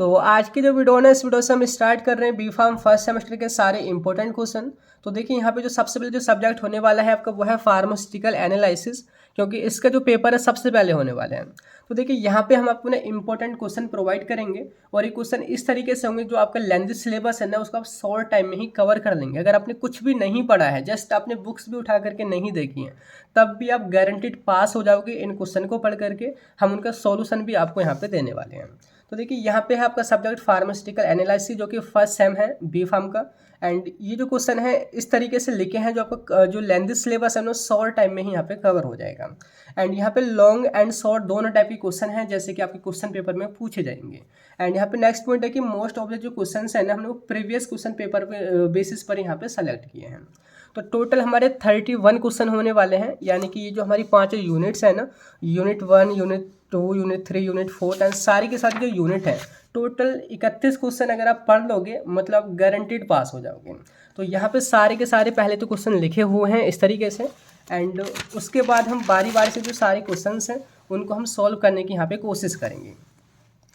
तो आज की जो वीडियो है इस वीडियो से हम स्टार्ट कर रहे हैं बी फार्म फर्स्ट सेमेस्टर के सारे इंपॉर्टेंट क्वेश्चन। तो देखिए यहाँ पे जो सबसे पहले जो सब्जेक्ट होने वाला है आपका वो है फार्मास्यूटिकल एनालिसिस, क्योंकि इसका जो पेपर है सबसे पहले होने वाले हैं। तो देखिए यहाँ पे हम आपको ना इंपॉर्टेंट क्वेश्चन प्रोवाइड करेंगे और ये क्वेश्चन इस तरीके से होंगे जो आपका लेंथी सिलेबस है ना उसको आप शॉर्ट टाइम में ही कवर कर लेंगे। अगर आपने कुछ भी नहीं पढ़ा है, जस्ट आपने बुक्स भी उठा करके नहीं देखी हैं, तब भी आप गारंटीड पास हो जाओगे इन क्वेश्चन को पढ़ करके। हम उनका सॉल्यूशन भी आपको यहाँ पे देने वाले हैं। तो देखिए यहाँ पे है आपका सब्जेक्ट फार्मास्यूटिकल एनालिसिस जो कि फर्स्ट सेम है बी फार्म का। एंड ये जो क्वेश्चन है इस तरीके से लिखे हैं जो आपका जो लेंथी सिलेबस है ना शॉर्ट टाइम में ही यहाँ पे कवर हो जाएगा। एंड यहाँ पे लॉन्ग एंड शॉर्ट दोनों टाइप के क्वेश्चन हैं जैसे कि आपके क्वेश्चन पेपर में पूछे जाएंगे। एंड यहाँ पे नेक्स्ट पॉइंट है कि मोस्ट ऑफ द जो क्वेश्चन है ना हम लोग प्रीवियस क्वेश्चन पेपर पे बेसिस पर यहाँ पे सेलेक्ट किए हैं। तो टोटल हमारे 31 क्वेश्चन होने वाले हैं, यानी कि ये जो हमारी 5 यूनिट्स हैं ना, unit 1, unit 2, unit 3, unit 4 and सारी के सारी जो यूनिट है टोटल 31 क्वेश्चन अगर आप पढ़ लोगे मतलब गारंटीड पास हो जाओगे। तो यहाँ पे सारे के सारे पहले तो क्वेश्चन लिखे हुए हैं इस तरीके से, एंड उसके बाद हम बारी बारी से जो सारे क्वेश्चन हैं उनको हम सॉल्व करने की यहाँ पे कोशिश करेंगे।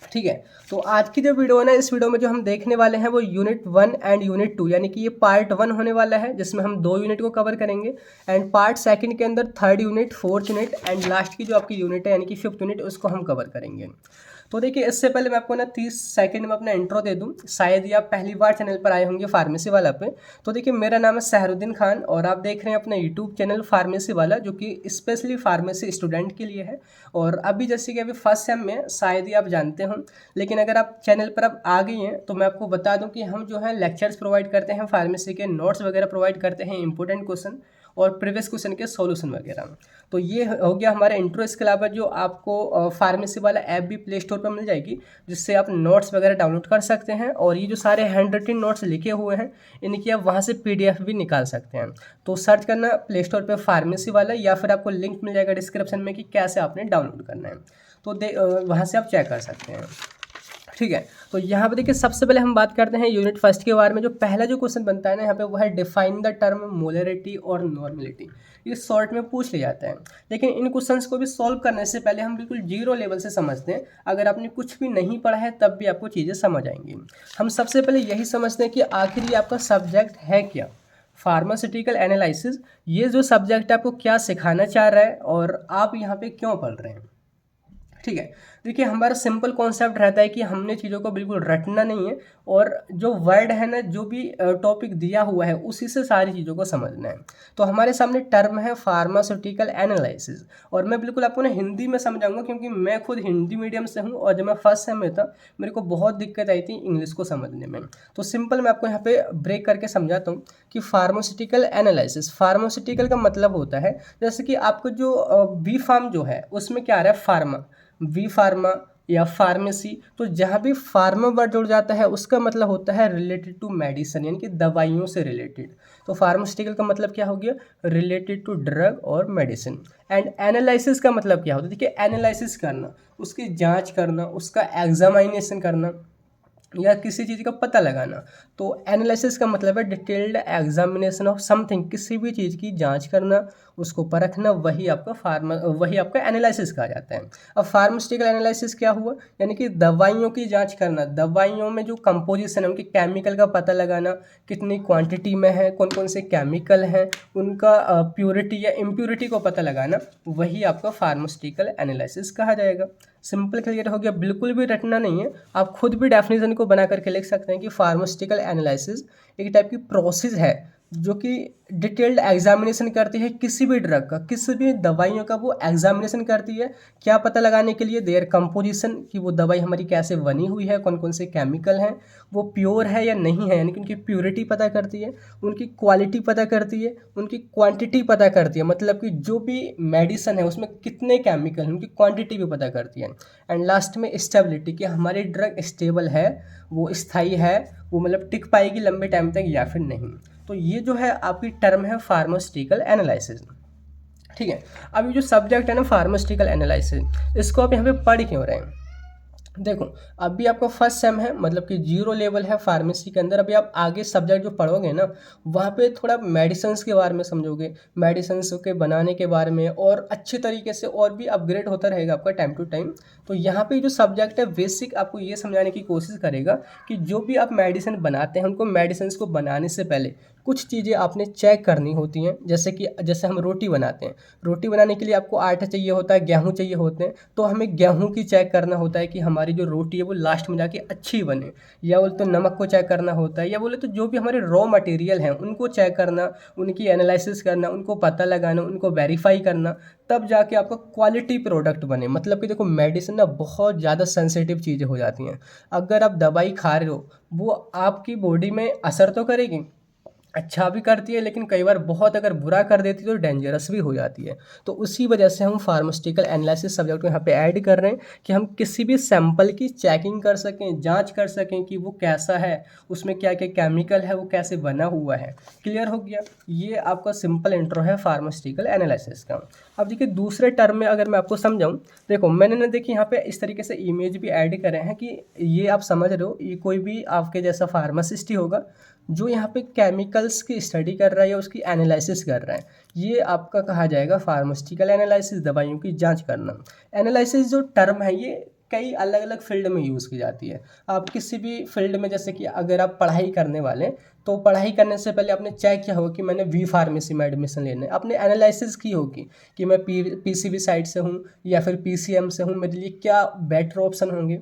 ठीक है, तो आज की जो वीडियो है ना इस वीडियो में जो हम देखने वाले हैं वो यूनिट 1 एंड यूनिट 2, यानी कि ये पार्ट 1 होने वाला है जिसमें हम 2 यूनिट को कवर करेंगे। एंड पार्ट सेकंड के अंदर 3rd unit, 4th unit and last की जो आपकी यूनिट है यानी कि 5th यूनिट उसको हम कवर करेंगे। तो देखिए इससे पहले मैं आपको ना 30 सेकंड में अपना इंट्रो दे दूं। शायद ही आप पहली बार चैनल पर आए होंगे फार्मेसी वाला पे। तो देखिए मेरा नाम है सहरुद्दीन खान और आप देख रहे हैं अपना यूट्यूब चैनल फार्मेसी वाला जो कि स्पेशली फार्मेसी स्टूडेंट के लिए है। और अभी जैसे कि अभी फर्स्ट सेम में शायद ही आप जानते हो, लेकिन अगर आप चैनल पर अब आ गई हैं तो मैं आपको बता दूं कि हम जो है लेक्चर्स प्रोवाइड करते हैं, फार्मेसी के नोट्स वगैरह प्रोवाइड करते हैं, इंपॉर्टेंट क्वेश्चन और प्रीवियस क्वेश्चन के सॉल्यूशन वगैरह। तो ये हो गया हमारा इंट्रो। इसके अलावा जो आपको फार्मेसी वाला ऐप भी प्ले स्टोर पर मिल जाएगी जिससे आप नोट्स वगैरह डाउनलोड कर सकते हैं, और ये जो सारे हैंड रिटन नोट्स लिखे हुए हैं इनकी आप वहाँ से PDF भी निकाल सकते हैं। तो सर्च करना प्ले स्टोर पर फार्मेसी वाला, या फिर आपको लिंक मिल जाएगा डिस्क्रिप्शन में कि कैसे आपने डाउनलोड करना है, तो वहाँ से आप चेक कर सकते हैं। ठीक है, तो यहाँ पे देखिए सबसे पहले हम बात करते हैं यूनिट फर्स्ट के बारे में। जो पहला जो क्वेश्चन बनता है ना यहाँ पे वो है डिफाइन द टर्म मोलरिटी और नॉर्मलिटी। ये शॉर्ट में पूछ लिया जाता है, लेकिन इन क्वेश्चंस को भी सॉल्व करने से पहले हम बिल्कुल जीरो लेवल से समझते हैं। अगर आपने कुछ भी नहीं पढ़ा है तब भी आपको चीज़ें समझ आएंगी। हम सबसे पहले यही समझते हैं कि आखिर ये आपका सब्जेक्ट है क्या। फार्मास्यूटिकल एनालिसिस ये जो सब्जेक्ट आपको क्या सिखाना चाह रहा है और आप यहाँ पे क्यों पढ़ रहे हैं। ठीक है, देखिए हमारा सिंपल कॉन्सेप्ट रहता है कि हमने चीज़ों को बिल्कुल रटना नहीं है, और जो वर्ड है ना जो भी टॉपिक दिया हुआ है उसी से सारी चीज़ों को समझना है। तो हमारे सामने टर्म है फार्मास्यूटिकल एनालिसिस, और मैं बिल्कुल आपको ना हिंदी में समझाऊंगा क्योंकि मैं खुद हिंदी मीडियम से हूँ और जब मैं फर्स्ट सेम में था मेरे को बहुत दिक्कत आई थी इंग्लिश को समझने में। तो सिंपल मैं आपको यहाँ पे ब्रेक करके समझाता हूँ कि फार्मास्यूटिकल एनालिसिस, फार्मास्यूटिकल का मतलब होता है जैसे कि आपको जो बी फार्म जो है उसमें क्या आ रहा है फार्मा, वी फार्मा या फार्मेसी। तो जहाँ भी फार्मा वर्ड जुड़ जाता है उसका मतलब होता है रिलेटेड टू मेडिसिन, यानी कि दवाइयों से रिलेटेड। तो फार्मास्यूटिकल का मतलब क्या हो गया, रिलेटेड टू ड्रग और मेडिसिन। एंड एनालिसिस का मतलब क्या होता है, देखिए एनालिसिस करना, उसकी जांच करना, उसका एग्जामिनेशन करना या किसी चीज़ का पता लगाना। तो एनालिसिस का मतलब है डिटेल्ड एग्जामिनेशन ऑफ समथिंग, किसी भी चीज़ की जांच करना, उसको परखना, वही आपका एनालिसिस कहा जाता है। अब फार्मास्यूटिकल एनालिसिस क्या हुआ, यानी कि दवाइयों की जांच करना, दवाइयों में जो कंपोजिशन है उनके केमिकल का पता लगाना, कितनी क्वांटिटी में है, कौन कौन से केमिकल हैं, उनका प्योरिटी या इम्प्योरिटी को पता लगाना, वही आपका फार्मास्यूटिकल एनालिसिस कहा जाएगा। सिंपल क्लियर हो गया, बिल्कुल भी रटना नहीं है। आप खुद भी डेफिनेशन को बना करके लिख सकते हैं कि फार्मास्यूटिकल एनालिसिस एक टाइप की प्रोसेस है जो कि डिटेल्ड एग्जामिनेशन करती है किसी भी ड्रग का, किसी भी दवाइयों का वो एग्जामिनेशन करती है। क्या पता लगाने के लिए, देयर कंपोजिशन, कि वो दवाई हमारी कैसे बनी हुई है, कौन कौन से केमिकल हैं, वो प्योर है या नहीं है, यानी कि उनकी प्योरिटी पता करती है, उनकी क्वालिटी पता करती है, उनकी क्वांटिटी पता करती है, मतलब कि जो भी मेडिसिन है उसमें कितने केमिकल हैं उनकी क्वांटिटी भी पता करती है। एंड लास्ट में स्टेबिलिटी, कि हमारी ड्रग स्टेबल है, वो स्थायी है, वो मतलब टिक पाएगी लंबे टाइम तक या फिर नहीं। तो ये जो है आपकी टर्म है फार्मास्यूटिकल एनालिसिस। ठीक है, अब ये जो सब्जेक्ट है ना फार्मास्यूटिकल एनालिसिस, इसको आप यहाँ पे पढ़ क्यों रहे हैं। देखो, अभी आपका फर्स्ट सेम है, मतलब कि जीरो लेवल है फार्मेसी के अंदर। अभी आप आगे सब्जेक्ट जो पढ़ोगे ना, वहाँ पे थोड़ा मेडिसिन्स के बारे में समझोगे, मेडिसिन्स के बनाने के बारे में, और अच्छे तरीके से और भी अपग्रेड होता रहेगा आपका टाइम टू टाइम। तो यहाँ पे जो सब्जेक्ट है बेसिक आपको ये समझाने की कोशिश करेगा कि जो भी आप मेडिसिन बनाते हैं, उनको मेडिसिन्स को बनाने से पहले कुछ चीज़ें आपने चेक करनी होती हैं। जैसे हम रोटी बनाते हैं, रोटी बनाने के लिए आपको आटा चाहिए होता है, गेहूँ चाहिए होते हैं। तो हमें गेहूँ की चेक करना होता है कि हमारी जो रोटी है वो लास्ट में जाके अच्छी बने, या बोले तो नमक को चेक करना होता है, या बोले तो जो भी हमारे रॉ मटेरियल हैं उनको चेक करना, उनकी एनालिसिस करना, उनको पता लगाना, उनको वेरीफाई करना, तब जाके आपका क्वालिटी प्रोडक्ट बने। मतलब कि देखो, मेडिसिन ना बहुत ज़्यादा सेंसिटिव चीज़ें हो जाती हैं। अगर आप दवाई खा रहे हो, वो आपकी बॉडी में असर तो करेगी, अच्छा भी करती है, लेकिन कई बार बहुत अगर बुरा कर देती है तो डेंजरस भी हो जाती है। तो उसी वजह से हम फार्मास्यूटिकल एनालिसिस सब्जेक्ट को यहाँ पे ऐड कर रहे हैं कि हम किसी भी सैंपल की चेकिंग कर सकें, जांच कर सकें कि वो कैसा है, उसमें क्या क्या केमिकल है, वो कैसे बना हुआ है। क्लियर हो गया? ये आपका सिंपल इंट्रो है फार्मास्यूटिकल एनालिसिस का। अब देखिए, दूसरे टर्म में अगर मैं आपको समझाऊँ, देखो मैंने ना देखिए यहाँ पे इस तरीके से इमेज भी ऐड करे हैं कि ये आप समझ रहे हो, ये कोई भी आपके जैसा फार्मासिस्ट ही होगा जो यहाँ पे केमिकल्स की स्टडी कर रहा है या उसकी एनालिसिस कर रहा है। ये आपका कहा जाएगा फार्मास्यूटिकल एनालिसिस, दवाइयों की जांच करना। एनालिसिस जो टर्म है, ये कई अलग अलग फील्ड में यूज़ की जाती है। आप किसी भी फील्ड में, जैसे कि अगर आप पढ़ाई करने वाले, तो पढ़ाई करने से पहले आपने चेक किया होगा कि मैंने वी फार्मेसी में एडमिशन लेना है। आपने एनालिसिस की होगी कि मैं पीसीबी साइड से हूँ या फिर पीसीएम से हूँ, मेरे लिए क्या बेटर ऑप्शन होंगे।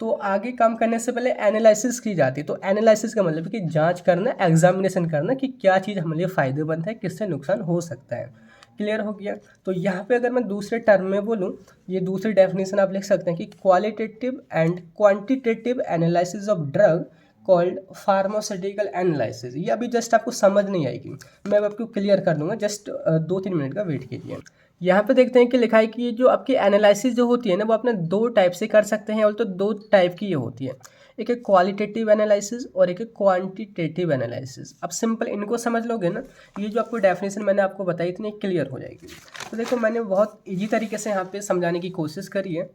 तो आगे काम करने से पहले एनालिसिस की जाती है। तो एनालिसिस का मतलब है कि जांच करना, एग्जामिनेशन करना कि क्या चीज़ हमारे लिए फ़ायदेमंद है, किससे नुकसान हो सकता है। क्लियर हो गया? तो यहाँ पे अगर मैं दूसरे टर्म में बोलूँ, ये दूसरी डेफिनेशन आप लिख सकते हैं कि qualitative and quantitative analysis of drug called pharmaceutical analysis. ये अभी जस्ट आपको समझ नहीं आएगी, मैं अब आपको क्लियर कर दूंगा, जस्ट 2-3 मिनट का वेट कीजिए। यहाँ पे देखते हैं कि लिखा है कि ये जो आपकी एनालिसिस जो होती है ना, वो अपने दो टाइप से कर सकते हैं, और तो दो टाइप की ये होती है। एक है क्वालिटेटिव एनालिसिस और एक है क्वांटिटेटिव एनालिसिस। अब सिंपल इनको समझ लोगे ना, ये जो आपको डेफिनेशन मैंने आपको बताई इतनी क्लियर हो जाएगी। तो देखो, मैंने बहुत ईजी तरीके से यहाँ पे समझाने की कोशिश करी है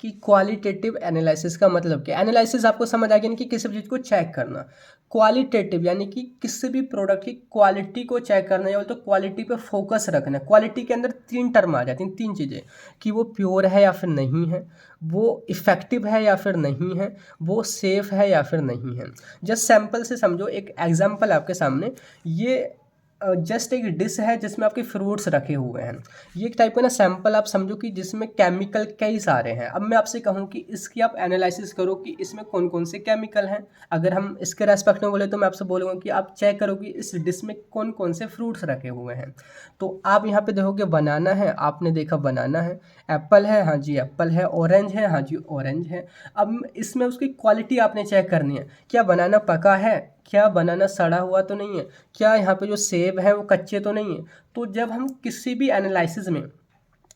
कि क्वालिटेटिव एनालिसिस का मतलब क्या। एनालिसिस आपको समझ आ गया ना कि किसी भी चीज़ को चेक करना। क्वालिटेटिव यानी कि किसी भी प्रोडक्ट की क्वालिटी को चेक करना, या तो क्वालिटी पे फोकस रखना। क्वालिटी के अंदर 3 टर्म आ जाती हैं, 3 चीज़ें, कि वो प्योर है या फिर नहीं है, वो इफ़ेक्टिव है या फिर नहीं है, वो सेफ़ है या फिर नहीं है। जस्ट सैम्पल से समझो, एक एग्जाम्पल आपके सामने, ये जस्ट एक डिश है जिसमें आपके फ्रूट्स रखे हुए हैं। ये एक टाइप का ना सैंपल आप समझो कि जिसमें केमिकल कई सारे हैं। अब मैं आपसे कहूँ कि इसकी आप एनालिसिस करो कि इसमें कौन कौन से केमिकल हैं। अगर हम इसके रेस्पेक्ट में बोले तो मैं आपसे बोलूँगा कि आप चेक करो कि इस डिश में कौन कौन से फ्रूट्स रखे हुए हैं। तो आप यहाँ पे देखोगे बनाना है, आपने देखा बनाना है। एप्पल है, हाँ जी एप्पल है। ऑरेंज है, हाँ जी ऑरेंज है। अब इसमें उसकी क्वालिटी आपने चेक करनी है, क्या बनाना पका है, क्या बनाना सड़ा हुआ तो नहीं है, क्या यहाँ पे जो सेब है वो कच्चे तो नहीं है। तो जब हम किसी भी एनालिसिस में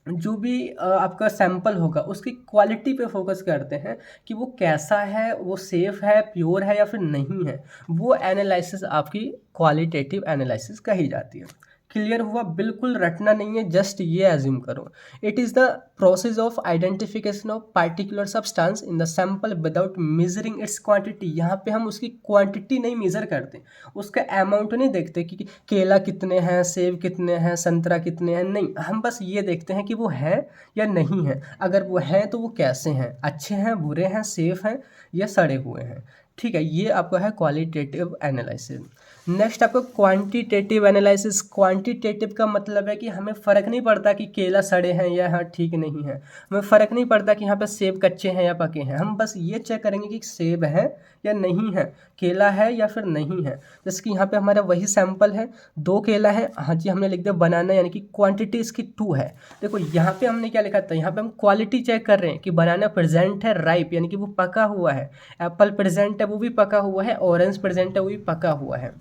जो भी आपका सैंपल होगा उसकी क्वालिटी पे फोकस करते हैं कि वो कैसा है, वो सेफ़ है, प्योर है या फिर नहीं है, वो एनालिसिस आपकी क्वालिटेटिव एनालिसिस कही जाती है। क्लियर हुआ? बिल्कुल रटना नहीं है, जस्ट ये एज्यूम करो। It is the process of identification of particular substance in the sample without measuring it's quantity. यहाँ पे हम उसकी क्वांटिटी नहीं मेज़र करते, उसका अमाउंट नहीं देखते कि केला कितने हैं, सेब कितने हैं, संतरा कितने हैं, नहीं। हम बस ये देखते हैं कि वो है या नहीं है। अगर वो हैं तो वो कैसे हैं, अच्छे हैं, बुरे हैं, सेफ़ हैं या सड़े हुए हैं। ठीक है, ये आपका है क्वालिटेटिव एनालिसिस। नेक्स्ट आपको क्वांटिटेटिव एनालिसिस। क्वांटिटेटिव का मतलब है कि हमें फ़र्क नहीं पड़ता कि केला सड़े हैं या हाँ ठीक नहीं है, हमें फ़र्क नहीं पड़ता कि यहाँ पे सेब कच्चे हैं या पके हैं। हम बस ये चेक करेंगे कि सेब है या नहीं है, केला है या फिर नहीं है। जैसे कि यहाँ पे हमारा वही सैंपल है, 2 केला है, हाँ जी हमने लिख दिया बनाना, यानी कि क्वांटिटी इसकी 2 है। देखो यहाँ पे हमने क्या लिखा था, यहाँ पे हम क्वालिटी चेक कर रहे हैं कि बनाना प्रेजेंट है, राइप यानी कि वो पका हुआ है, एप्पल प्रेजेंट है वो भी पका हुआ है, ऑरेंज प्रेजेंट है वो भी पका हुआ है।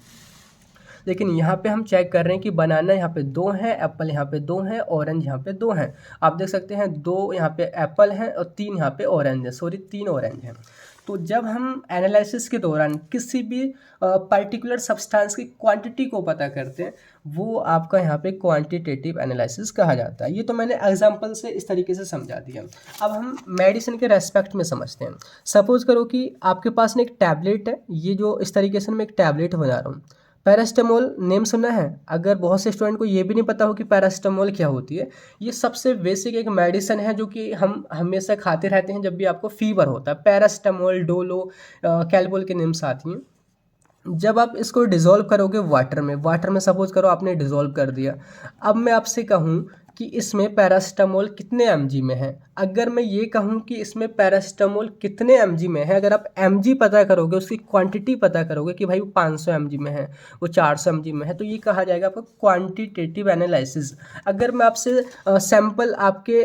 लेकिन यहाँ पे हम चेक कर रहे हैं कि बनाना यहाँ पे 2 है, एप्पल यहाँ पे 2 है, ऑरेंज यहाँ पे 2 है। आप देख सकते हैं 2 यहाँ पे एप्पल हैं और 3 यहाँ पे ऑरेंज है, सॉरी 3 ऑरेंज हैं। तो जब हम एनालिसिस के दौरान किसी भी पर्टिकुलर सब्सटेंस की क्वांटिटी को पता करते हैं, वो आपका यहाँ पे क्वांटिटेटिव एनालिसिस कहा जाता है। ये तो मैंने एग्जांपल से इस तरीके से समझा दिया। अब हम मेडिसिन के रेस्पेक्ट में समझते हैं। सपोज करो कि आपके पास में एक टैबलेट है, ये जो इस तरीके से मैं एक टैबलेट बना रहा हूँ। पैरास्टामोल नेम सुना है? अगर बहुत से स्टूडेंट को ये भी नहीं पता हो कि पैरास्टामोल क्या होती है, ये सबसे बेसिक एक मेडिसिन है जो कि हम हमेशा खाते रहते हैं जब भी आपको फीवर होता है। पैरास्टामोल, डोलो, कैलबोल के नेम्स आती हैं। जब आप इसको डिज़ोल्व करोगे वाटर में सपोज करो आपने डिज़ोल्व कर दिया। अब मैं आपसे कहूँ कि इसमें पैरास्टामोल कितने mg में है, अगर मैं ये कहूँ कि इसमें पैरास्टामोल कितने mg में है, अगर आप mg पता करोगे, उसकी क्वांटिटी पता करोगे कि भाई वो 500 mg में है, वो 400 mg में है, तो ये कहा जाएगा आपका क्वांटिटेटिव एनालिसिस। अगर मैं आपसे सैंपल आपके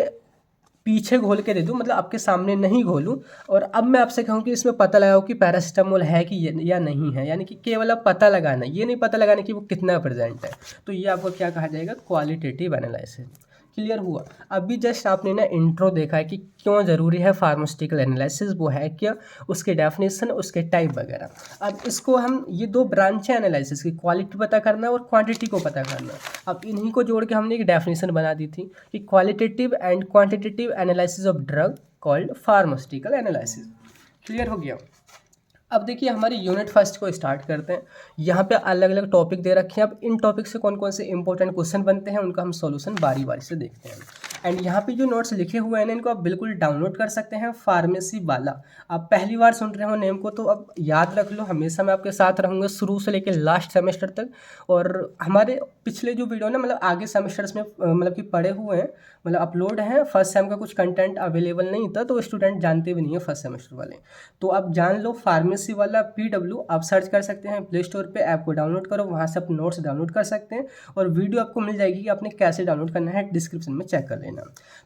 पीछे घोल के दे दूँ, मतलब आपके सामने नहीं घोलूँ, और अब मैं आपसे कहूँ कि इसमें पता लगाओ कि पैरास्टामोल है कि या नहीं है, यानी कि केवल आप पता लगाना, ये नहीं पता लगाना कि वो कितना प्रेजेंट है, तो ये आपको क्या कहा जाएगा? Qualitative analysis. क्लियर हुआ? अभी जस्ट आपने ना इंट्रो देखा है कि क्यों ज़रूरी है फार्मास्यूटिकल एनालिसिस, वो है क्या, उसके डेफिनेशन, उसके टाइप वगैरह। अब इसको हम, ये दो ब्रांच है एनालिसिस की, क्वालिटी पता करना और क्वांटिटी को पता करना। अब इन्हीं को जोड़ के हमने एक डेफिनेशन बना दी थी कि qualitative and quantitative analysis of drug called pharmaceutical analysis. Clear हो गया? अब देखिए हमारी यूनिट फर्स्ट को स्टार्ट करते हैं। यहाँ पे अलग अलग टॉपिक दे रखे हैं। अब इन टॉपिक से कौन कौन से इंपॉर्टेंट क्वेश्चन बनते हैं उनका हम सॉल्यूशन बारी बारी से देखते हैं। एंड यहाँ पे जो नोट्स लिखे हुए हैं इनको आप बिल्कुल डाउनलोड कर सकते हैं, फार्मेसी वाला। आप पहली बार सुन रहे हो नेम को तो अब याद रख लो, हमेशा मैं आपके साथ रहूँगा शुरू से लेकर लास्ट सेमेस्टर तक। और हमारे पिछले जो वीडियो ना, मतलब आगे सेमेस्टर्स में मतलब कि पढ़े हुए हैं, मतलब अपलोड हैं। फर्स्ट सेम का कुछ कंटेंट अवेलेबल नहीं था तो स्टूडेंट जानते भी नहीं है फर्स्ट सेमेस्टर वाले, तो आप जान लो। फार्मेसी वाला PW आप सर्च कर सकते हैं प्ले स्टोर पे, ऐप को डाउनलोड करो, वहाँ से आप नोट्स डाउनलोड कर सकते हैं और वीडियो आपको मिल जाएगी कि आपने कैसे डाउनलोड करना है, डिस्क्रिप्शन में चेक कर लेना।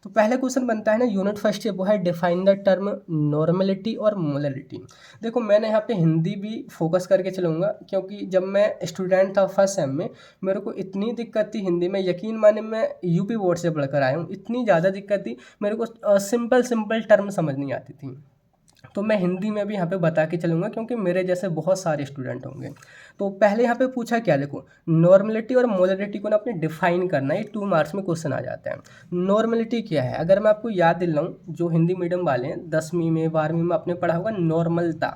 तो पहला क्वेश्चन बनता है ना यूनिट फर्स्ट, वो है डिफाइन द टर्म नॉर्मेलिटी और मोलरिटी। देखो मैंने यहाँ पे हिंदी भी फोकस करके चलूँगा, क्योंकि जब मैं स्टूडेंट था फर्स्ट सेम में, मेरे को इतनी दिक्कत थी हिंदी में, यकीन माने मैं यूपी बोर्ड से पढ़कर आया हूँ, इतनी ज़्यादा दिक्कत थी मेरे को, सिंपल टर्म समझ नहीं आती थी। तो मैं हिंदी में भी यहाँ पे बता के चलूँगा क्योंकि मेरे जैसे बहुत सारे स्टूडेंट होंगे। तो पहले यहाँ पे पूछा क्या, देखो नॉर्मलिटी और मोलरिटी को ना आपने डिफाइन करना है, 2 मार्क्स में क्वेश्चन आ जाता है। नॉर्मलिटी क्या है, अगर मैं आपको याद दिलाऊँ, जो हिंदी मीडियम वाले हैं 10वीं में 12वीं में आपने पढ़ा होगा नॉर्मलता।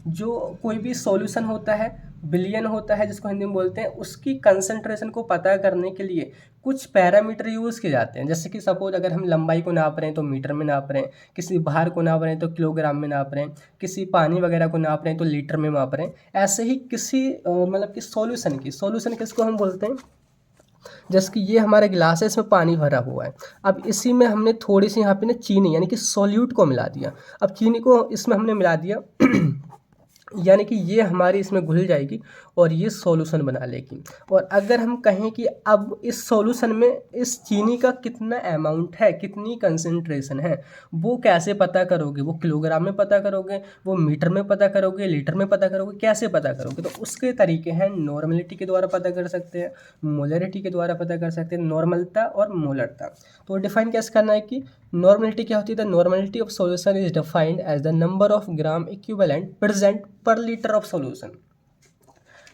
जो कोई भी सॉल्यूशन होता है, बिलियन होता है जिसको हिंदी में बोलते हैं, उसकी कंसंट्रेशन को पता करने के लिए कुछ पैरामीटर यूज़ किए जाते हैं। जैसे कि सपोज अगर हम लंबाई को नाप रहे हैं तो मीटर में नाप रहे हैं, किसी भार को नाप रहे हैं तो किलोग्राम में नाप रहे हैं, किसी पानी वगैरह को नाप रहे हैं तो लीटर में नाप रहे हैं। ऐसे ही किसी मतलब कि सॉल्यूशन किसको हम बोलते हैं, जैसे कि ये हमारा गिलास है, इसमें पानी भरा हुआ है। अब इसी में हमने थोड़ी सी यहाँ पे ना चीनी यानी कि सॉल्यूट को मिला दिया। अब चीनी को इसमें हमने मिला दिया यानी कि ये हमारी इसमें घुल जाएगी और ये सॉल्यूशन बना लेगी। और अगर हम कहें कि अब इस सॉल्यूशन में इस चीनी का कितना अमाउंट है, कितनी कंसंट्रेशन है, वो कैसे पता करोगे? वो किलोग्राम में पता करोगे, वो मीटर में पता करोगे, लीटर में पता करोगे, कैसे पता करोगे? तो उसके तरीके हैं, नॉर्मलिटी के द्वारा पता कर सकते हैं, मोलरिटी के द्वारा पता कर सकते हैं, नॉर्मलता और मोलरता। तो डिफाइन कैसे करना है कि नॉर्मलिटी क्या होती है? The normality of solution is defined as the number of gram equivalent present per litre of solution.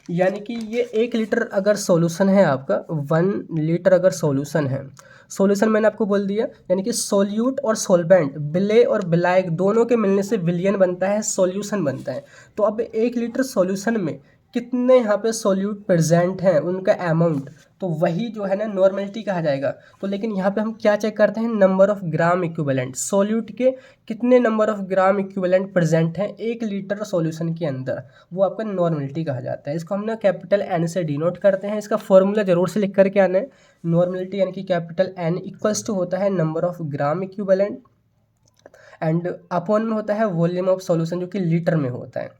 यानी कि ये 1 लीटर अगर सॉल्यूशन है आपका, 1 लीटर अगर सॉल्यूशन है, सॉल्यूशन मैंने आपको बोल दिया, यानी कि सोल्यूट और सोलवेंट, विलेय और विलायक दोनों के मिलने से विलियन बनता है, सॉल्यूशन बनता है। तो अब 1 लीटर सॉल्यूशन में कितने यहाँ पे सोल्यूट प्रेजेंट हैं, उनका अमाउंट, तो वही जो है ना नॉर्मलिटी कहा जाएगा। तो लेकिन यहाँ पे हम क्या चेक करते हैं, number of gram equivalent, solute के कितने number of gram equivalent present हैं 1 लीटर सॉल्यूशन के अंदर, वो आपका नॉर्मलिटी कहा जाता है। इसको हम ना कैपिटल N से डिनोट करते हैं। इसका फॉर्मूला जरूर से लिख करके आना है। नॉर्मलिटी यानी कि कैपिटल N इक्वल्स टू होता है number of gram equivalent and upon में होता है वॉल्यूम ऑफ सॉल्यूशन, जो कि लीटर में होता है।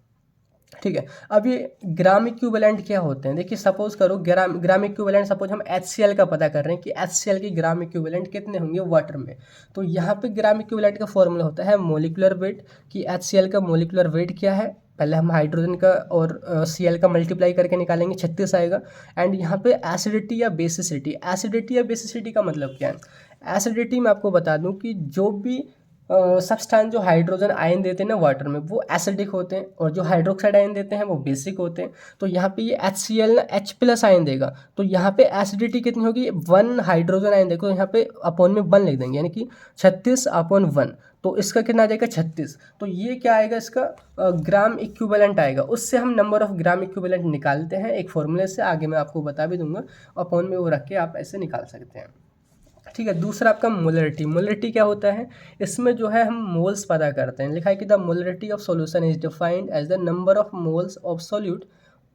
ठीक है, अब ये ग्राम इक्विवेलेंट क्या होते हैं? देखिए सपोज करो ग्राम इक्विवेलेंट, सपोज हम HCl का पता कर रहे हैं कि HCl की ग्राम इक्विवेलेंट कितने होंगे वाटर में। तो यहाँ पे ग्राम इक्विवेलेंट का फॉर्मूला होता है मोलिकुलर वेट, कि HCl का मोलिकुलर वेट क्या है, पहले हम हाइड्रोजन का और Cl का मल्टीप्लाई करके निकालेंगे, 36 आएगा। एंड यहाँ पे एसिडिटी या बेसिसिटी, एसिडिटी या बेसिसिटी का मतलब क्या है? एसिडिटी मैं आपको बता दूँ कि जो भी सब्सटेंस जो हाइड्रोजन आयन देते हैं ना वाटर में, वो एसिडिक होते हैं, और जो हाइड्रोक्साइड आयन देते हैं वो बेसिक होते हैं। तो यहाँ पे ये HCl ना H+ आयन देगा, तो यहाँ पे एसिडिटी कितनी होगी, 1 हाइड्रोजन आयन देखो यहाँ पे अपॉन में 1 लिख देंगे, यानी कि 36/1। तो इसका कितना आ जाएगा, 36। तो ये क्या आएगा, इसका ग्राम इक्विवेलेंट आएगा। उससे हम नंबर ऑफ ग्राम इक्विवेलेंट निकालते हैं एक फॉर्मूले से, आगे मैं आपको बता भी दूंगा, अपॉन में वो रख के आप ऐसे निकाल सकते हैं। ठीक है, दूसरा आपका मोलरिटी। मोलरिटी क्या होता है, इसमें जो है हम मोल्स पता करते हैं। लिखा है कि the molarity of solution is defined as the number of moles of solute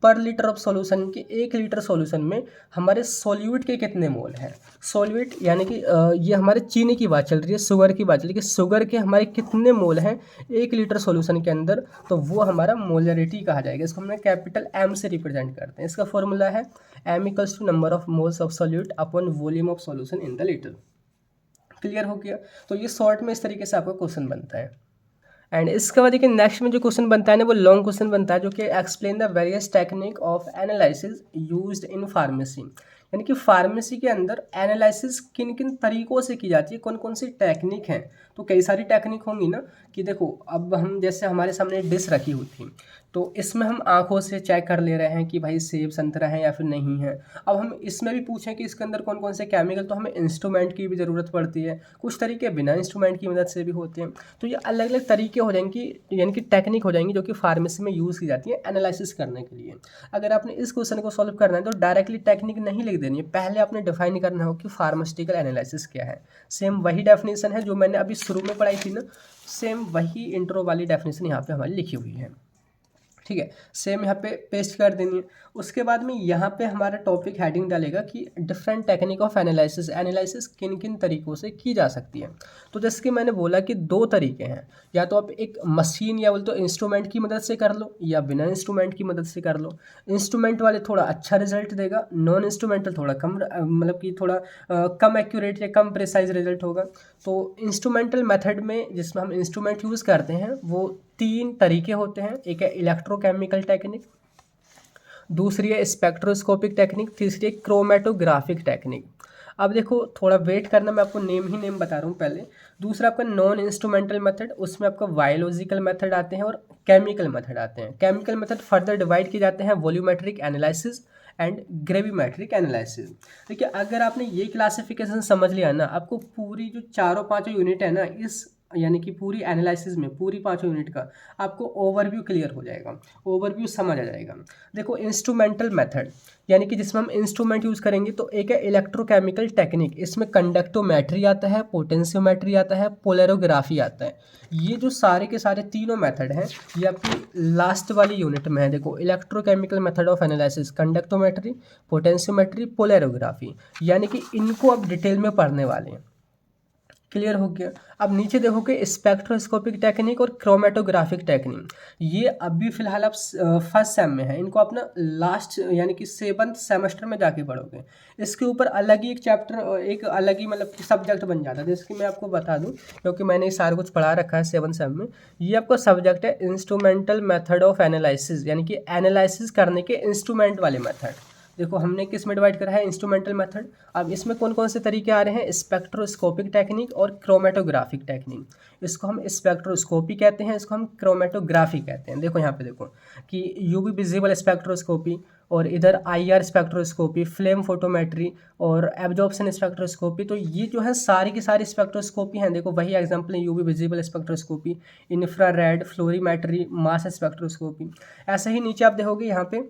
per litre of solution, के 1 लीटर सॉल्यूशन में हमारे सॉल्यूट के कितने मोल हैं। सॉल्यूट यानी कि ये हमारे चीनी की बात चल रही है, शुगर की बात चल रही है कि शुगर के हमारे कितने मोल हैं 1 लीटर सॉल्यूशन के अंदर, तो वो हमारा मोलरिटी कहा जाएगा। इसको हमने कैपिटल M से रिप्रेजेंट करते हैं। इसका फॉर्मूला है M equals to number of moles of solute upon volume of solution in the litre. Clear हो गया। तो ये शॉर्ट में इस तरीके से आपका क्वेश्चन बनता है। एंड इसके बाद देखिए नेक्स्ट में जो क्वेश्चन बनता है ना, वो लॉन्ग क्वेश्चन बनता है, जो कि explain the various technique of analysis used in pharmacy. यानी कि फार्मेसी के अंदर एनालिसिस किन किन तरीकों से की जाती है, कौन कौन सी टेक्निक हैं। तो कई सारी टेक्निक होंगी ना, कि देखो अब हम जैसे हमारे सामने डिश रखी हुई थी, तो इसमें हम आंखों से चेक कर ले रहे हैं कि भाई सेब संतरा है या फिर नहीं है। अब हम इसमें भी पूछें कि इसके अंदर कौन कौन से केमिकल, तो हमें इंस्ट्रूमेंट की भी ज़रूरत पड़ती है। कुछ तरीके बिना इंस्ट्रूमेंट की मदद से भी होते हैं। तो ये अलग अलग तरीके हो जाएंगे, यानी कि टेक्निक हो जाएंगी, जो कि फार्मेसी में यूज़ की जाती है एनालिसिस करने के लिए। अगर आपने इस क्वेश्चन को सॉल्व करना है तो डायरेक्टली टेक्निक नहीं लिख देनी है, पहले आपने डिफाइन करना हो कि फार्मास्यूटिकल एनालिसिस क्या है। सेम वही डेफिनेशन है जो मैंने अभी शुरू में पढ़ाई थी ना, सेम वही इंट्रो वाली डेफिनेशन यहाँ पे हमारी लिखी हुई है। ठीक है, सेम यहाँ पे पेस्ट कर देनी है। उसके बाद में यहाँ पे हमारा टॉपिक हेडिंग डालेगा कि different technique of analysis, analysis किन किन तरीकों से की जा सकती है। तो जैसे कि मैंने बोला कि 2 तरीके हैं, या तो आप एक मशीन या बोल तो इंस्ट्रूमेंट की मदद से कर लो, या बिना इंस्ट्रूमेंट की मदद से कर लो। इंस्ट्रूमेंट वाले थोड़ा अच्छा रिजल्ट देगा, नॉन इंस्ट्रूमेंटल थोड़ा कम, मतलब कि थोड़ा कम एक्यूरेट या कम प्रिसाइज रिजल्ट होगा। तो इंस्ट्रूमेंटल मेथड में जिसमें हम इंस्ट्रूमेंट यूज़ करते हैं वो 3 तरीके होते हैं। एक है इलेक्ट्रोकेमिकल टेक्निक, दूसरी है स्पेक्ट्रोस्कोपिक टेक्निक, तीसरी है क्रोमेटोग्राफिक टेक्निक। अब देखो थोड़ा वेट करना, मैं आपको नेम बता रहा हूँ पहले। दूसरा आपका नॉन इंस्ट्रूमेंटल मेथड, उसमें आपका बायोलॉजिकल मेथड आते हैं और केमिकल मेथड आते हैं। केमिकल मेथड फर्दर डिवाइड किए जाते हैं volumetric analysis and gravimetric analysis. देखिए अगर आपने ये क्लासिफिकेशन समझ लिया ना, आपको पूरी जो 4-5 यूनिट है ना, इस यानी कि पूरी एनालिसिस में पूरी 5 यूनिट का आपको ओवरव्यू क्लियर हो जाएगा, ओवरव्यू समझ आ जाएगा। देखो इंस्ट्रूमेंटल मेथड यानी कि जिसमें हम इंस्ट्रूमेंट यूज़ करेंगे, तो एक है इलेक्ट्रोकेमिकल टेक्निक, इसमें कंडक्टोमेट्री आता है, पोटेंशियोमेट्री आता है, पोलैरोग्राफी आता है। ये जो सारे के सारे तीनों मेथड हैं, ये आपकी लास्ट वाली यूनिट में है। देखो electrochemical method of analysis, conductometry, potentiometry, polarography, यानी कि इनको अब डिटेल में पढ़ने वाले हैं। क्लियर हो गया। अब नीचे देखोगे स्पेक्ट्रोस्कोपिक टेक्निक और क्रोमेटोग्राफिक टेक्निक, ये अभी फिलहाल आप फर्स्ट सेम में है, इनको अपना लास्ट यानी कि 7th सेमेस्टर में जाके पढ़ोगे। इसके ऊपर अलग ही एक चैप्टर, एक अलग ही मतलब कि सब्जेक्ट बन जाता है, जिसकी मैं आपको बता दूं क्योंकि मैंने ये सारा कुछ पढ़ा रखा है 7th सेम में। ये आपका सब्जेक्ट है इंस्ट्रूमेंटल मेथड ऑफ एनालिसिस, यानी कि एनालिसिस करने के इंस्ट्रूमेंट वाले मेथड। देखो हमने किस में डिवाइड करा है, इंस्ट्रूमेंटल मेथड। अब इसमें कौन कौन से तरीके आ रहे हैं, स्पेक्ट्रोस्कोपिक टेक्निक और क्रोमेटोग्राफिक टेक्निक। इसको हम स्पेक्ट्रोस्कोपी कहते हैं, इसको हम क्रोमेटोग्राफी कहते हैं। देखो यहाँ पे देखो कि यूवी विजिबल स्पेक्ट्रोस्कोपी, और इधर IR स्पेक्ट्रोस्कोपी, फ्लेम फोटोमेट्री और एब्जॉर्प्शन स्पेक्ट्रोस्कोपी। तो ये जो है सारी की सारी स्पेक्ट्रोस्कोपी हैं। देखो वही एग्जांपल है, UV visible spectroscopy, infrared, fluorimetry, mass spectroscopy. ऐसे ही नीचे आप देखोगे यहाँ पे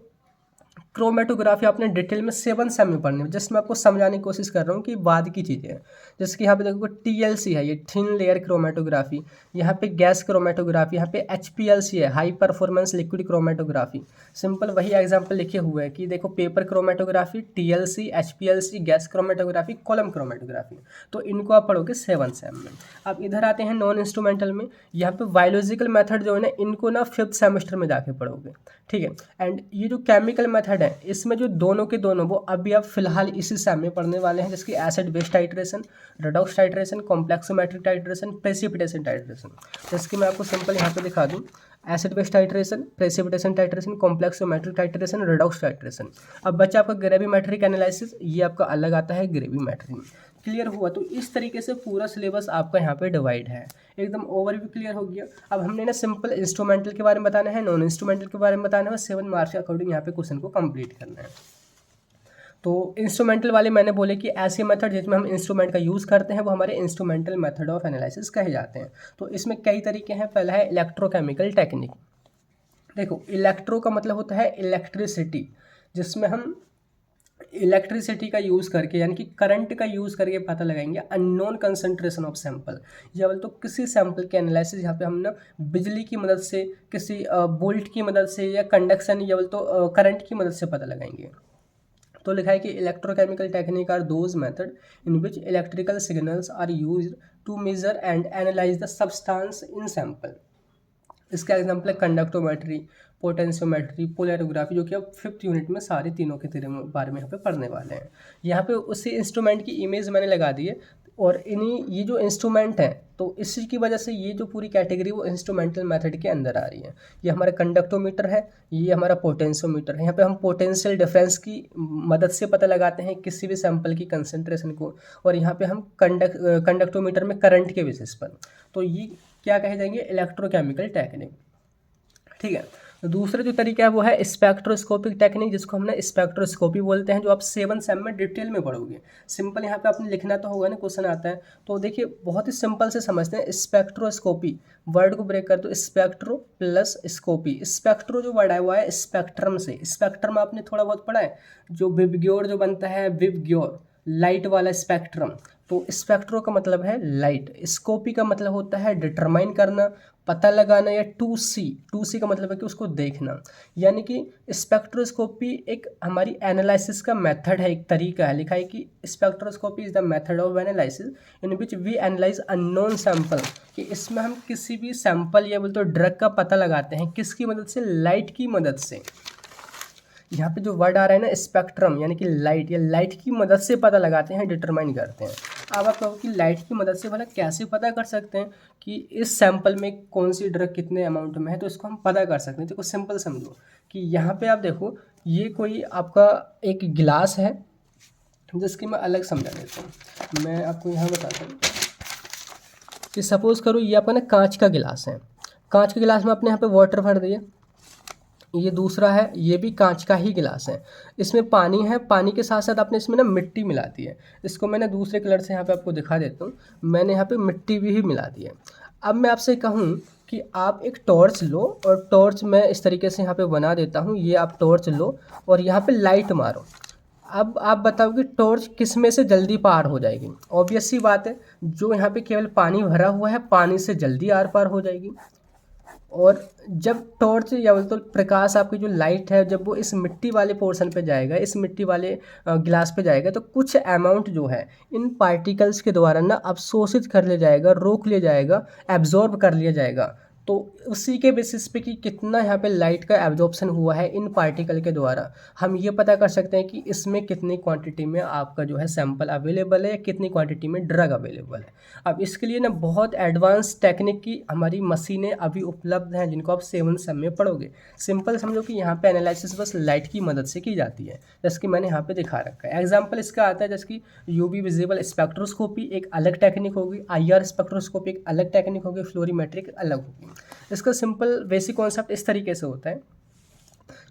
क्रोमेटोग्राफी आपने डिटेल में 7th सेम में पढ़नी है। जस्ट मैं आपको समझाने की कोशिश कर रहा हूँ कि बाद की चीज़ें हैं। जैसे कि यहाँ पे देखो TLC है, ये थिन लेयर क्रोमेटोग्राफी, यहाँ पे गैस क्रोमेटोग्राफी, यहाँ पे HPLC है, high performance liquid chromatography. Simple वही एग्जांपल लिखे हुए हैं कि देखो paper chromatography, TLC, HPLC, gas chromatography, column chromatography. तो इनको आप पढ़ोगे 7th सेम में। अब इधर आते हैं नॉन इंस्ट्रूमेंटल में, यहाँ पे बायोलॉजिकल मेथड जो है ना, इनको ना 5th सेमेस्टर में जाके पढ़ोगे। ठीक है, एंड ये जो केमिकल मेथड है, इसमें जो दोनों के दोनों वो अभी आप फिलहाल इसी सेम में पढ़ने वाले हैं, जिसकी acid base titration, redox titration, complexometric titration, precipitation titration. जैसे कि मैं आपको सिंपल यहाँ पे दिखा दूँ, acid base titration, precipitation titration, complexometric titration, redox titration. अब बच्चा आपका ग्रेविमेट्रिक एनालिसिस, ये आपका अलग आता है ग्रेविमेट्री। क्लियर हुआ? तो इस तरीके से पूरा सिलेबस आपका यहाँ पे डिवाइड है। एकदम ओवरव्यू क्लियर हो गया। अब हमने ना सिंपल इंस्ट्रूमेंटल के बारे में बताना है, नॉन इंस्ट्रूमेंटल के बारे में बताना है, 7 मार्क्स के अकॉर्डिंग यहाँ पे क्वेश्चन को कंप्लीट करना है। तो इंस्ट्रूमेंटल वाले मैंने बोले कि ऐसे मेथड जिसमें हम इंस्ट्रूमेंट का यूज़ करते हैं वो हमारे इंस्ट्रूमेंटल मेथड ऑफ एनालिसिस कहे जाते हैं। तो इसमें कई तरीके हैं। पहला है इलेक्ट्रोकेमिकल टेक्निक। देखो, इलेक्ट्रो का मतलब होता है इलेक्ट्रिसिटी, जिसमें हम इलेक्ट्रिसिटी का यूज़ करके यानी कि करंट का यूज़ करके पता लगाएंगे अननोन कंसंट्रेशन ऑफ सैंपल। या बोल तो किसी सैंपल के एनालिसिस यहाँ पे हम ना बिजली की मदद से, किसी बोल्ट की मदद से, या कंडक्शन या बोल तो करंट की मदद से पता लगाएंगे। तो लिखा है कि electrochemical technique are those method in which electrical signals are used to measure and analyse the substance in sample. इसका एग्जाम्पल है कंडक्टोमेट्री, पोटेंशियोमेट्री, पोलैरोग्राफी, जो कि अब 5th यूनिट में सारे तीनों के बारे में यहाँ पे पढ़ने वाले हैं। यहाँ पे उसी इंस्ट्रूमेंट की इमेज मैंने लगा दी है, और इन्हीं ये जो इंस्ट्रूमेंट हैं तो इसी की वजह से ये जो पूरी कैटेगरी वो इंस्ट्रूमेंटल मेथड के अंदर आ रही है। ये हमारा कंडक्टोमीटर है, ये हमारा पोटेंशियोमीटर है। यहाँ पे हम पोटेंशियल डिफरेंस की मदद से पता लगाते हैं किसी भी सैंपल की कंसंट्रेशन को, और यहाँ पे हम कंडक्टोमीटर में करंट के बेसिस पर। तो ये क्या कहे जाएंगे? Electrochemical technique. ठीक है। तो दूसरा जो तरीका है वो है स्पेक्ट्रोस्कोपिक टेक्निक, जिसको हमने स्पेक्ट्रोस्कोपी बोलते हैं, जो आप 7 सेम में डिटेल में पढ़ोगे। सिंपल यहाँ पे आपने लिखना तो होगा ना, क्वेश्चन आता है तो देखिए बहुत ही सिंपल से समझते हैं। स्पेक्ट्रोस्कोपी वर्ड को ब्रेक कर दो, स्पेक्ट्रो प्लस स्कोपी। स्पेक्ट्रो जो वर्ड है वो है स्पेक्ट्रम से। स्पेक्ट्रम आपने थोड़ा बहुत पढ़ा है, जो विबग्योर जो बनता है, विबग्योर लाइट वाला स्पेक्ट्रम। तो स्पेक्ट्रो का मतलब है लाइट, स्कोपी का मतलब होता है डिटरमाइन करना, पता लगाना, या टू सी का मतलब है कि उसको देखना। यानी कि स्पेक्ट्रोस्कोपी एक हमारी एनालिसिस का मेथड है, एक तरीका है। लिखा है कि spectroscopy is the method of analysis in which we analyse unknown sample, कि इसमें हम किसी भी सैंपल या बोलते ड्रग का पता लगाते हैं किसकी मदद से? लाइट की मदद से। यहाँ पे जो वर्ड आ रहा है ना स्पेक्ट्रम, यानी कि लाइट, या लाइट की मदद से पता लगाते हैं, डिटरमाइन करते हैं। अब आप कहो कि लाइट की मदद से भला कैसे पता कर सकते हैं कि इस सैंपल में कौन सी ड्रग कितने अमाउंट में है? तो इसको हम पता कर सकते हैं। देखो सिंपल समझो कि यहाँ पे आप देखो, ये कोई आपका एक गिलास है, जिसकी मैं अलग समझा देता हूँ। मैं आपको यहाँ बताता हूँ कि सपोज़ करो ये आपका ना कांच का गिलास है। कांच के गिलास में आपने यहाँ पे वाटर भर दिया। ये दूसरा है, ये भी कांच का ही गिलास है। इसमें पानी है, पानी के साथ साथ आपने इसमें ना मिट्टी मिला दी है। इसको मैंने दूसरे कलर से यहाँ पे आपको दिखा देता हूँ। मैंने यहाँ पे मिट्टी भी मिला दी है। अब मैं आपसे कहूँ कि आप एक टॉर्च लो, और टॉर्च मैं इस तरीके से यहाँ पे बना देता हूँ। ये आप टॉर्च लो और यहाँ पे लाइट मारो। अब आप बताओ कि टॉर्च किस में से जल्दी पार हो जाएगी? ऑब्वियस सी बात है, जो यहाँ पे केवल पानी भरा हुआ है, पानी से जल्दी आर पार हो जाएगी। और जब टॉर्च या तो प्रकाश, आपकी जो लाइट है, जब वो इस मिट्टी वाले पोर्शन पे जाएगा, इस मिट्टी वाले गिलास पे जाएगा, तो कुछ अमाउंट जो है इन पार्टिकल्स के द्वारा ना अवशोषित कर लिया जाएगा, रोक लिया जाएगा, एब्जॉर्ब कर लिया जाएगा। तो उसी के बेसिस पे कि कितना यहाँ पे लाइट का एब्जॉर्प्शन हुआ है इन पार्टिकल के द्वारा, हम ये पता कर सकते हैं कि इसमें कितनी क्वांटिटी में आपका जो है सैंपल अवेलेबल है, या कितनी क्वांटिटी में ड्रग अवेलेबल है। अब इसके लिए ना बहुत एडवांस टेक्निक की हमारी मशीनें अभी उपलब्ध हैं, जिनको आप 7 सेम में पढ़ोगे। सिंपल समझो कि यहाँ पे एनालिसिस बस लाइट की मदद से की जाती है, जैसे कि मैंने यहाँ पे दिखा रखा है। एग्जाम्पल इसका आता है जैसे कि यूवी विजिबल स्पेक्ट्रोस्कोपी एक अलग टेक्निक होगी, IR स्पेक्ट्रोस्कोपी एक अलग टेक्निक होगी, फ्लोरीमेट्रिक अलग होगी। इसका सिंपल बेसिक कॉन्सेप्ट इस तरीके से होता है।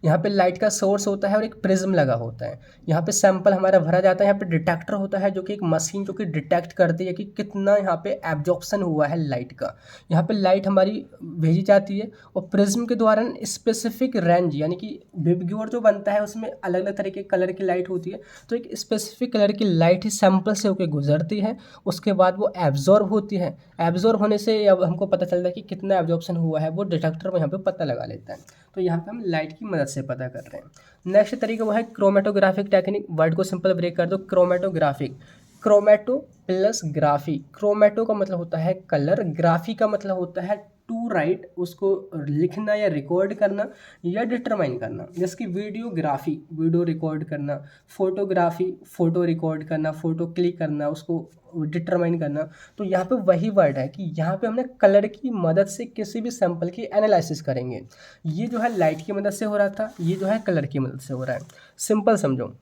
यहाँ पे लाइट का सोर्स होता है और एक प्रिज्म लगा होता है। यहाँ पे सैंपल हमारा भरा जाता है। यहाँ पे डिटेक्टर होता है, जो कि एक मशीन जो कि डिटेक्ट करती है कि कितना यहाँ पे एब्जॉर्प्शन हुआ है लाइट का। यहाँ पे लाइट हमारी भेजी जाती है, और प्रिज्म के द्वारा स्पेसिफिक रेंज, यानी कि विबग्योर जो बनता है उसमें अलग अलग तरीके के कलर की लाइट होती है। तो एक स्पेसिफिक कलर की लाइट ही सैंपल से होकर गुजरती है, उसके बाद वो एब्जॉर्ब होती है। एब्जॉर्ब होने से अब हमको पता चलता है कि कितना एब्जॉर्प्शन हुआ है, वो डिटेक्टर में यहाँ पे पता लगा लेता है। तो यहाँ पे हम लाइट की मदद से पता कर रहे हैं। नेक्स्ट तरीका वो है क्रोमेटोग्राफिक टेक्निक। वर्ड को सिंपल ब्रेक कर दो, chromatographic. Chromato plus graphy. Chromato का मतलब होता है कलर, ग्राफी का मतलब होता है टू राइट, उसको लिखना या रिकॉर्ड करना या डिटरमाइन करना। जैसे कि वीडियोग्राफी, वीडियो रिकॉर्ड करना, फोटोग्राफी, फोटो रिकॉर्ड करना, फोटो क्लिक करना, उसको डिटरमाइन करना। तो यहाँ पे वही वर्ड है कि यहाँ पे हमने कलर की मदद से किसी भी सैंपल की एनालिसिस करेंगे। ये जो है लाइट की मदद से हो रहा था, ये जो है कलर की मदद से हो रहा है। सिंपल समझो,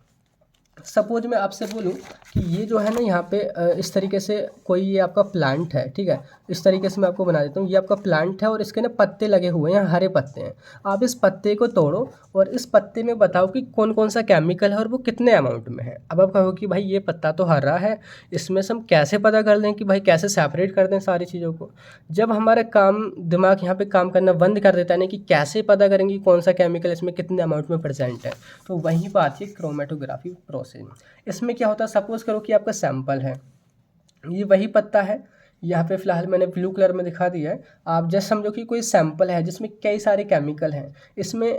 सपोज मैं आपसे बोलूँ कि ये जो है ना यहाँ पे इस तरीके से कोई ये आपका प्लांट है, ठीक है। इस तरीके से मैं आपको बना देता हूँ, ये आपका प्लांट है और इसके ना पत्ते लगे हुए हैं, हरे पत्ते हैं। आप इस पत्ते को तोड़ो और इस पत्ते में बताओ कि कौन कौन सा केमिकल है और वो कितने अमाउंट में है। अब आप कहो कि भाई ये पत्ता तो हरा है, इसमें से हम कैसे पता कर लें कि भाई कैसे सेपरेट कर दें सारी चीज़ों को। जब हमारा दिमाग यहाँ पे काम करना बंद कर देता है ना कि कैसे पता करेंगे कौन सा केमिकल इसमें कितने अमाउंट में प्रेजेंट है, तो वहीं पर आती है क्रोमेटोग्राफी प्रोसेस। इसमें क्या होता है, सपोज करो कि आपका सैंपल है, ये वही पत्ता है, यहाँ पे फिलहाल मैंने ब्लू कलर में दिखा दिया है। आप जस्ट समझो कि कोई सैंपल है जिसमें कई सारे केमिकल हैं। इसमें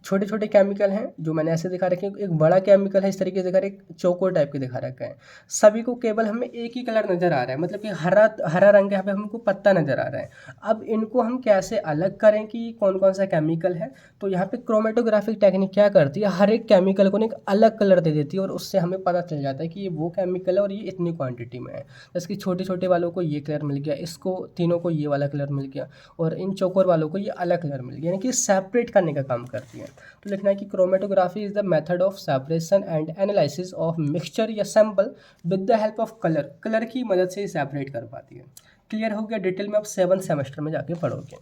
छोटे छोटे केमिकल हैं जो मैंने ऐसे दिखा रखे हैं, एक बड़ा केमिकल है इस तरीके से दिखा रहा है, एक चौकोर टाइप के दिखा रखा है। सभी को केवल हमें एक ही कलर नज़र आ रहा है, मतलब कि हरा हरा रंग यहाँ पे हमको पत्ता नज़र आ रहा है। अब इनको हम कैसे अलग करें कि कौन कौन सा केमिकल है, तो यहाँ पे क्रोमेटोग्राफिक टेक्निक क्या करती है, हर एक केमिकल को एक अलग कलर दे देती है और उससे हमें पता चल जाता है कि ये वो केमिकल है और ये इतनी क्वांटिटी में है। जैसे कि छोटे छोटे वालों को ये कलर मिल गया, इसको तीनों को ये वाला कलर मिल गया, और इन चौकोर वालों को ये अलग कलर मिल गया, यानी कि सेपरेट करने का काम करती है। तो लिखना है कि chromatography is the method of separation and analysis of mixture या sample with the help of colour. Colour की मदद से ही सेपरेट कर पाती है। क्लियर हो गया, डिटेल में आप 7th सेमेस्टर में जाके पढ़ोगे।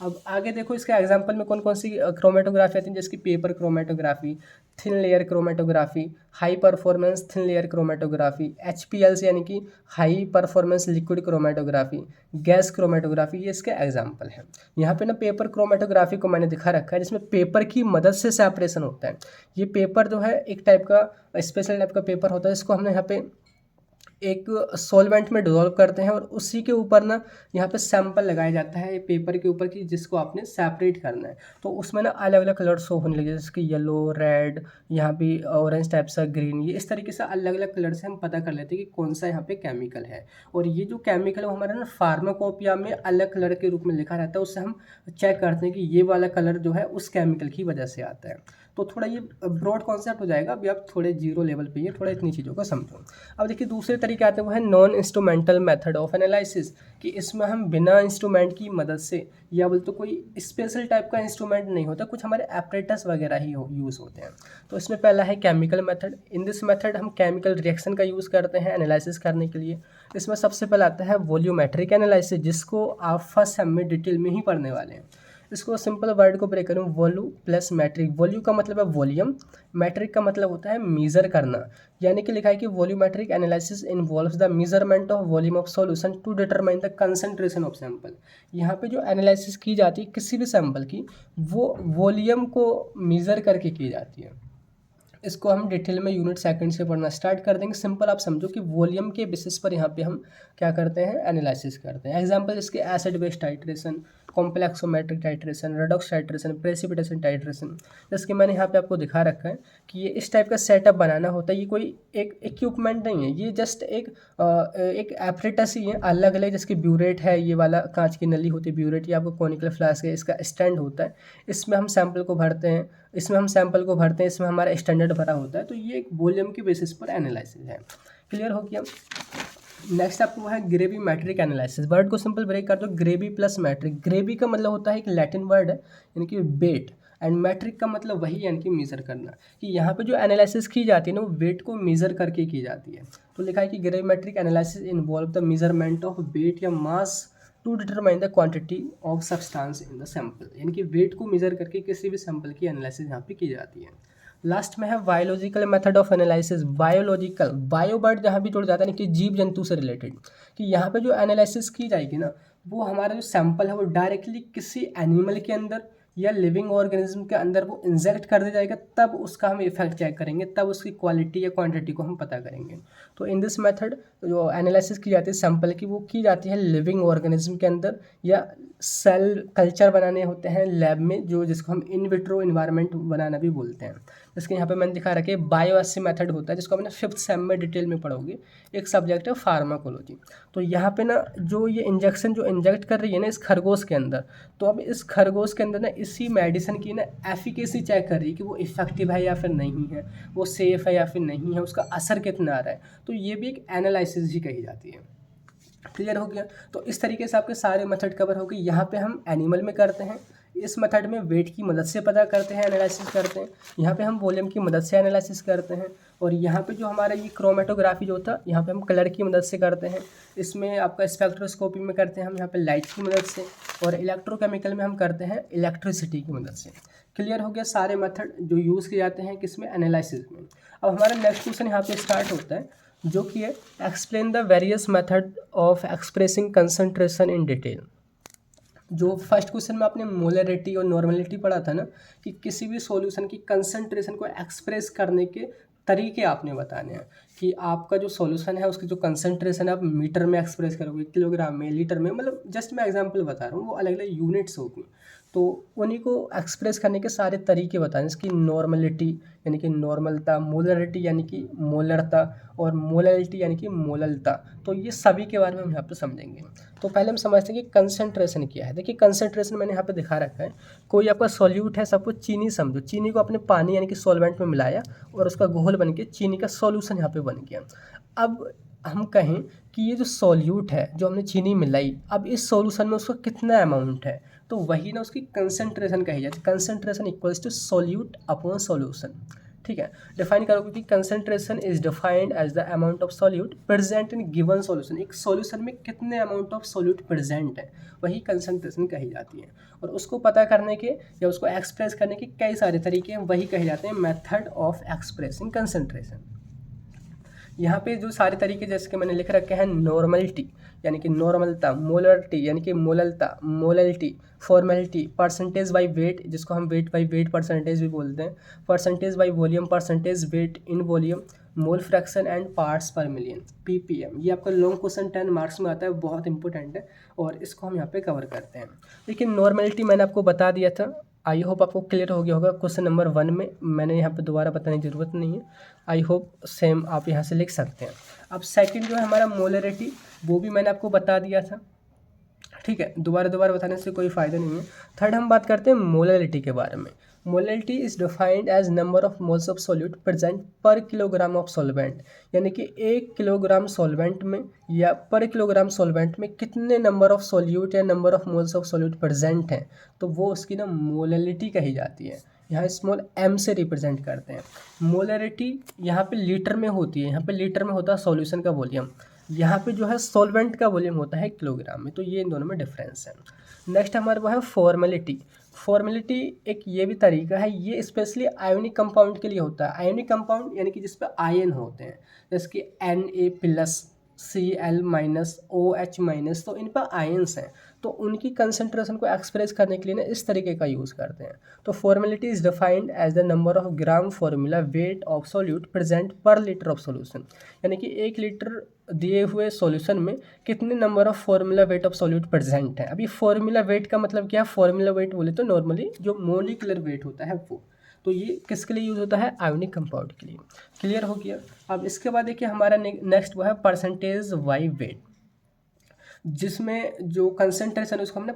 अब आगे देखो इसके एग्जांपल में कौन कौन सी क्रोमेटोग्राफी आती है, जैसे कि paper chromatography, thin layer chromatography, high performance thin layer chromatography, HPLC यानी कि high performance liquid chromatography, gas chromatography, ये इसके एग्जांपल हैं। यहाँ पे ना पेपर क्रोमेटोग्राफी को मैंने दिखा रखा है जिसमें पेपर की मदद से सेपरेशन होता है। ये पेपर जो है एक टाइप का स्पेशल टाइप का पेपर होता है, इसको हमने यहाँ पे एक सॉल्वेंट में डिजोल्व करते हैं और उसी के ऊपर ना यहाँ पे सैंपल लगाया जाता है पेपर के ऊपर की, जिसको आपने सेपरेट करना है। तो उसमें ना अलग अलग कलर शो होने लगे, जैसे कि येलो, रेड, यहाँ पे ऑरेंज टाइप सा, ग्रीन, ये इस तरीके से अलग अलग कलर से हम पता कर लेते हैं कि कौन सा यहाँ पे केमिकल है। और ये जो केमिकल है वो हमारा ना फार्माकोपिया में अलग कलर के रूप में लिखा रहता है, उससे हम चेक करते हैं कि ये वाला कलर जो है उस केमिकल की वजह से आता है। तो थोड़ा ये ब्रॉड कॉन्सेप्ट हो जाएगा, अभी आप थोड़े जीरो लेवल पे ये थोड़ा इतनी चीज़ों को समझो। अब देखिए दूसरे तरीके आते हैं, वो है non instrumental method of analysis, कि इसमें हम बिना इंस्ट्रूमेंट की मदद से, या बोल तो कोई स्पेशल टाइप का इंस्ट्रूमेंट नहीं होता, कुछ हमारे एपरेटस वगैरह ही यूज़ होते हैं। तो इसमें पहला है chemical method. In this method हम केमिकल रिएक्शन का यूज़ करते हैं एनालिसिस करने के लिए। इसमें सबसे पहले आता है वॉल्यूमेट्रिक एनालिसिस, जिसको आप फर्स्ट सेम में डिटेल में ही पढ़ने वाले हैं। इसको सिंपल वर्ड को ब्रेक करूँ, वॉल्यू प्लस मैट्रिक। वॉल्यू का मतलब है वॉल्यूम, मैट्रिक का मतलब होता है मीज़र करना, यानी कि लिखा है कि volumetric analysis involves the measurement of volume of solution to determine the concentration of sample. यहाँ पे जो एनालिसिस की जाती है किसी भी सैंपल की, वो वॉल्यूम को मीज़र करके की जाती है। इसको हम डिटेल में यूनिट सेकंड से पढ़ना स्टार्ट कर देंगे। सिंपल आप समझो कि वॉल्यूम के बेसिस पर यहाँ पे हम क्या करते हैं, एनालिसिस करते हैं। एग्जांपल इसके acid base titration, complexometric titration, redox titration, precipitation titration. जैसे मैंने यहाँ पे आपको दिखा रखा है कि ये इस टाइप का सेटअप बनाना होता है। ये कोई एक इक्विपमेंट नहीं है, ये जस्ट एक एपरेटस ही है अलग अलग, जिसकी ब्यूरेट है, ये वाला कांच की नली होती है ब्यूरेट, ये आपको कॉनिकल फ्लास्क है, इसका स्टैंड होता है, इसमें हम सैंपल को भरते हैं, इसमें हमारा स्टैंडर्ड भरा होता है। तो ये एक वॉल्यूम की बेसिस पर एनालिसिस है। क्लियर हो गया। नेक्स्ट आपको है ग्रेवी मैट्रिक एनालिसिस। वर्ड को सिंपल ब्रेक कर दो, ग्रेवी प्लस मैट्रिक। ग्रेवी का मतलब होता है एक लैटिन वर्ड है, यानी कि वेट, एंड मैट्रिक का मतलब वही, यानी कि मेज़र करना। कि यहाँ पे जो एनालिसिस की जाती है ना, वो वेट को मेज़र करके की जाती है। तो लिखा है कि gravimetric analysis involve the measurement of weight या mass to determine the quantity of substance in the sample, यानी कि वेट को मेज़र करके किसी भी सैंपल की एनालिसिस यहाँ पे की जाती है। लास्ट में है biological method of analysis. Biological, bio word जहाँ भी जुड़ जाता है ना, कि जीव जंतु से रिलेटेड, कि यहाँ पे जो एनालिसिस की जाएगी ना, वो हमारा जो सैंपल है वो डायरेक्टली किसी एनिमल के अंदर या लिविंग ऑर्गेनिज्म के अंदर वो इंजेक्ट कर दिया जाएगा, तब उसका हम इफेक्ट चेक करेंगे, तब उसकी क्वालिटी या क्वांटिटी को हम पता करेंगे। तो इन दिस मेथड जो एनालिसिस की जाती है सैंपल की, वो की जाती है लिविंग ऑर्गेनिज्म के अंदर, या सेल कल्चर बनाने होते हैं लैब में, जो जिसको हम इन विट्रो इन्वायरमेंट बनाना भी बोलते हैं। जिसके यहाँ पे मैंने दिखा रखा है बायोएसी मेथड होता है, जिसको हमने 5th सेम में डिटेल में पढ़ोगे। एक सब्जेक्ट है फार्माकोलॉजी। तो यहाँ पे ना जो ये इंजेक्शन जो इंजेक्ट कर रही है ना इस खरगोश के अंदर, तो अब इस खरगोश के अंदर ना इसी मेडिसिन की ना एफिकेसी चेक कर रही है कि वो इफेक्टिव है या फिर नहीं है, वो सेफ है या फिर नहीं है, उसका असर कितना आ रहा है। तो ये भी एक एनालिसिस ही कही जाती है। क्लियर हो गया। तो इस तरीके से आपके सारे मेथड कवर हो गए। यहाँ पे हम एनिमल में करते हैं, इस मेथड में वेट की मदद से पता करते हैं, एनालिसिस करते हैं। यहाँ पे हम वॉल्यूम की मदद से एनालिसिस करते हैं। और यहाँ पे जो हमारा ये क्रोमेटोग्राफी जो होता है, यहाँ पे हम कलर की मदद से करते हैं। इसमें आपका स्पेक्ट्रोस्कोपी में करते हैं हम यहाँ पे लाइट की मदद से, और इलेक्ट्रोकेमिकल में हम करते हैं इलेक्ट्रिसिटी की मदद से। क्लियर हो गया सारे मेथड जो यूज़ किए जाते हैं किसमें, एनालिसिस में। अब हमारा नेक्स्ट क्वेश्चन यहाँ पे स्टार्ट होता है, जो कि है explain the various method of expressing concentration in detail. जो फर्स्ट क्वेश्चन में आपने मोलरिटी और नॉर्मलिटी पढ़ा था ना, कि किसी भी सॉल्यूशन की कंसंट्रेशन को एक्सप्रेस करने के तरीके आपने बताने हैं, कि आपका जो सॉल्यूशन है उसकी जो कंसंट्रेशन है आप मीटर में एक्सप्रेस करोगे, किलोग्राम में, लीटर में, मतलब जस्ट मैं एग्जांपल बता रहा हूँ, वो अलग अलग यूनिट्स होगी। तो उन्हीं को एक्सप्रेस करने के सारे तरीके बताने, इसकी नॉर्मलिटी यानी कि नॉर्मलता, मोलरिटी यानी कि मोलरता, और मोललिटी यानी कि मोललता। तो ये सभी के बारे में हम यहाँ पे समझेंगे। तो पहले हम समझते हैं कि कंसंट्रेशन क्या है। देखिए कंसंट्रेशन मैंने यहाँ पे दिखा रखा है, कोई आपका सॉल्यूट है, सब कुछ चीनी समझो, चीनी को अपने पानी यानी कि सॉल्वेंट में मिलाया और उसका घोल बन के चीनी का सॉल्यूशन यहाँ पे बन गया। अब हम कहें कि ये जो सॉल्यूट है, जो हमने चीनी मिलाई, अब इस सॉल्यूशन में उसका कितना अमाउंट है, तो वही ना उसकी कंसंट्रेशन कही जाती है। Concentration equals to solute upon solution. ठीक है, डिफाइन करोगे कि concentration is defined as the amount of solute present in given solution. एक सॉल्यूशन में कितने अमाउंट ऑफ सॉल्यूट प्रेजेंट है, वही कंसंट्रेशन कही जाती है। और उसको पता करने के या उसको एक्सप्रेस करने के कई सारे तरीके हैं, वही कहे जाते हैं मेथड ऑफ एक्सप्रेसिंग कंसंट्रेशन। यहाँ पे जो सारे तरीके जैसे कि मैंने लिख रखे हैं, नॉर्मलिटी यानी कि नॉर्मलता, मोलरिटी यानी कि मोललता, molality, formality, percentage by wait जिसको हम वेट बाई वेट परसेंटेज भी बोलते हैं, percentage by volume, percentage wait in volume, mole fraction and parts पर मिलियन, पीपीएम। ये आपका लॉन्ग क्वेश्चन 10 मार्क्स में आता है, बहुत इंपॉर्टेंट है और इसको हम यहाँ पे कवर करते हैं। लेकिन नॉर्मलिटी मैंने आपको बता दिया था, आई होप आपको क्लियर हो गया होगा क्वेश्चन नंबर 1 में, मैंने यहाँ पे दोबारा बताने की ज़रूरत नहीं है। आई होप सेम आप यहाँ से लिख सकते हैं। अब सेकंड जो है हमारा मोलरिटी, वो भी मैंने आपको बता दिया था, ठीक है, दोबारा बताने से कोई फ़ायदा नहीं है। थर्ड हम बात करते हैं मोलरिटी के बारे में। Molarity is defined as number of moles of solute present per kilogram of solvent, यानी कि 1 किलोग्राम सॉल्वेंट में या पर किलोग्राम सॉल्वेंट में कितने नंबर ऑफ सॉल्यूट या number of moles of solute present हैं, तो वो उसकी ना मोलरिटी कही जाती है। यहाँ स्मॉल m से रिप्रेजेंट करते हैं। मोलरिटी यहाँ पे लीटर में होती है, यहाँ पे लीटर में होता है सॉल्यूशन का वॉल्यूम, यहाँ पे जो है सॉल्वेंट का वॉल्यूम होता है किलोग्राम में। तो ये इन दोनों में डिफरेंस है। नेक्स्ट हमारे वो है फॉर्मेलिटी। फॉर्मेलिटी एक ये भी तरीका है, ये स्पेशली आयोनिक कंपाउंड के लिए होता है। आयोनिक कंपाउंड यानी कि जिस पे आयन होते हैं, जैसे कि Na+, Cl-, OH-, तो इन पर आयन्स हैं, तो उनकी कंसंट्रेशन को एक्सप्रेस करने के लिए ना इस तरीके का यूज़ करते हैं। तो formality is defined as the number of gram formula weight of solute present per litre of solution, यानी कि 1 लीटर दिए हुए सॉल्यूशन में कितने number of formula weight of solute present है। अभी फॉर्मूला वेट का मतलब क्या है, फॉर्मूला वेट बोले तो नॉर्मली जो मोलिकुलर वेट होता है वो, तो ये किसके लिए यूज़ होता है, आयोनिक कंपाउंड के लिए। क्लियर हो गया। अब इसके बाद देखिए हमारा नेक्स्ट वो है परसेंटेज बाई वेट, जिसमें जो कंसंट्रेशन है उसको हमने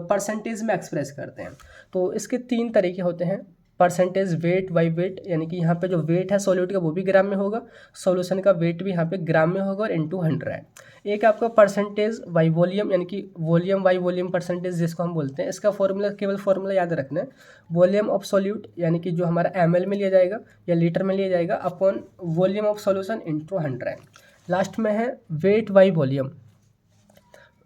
परसेंटेज में एक्सप्रेस करते हैं। तो इसके 3 तरीके होते हैं, परसेंटेज वेट बाई वेट, यानी कि यहाँ पे जो वेट है सॉल्यूट का वो भी ग्राम में होगा, सॉल्यूशन का वेट भी यहाँ पे ग्राम में होगा और इनटू 100। एक आपका परसेंटेज बाई वॉल्यूम, यानी कि वॉल्यूम बाई वॉल्यूम परसेंटेज जिसको हम बोलते हैं, इसका फॉर्मूला केवल फॉर्मूला याद रखना है, वॉल्यूम ऑफ सॉल्यूट यानी कि जो हमारा ml में लिया जाएगा या लीटर में लिया जाएगा upon volume of solution into 100। Last में है वेट बाई वॉल्यूम,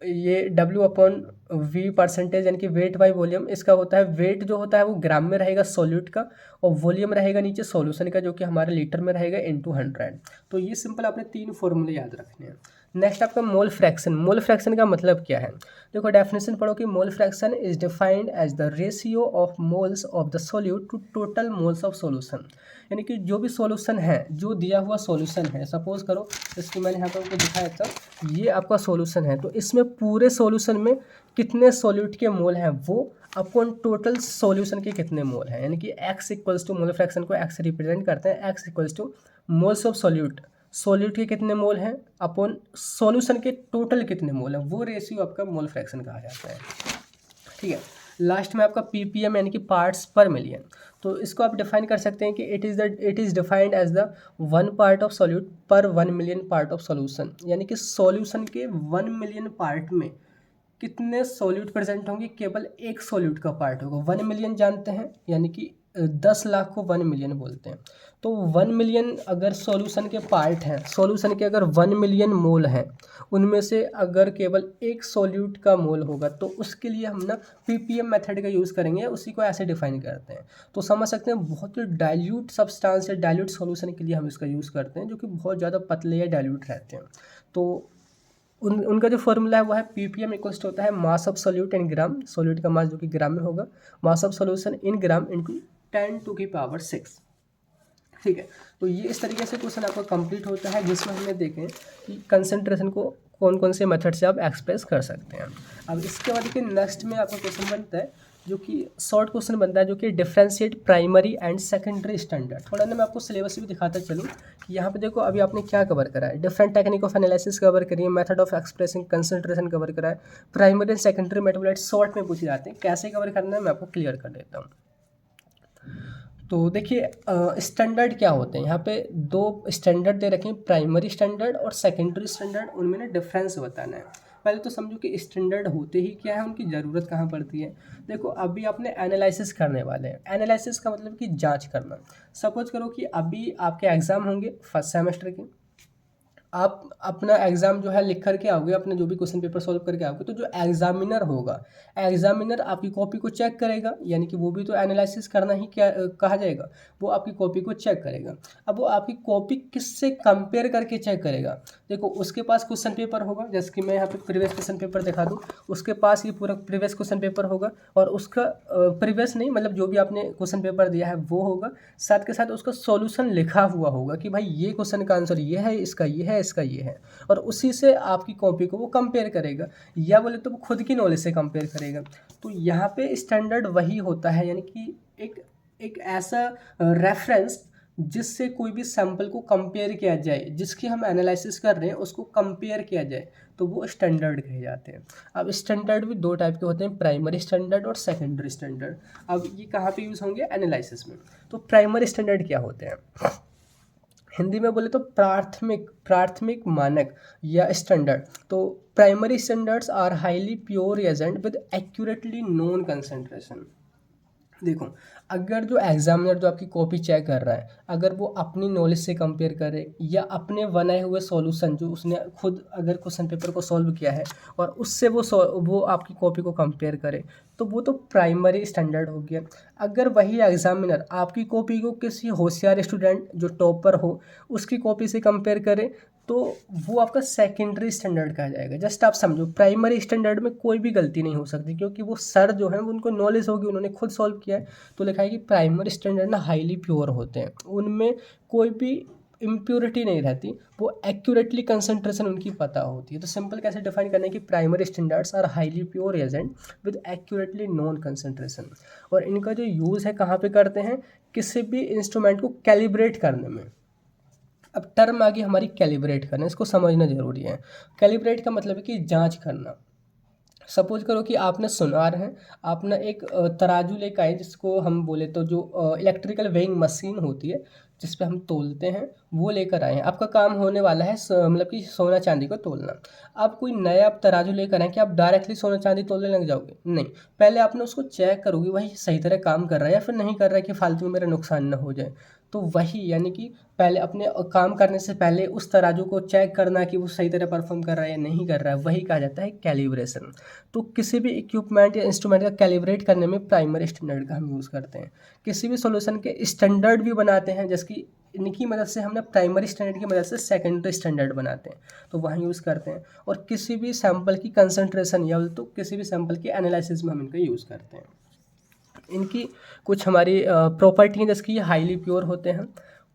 ये W/V परसेंटेज यानी कि वेट बाई वॉल्यूम, इसका होता है वेट जो होता है वो ग्राम में रहेगा सॉल्यूट का, और वॉल्यूम रहेगा नीचे सॉल्यूशन का जो कि हमारे लीटर में रहेगा इनटू 100। तो ये सिंपल आपने 3 फॉर्मूले याद रखने हैं। नेक्स्ट आपका मोल फ्रैक्शन। मोल फ्रैक्शन का मतलब क्या है, देखो डेफिनेशन पढ़ो कि mole fraction is defined as the ratio of moles of the solute to total moles of solution, यानी कि जो भी सॉल्यूशन है, जो दिया हुआ सॉल्यूशन है, सपोज करो जैसे मैंने यहाँ पर आपको दिखाया था, ये आपका सॉल्यूशन है, तो इसमें पूरे सॉल्यूशन में कितने सॉल्यूट के मोल हैं वो अपॉन टोटल सॉल्यूशन के कितने मोल हैं, यानी कि x equals to, mole fraction को x रिप्रेजेंट करते हैं, x equals to moles of solute, solute के कितने मोल हैं अपॉन सॉल्यूशन के टोटल कितने मोल हैं, वो रेशियो आपका मोल फ्रैक्शन कहा जाता है। ठीक है, लास्ट में आपका ppm यानी कि पार्ट्स पर मिलियन, तो इसको आप डिफाइन कर सकते हैं कि it is defined as the 1 part of solute per 1 million part of solution, यानी कि सॉल्यूशन के 1 मिलियन पार्ट में कितने सॉल्यूट प्रेजेंट होंगे, केवल एक सॉल्यूट का पार्ट होगा। 1 मिलियन जानते हैं, यानी कि 10 लाख को 1 मिलियन बोलते हैं। तो 1 मिलियन अगर सॉल्यूशन के पार्ट हैं, सॉल्यूशन के अगर 1 मिलियन मोल हैं, उनमें से अगर केवल एक सॉल्यूट का मोल होगा तो उसके लिए हम ना पीपीएम मेथड का यूज़ करेंगे, उसी को ऐसे डिफाइन करते हैं। तो समझ सकते हैं बहुत ही डाइल्यूट सब्सटेंस या डाइल्यूट सॉल्यूशन के लिए हम इसका यूज़ करते हैं, जो कि बहुत ज़्यादा पतले या डाइल्यूट रहते हैं। तो उनका जो फॉर्मूला है वो है पीपीएम इक्वल्स टू होता है mass of solute in gram, solute का मास जो कि ग्राम में होगा, mass of solution in gram into 10⁶। ठीक है, तो ये इस तरीके से क्वेश्चन आपका कंप्लीट होता है, जिसमें हमने देखें कि कंसंट्रेशन को कौन कौन से मेथड से आप एक्सप्रेस कर सकते हैं। अब इसके बाद देखिए नेक्स्ट में आपका क्वेश्चन बनता है, जो कि शॉर्ट क्वेश्चन बनता है, जो कि differentiate primary and secondary standard. थोड़ा ना मैं आपको सिलेबस भी दिखाता चलूँ कि यहाँ पे देखो अभी आपने क्या कवर करा है, different technique of analysis cover करिए, method of expressing concentration cover करा है, primary and secondary metabolite short में पूछे जाते हैं, कैसे कवर करना है मैं आपको क्लियर कर देता हूँ। तो देखिए स्टैंडर्ड क्या होते हैं, यहाँ पे 2 स्टैंडर्ड दे रखे हैं, प्राइमरी स्टैंडर्ड और सेकेंडरी स्टैंडर्ड, उनमें ना डिफरेंस बताना है। पहले तो समझो कि स्टैंडर्ड होते ही क्या है, उनकी ज़रूरत कहाँ पड़ती है। देखो अभी आपने एनालिसिस करने वाले हैं, एनालिसिस का मतलब कि जांच करना। सपोज करो कि अभी आपके एग्ज़ाम होंगे फर्स्ट सेमेस्टर के, आप अपना एग्ज़ाम जो है लिख करके आओगे, अपने जो भी क्वेश्चन पेपर सॉल्व करके आओगे, तो जो एग्जामिनर होगा, एग्जामिनर आपकी कॉपी को चेक करेगा, यानी कि वो भी तो एनालिसिस करना ही क्या कहा जाएगा, वो आपकी कॉपी को चेक करेगा। अब वो आपकी कॉपी किससे कंपेयर करके चेक करेगा, देखो उसके पास क्वेश्चन पेपर होगा, जैसे कि मैं यहाँ पे प्रीवियस क्वेश्चन पेपर दिखा दूँ, उसके पास ये पूरा प्रीवियस क्वेश्चन पेपर होगा, और उसका प्रीवियस नहीं मतलब जो भी आपने क्वेश्चन पेपर दिया है वो होगा, साथ के साथ उसका सॉल्यूशन लिखा हुआ होगा कि भाई ये क्वेश्चन का आंसर ये है, इसका ये है, इसका ये है, और उसी से आपकी कॉपी को वो कंपेयर करेगा, या बोले तो वो खुद की नॉलेज से कंपेयर करेगा। तो यहाँ पे स्टैंडर्ड वही होता है, यानी कि एक ऐसा रेफरेंस जिससे कोई भी सैंपल को कंपेयर किया जाए, जिसकी हम एनालिसिस कर रहे हैं उसको कंपेयर किया जाए, तो वो स्टैंडर्ड कहे जाते हैं। अब स्टैंडर्ड भी 2 टाइप के होते हैं, प्राइमरी स्टैंडर्ड और सेकेंडरी स्टैंडर्ड। अब ये कहाँ पे यूज़ होंगे, एनालिसिस में। तो प्राइमरी स्टैंडर्ड क्या होते हैं, हिंदी में बोले तो प्राथमिक मानक या स्टैंडर्ड। तो primary standards are highly pure agent with accurately known concentration. देखो अगर जो एग्जामिनर जो आपकी कॉपी चेक कर रहा है, अगर वो अपनी नॉलेज से कंपेयर करे या अपने बनाए हुए सॉल्यूशन जो उसने खुद अगर क्वेश्चन पेपर को सॉल्व किया है और उससे वो आपकी कॉपी को कंपेयर करे, तो वो तो प्राइमरी स्टैंडर्ड हो गया। अगर वही एग्जामिनर आपकी कॉपी को किसी होशियार स्टूडेंट जो टॉपर हो उसकी कॉपी से कंपेयर करे, तो वो आपका सेकेंडरी स्टैंडर्ड कहा जाएगा। जस्ट आप समझो प्राइमरी स्टैंडर्ड में कोई भी गलती नहीं हो सकती, क्योंकि वो सर जो है उनको नॉलेज होगी, उन्होंने खुद सॉल्व किया है। तो लिखा है कि प्राइमरी स्टैंडर्ड ना हाईली प्योर होते हैं, उनमें कोई भी इम्प्योरिटी नहीं रहती, वो एक्यूरेटली कंसंट्रेशन उनकी पता होती है। तो सिंपल कैसे डिफाइन करना है कि primary standards are highly pure agent with accurately known concentration. और इनका जो यूज़ है कहाँ पे करते हैं, किसी भी इंस्ट्रूमेंट को कैलिब्रेट करने में। अब टर्म आ गई हमारी कैलिब्रेट करना, इसको समझना जरूरी है। कैलिब्रेट का मतलब है कि जांच करना। सपोज करो कि आपने सुनार है, आपने एक तराजू लेकर आए, जिसको हम बोले तो जो इलेक्ट्रिकल वेइंग मशीन होती है जिस पे हम तोलते हैं, वो लेकर आए हैं। आपका काम होने वाला है मतलब कि सोना चांदी को तोलना। आप कोई नया आप तराजू लेकर आए कि आप डायरेक्टली सोना चांदी तोलने लग जाओगे, नहीं। पहले आपने उसको चेक करोगे वही सही तरह काम कर रहा है या फिर नहीं कर रहा है, कि फालतू में मेरा नुकसान ना हो जाए। तो वही यानी कि पहले अपने काम करने से पहले उस तराजू को चेक करना कि वो सही तरह परफॉर्म कर रहा है या नहीं कर रहा है, वही कहा जाता है कैलिब्रेशन। तो किसी भी इक्विपमेंट या इंस्ट्रूमेंट का कैलिब्रेट करने में प्राइमरी स्टैंडर्ड का हम यूज़ करते हैं। किसी भी सॉल्यूशन के स्टैंडर्ड भी बनाते हैं, जैसे कि इनकी मदद से हमने प्राइमरी स्टैंडर्ड की मदद से सेकेंडरी स्टैंडर्ड बनाते हैं, तो वहाँ यूज़ करते हैं। और किसी भी सैंपल की कंसंट्रेशन या तो किसी भी सैंपल की एनालिसिस में हम इनका यूज़ करते हैं। इनकी कुछ हमारी प्रॉपर्टी हैं, जैसे कि ये हाईली प्योर होते हैं,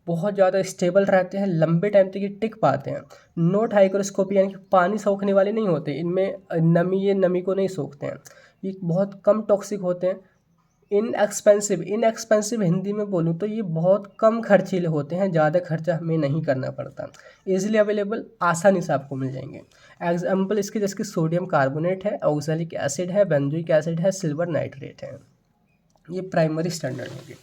बहुत ज़्यादा स्टेबल रहते हैं, लंबे टाइम तक ये टिक पाते हैं। नोट हाइग्रोस्कोपी यानी कि पानी सोखने वाले नहीं होते, इनमें ये नमी को नहीं सोखते हैं। ये बहुत कम टॉक्सिक होते हैं। इनएक्सपेंसिव हिंदी में बोलूँ तो ये बहुत कम खर्चीले होते हैं, ज़्यादा खर्चा हमें नहीं करना पड़ता, ईजिली अवेलेबल, आसानी से आपको मिल जाएंगे। एग्जाम्पल इसके जैसे कि सोडियम कार्बोनेट है, ऑक्सैलिक एसिड है, बेंजोइक एसिड है, सिल्वर नाइट्रेट है। ये प्राइमरी स्टैंडर्ड होगी।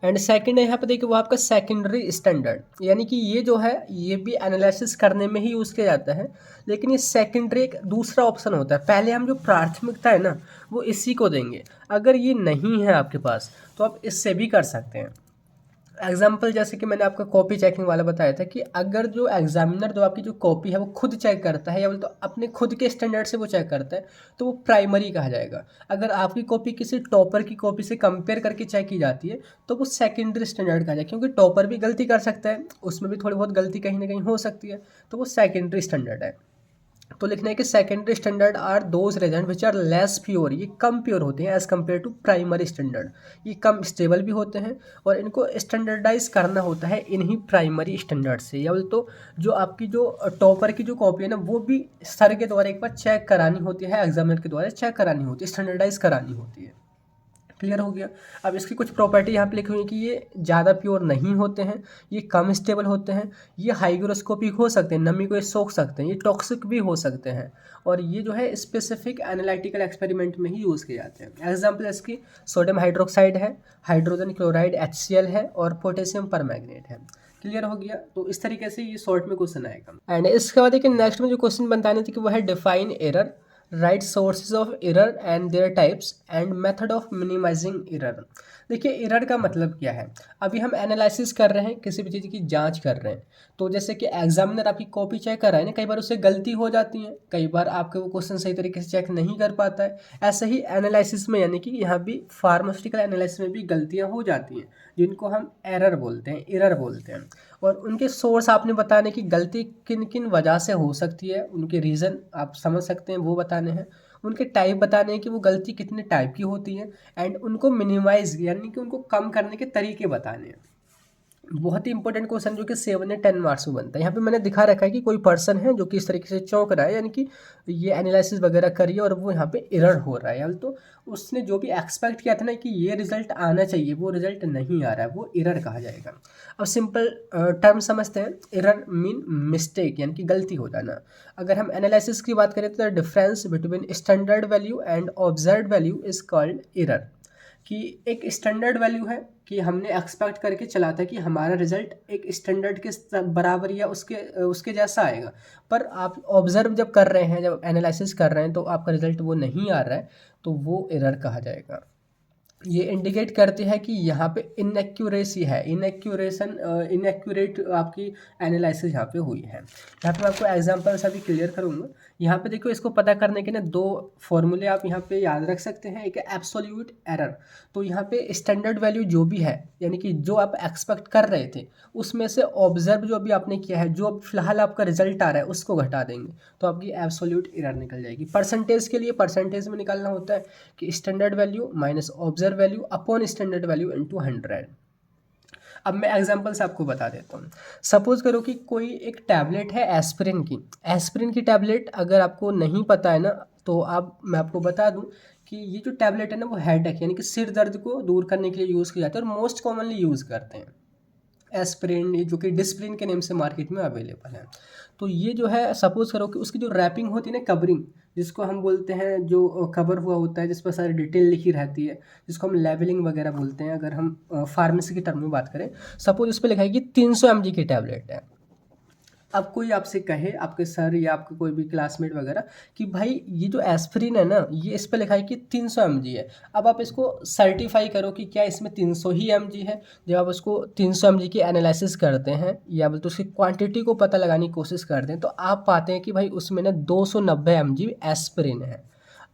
एंड सेकंड है यहाँ पे देखिए वो आपका सेकेंडरी स्टैंडर्ड, यानी कि ये जो है ये भी एनालिसिस करने में ही यूज़ किया जाता है, लेकिन ये सेकेंडरी एक दूसरा ऑप्शन होता है। पहले हम जो प्राथमिकता है ना वो इसी को देंगे। अगर ये नहीं है आपके पास तो आप इससे भी कर सकते हैं। एग्जाम्पल जैसे कि मैंने आपका कॉपी चेकिंग वाला बताया था कि अगर जो एग्जामिनर जो आपकी जो कॉपी है वो खुद चेक करता है या बोले तो अपने खुद के स्टैंडर्ड से वो चेक करता है तो वो प्राइमरी कहा जाएगा। अगर आपकी कॉपी किसी टॉपर की कॉपी से कंपेयर करके चेक की जाती है तो वो सेकेंडरी स्टैंडर्ड कहा जाएगा, क्योंकि टॉपर भी गलती कर सकता है, उसमें भी थोड़ी बहुत गलती कहीं ना कहीं हो सकती है, तो वो सेकेंडरी स्टैंडर्ड है। तो लिखना है कि secondary standard are those reagent which are less pure, ये कम प्योर होते हैं as compare to primary standard, ये कम स्टेबल भी होते हैं और इनको स्टैंडर्डाइज करना होता है इन्हीं प्राइमरी स्टैंडर्ड से। या बोले तो जो आपकी जो टॉपर की जो कॉपी है ना वो भी सर के द्वारा एक बार चेक करानी होती है, एग्जामिनर के द्वारा चेक करानी होती है, स्टैंडर्डाइज करानी होती है। क्लियर हो गया। अब इसकी कुछ प्रॉपर्टी यहाँ पे लिखी हुई है कि ये ज़्यादा प्योर नहीं होते हैं, ये कम स्टेबल होते हैं, ये हाइग्रोस्कोपिक हो सकते हैं, नमी को ये सोख सकते हैं, ये टॉक्सिक भी हो सकते हैं और ये जो है स्पेसिफिक एनालिटिकल एक्सपेरिमेंट में ही यूज़ किए जाते हैं। एग्जाम्पल इसकी सोडियम हाइड्रोक्साइड है, हाइड्रोजन क्लोराइड HCl है और पोटेशियम परमैंगनेट है। क्लियर हो गया। तो इस तरीके से ये शॉर्ट में क्वेश्चन आएगा। एंड इसके बाद देखिए नेक्स्ट में जो क्वेश्चन बताने थे कि वो है define error, right sources of error and their types and method of minimising error. देखिए एरर का मतलब क्या है, अभी हम एनालिसिस कर रहे हैं, किसी भी चीज़ की जांच कर रहे हैं, तो जैसे कि एग्जामिनर आपकी कॉपी चेक कर रहा है ना, कई बार उससे गलती हो जाती है, कई बार आपके वो क्वेश्चन सही तरीके से चेक नहीं कर पाता है। ऐसे ही एनालिसिस में यानी कि यहाँ भी फार्मास्यूटिकल एनालिसिस में भी गलतियाँ हो जाती हैं जिनको हम एरर बोलते हैं, एरर बोलते हैं। और उनके सोर्स आपने बताने की गलती किन किन वजह से हो सकती है, उनके रीज़न आप समझ सकते हैं वो बताने हैं, उनके टाइप बताने हैं कि वो गलती कितने टाइप की होती है एंड उनको मिनिमाइज यानी कि उनको कम करने के तरीके बताने हैं। बहुत ही इंपॉर्टेंट क्वेश्चन जो कि 7 या 10 मार्क्स में बनता है। यहाँ पे मैंने दिखा रखा है कि कोई पर्सन है जो कि इस तरीके से चौंक रहा है, यानी कि ये एनालिसिस वगैरह करिए और वो यहाँ पे एरर हो रहा है, यानी तो उसने जो भी एक्सपेक्ट किया था ना कि ये रिजल्ट आना चाहिए वो रिजल्ट नहीं आ रहा है, वो एरर कहा जाएगा। अब सिंपल टर्म समझते हैं, एरर मीन मिस्टेक यानी कि गलती हो जाना। अगर हम एनालिसिस की बात करें तो the difference between standard value and observed value is called error, कि एक स्टैंडर्ड वैल्यू है कि हमने एक्सपेक्ट करके चला था कि हमारा रिजल्ट एक स्टैंडर्ड के बराबर या उसके जैसा आएगा, पर आप ऑब्जर्व जब कर रहे हैं, जब एनालिसिस कर रहे हैं तो आपका रिजल्ट वो नहीं आ रहा है, तो वो एरर कहा जाएगा। ये इंडिकेट करती है कि यहाँ पे इनएक्यूरेसी है, इनएक्यूरेट आपकी एनालिसिस यहाँ पे हुई है। यहाँ पे मैं आपको एग्जांपल से अभी क्लियर करूँगा। यहाँ पे देखो, इसको पता करने के ना दो फॉर्मूले आप यहाँ पे याद रख सकते हैं। एक है एब्सोल्यूट एरर, तो यहाँ पे स्टैंडर्ड वैल्यू जो भी है यानी कि जो आप एक्सपेक्ट कर रहे थे उसमें से ऑब्जर्व जो अभी आपने किया है, जो अब फिलहाल आपका रिजल्ट आ रहा है उसको घटा देंगे तो आपकी एब्सोल्यूट एरर निकल जाएगी। परसेंटेज के लिए परसेंटेज में निकालना होता है कि standard value minus observe value upon standard value into 100। अब मैं एग्जांपल से आपको बता देता हूँ। सपोज करो कि कोई एक टैबलेट है एस्पिरिन की टैबलेट, अगर आपको नहीं पता है ना तो मैं आपको बता दूं कि ये जो टैबलेट है ना वो हेडेक यानी कि सिर दर्द को दूर करने के लिए यूज़ किया जाता है और मोस्ट कॉमनली यूज़ करते हैं एस्पिरिन, जो कि डिस्प्रिन के नेम से मार्केट में अवेलेबल है। तो ये जो है सपोज करो कि उसकी जो रैपिंग होती है ना, कवरिंग जिसको हम बोलते हैं, जो कवर हुआ होता है जिस पर सारी डिटेल लिखी रहती है, जिसको हम लेबलिंग वगैरह बोलते हैं अगर हम फार्मेसी के टर्म में बात करें। सपोज इस पर लिखा है कि 300 mg की टैबलेट है। अब कोई आपसे कहे, आपके सर या आपके कोई भी क्लासमेट वगैरह, कि भाई ये जो एस्पिरिन है ना ये इस पर लिखा है कि 300 mg है। अब आप इसको सर्टिफाई करो कि क्या इसमें 300 ही mg है। जब आप उसको 300 mg की एनालिसिस करते हैं या बोलते उसकी क्वांटिटी को पता लगाने की कोशिश करते हैं तो आप पाते हैं कि भाई उसमें ना 290 mg एस्पिरिन है।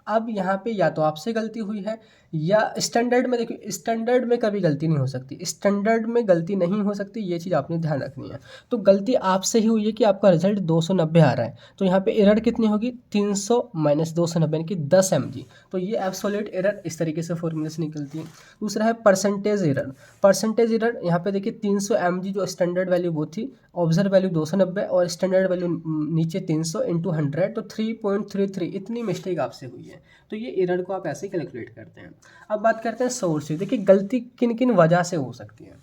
अब यहाँ पे या तो आपसे गलती हुई है या स्टैंडर्ड में, देखिए स्टैंडर्ड में कभी गलती नहीं हो सकती, स्टैंडर्ड में गलती नहीं हो सकती, ये चीज़ आपने ध्यान रखनी है। तो गलती आपसे ही हुई है कि आपका रिजल्ट 290 आ रहा है, तो यहाँ पे एरर कितनी होगी, 300 माइनस 290 यानी कि 10 mg। तो ये एब्सोल्यूट एरर इस तरीके से फॉर्मूले से निकलती है। दूसरा है परसेंटेज एरर यहाँ पे देखिए 300 mg जो स्टैंडर्ड वैल्यू वो थी, ऑब्जर्व वैल्यू 290 और स्टैंडर्ड वैल्यू नीचे 300 इंटू 100, तो 3.33 इतनी मिस्टेक आपसे हुई है। तो ये एरर को आप ऐसे कैलकुलेट करते हैं। अब बात करते हैं सोर्स। देखिए गलती किन किन वजह से हो सकती है।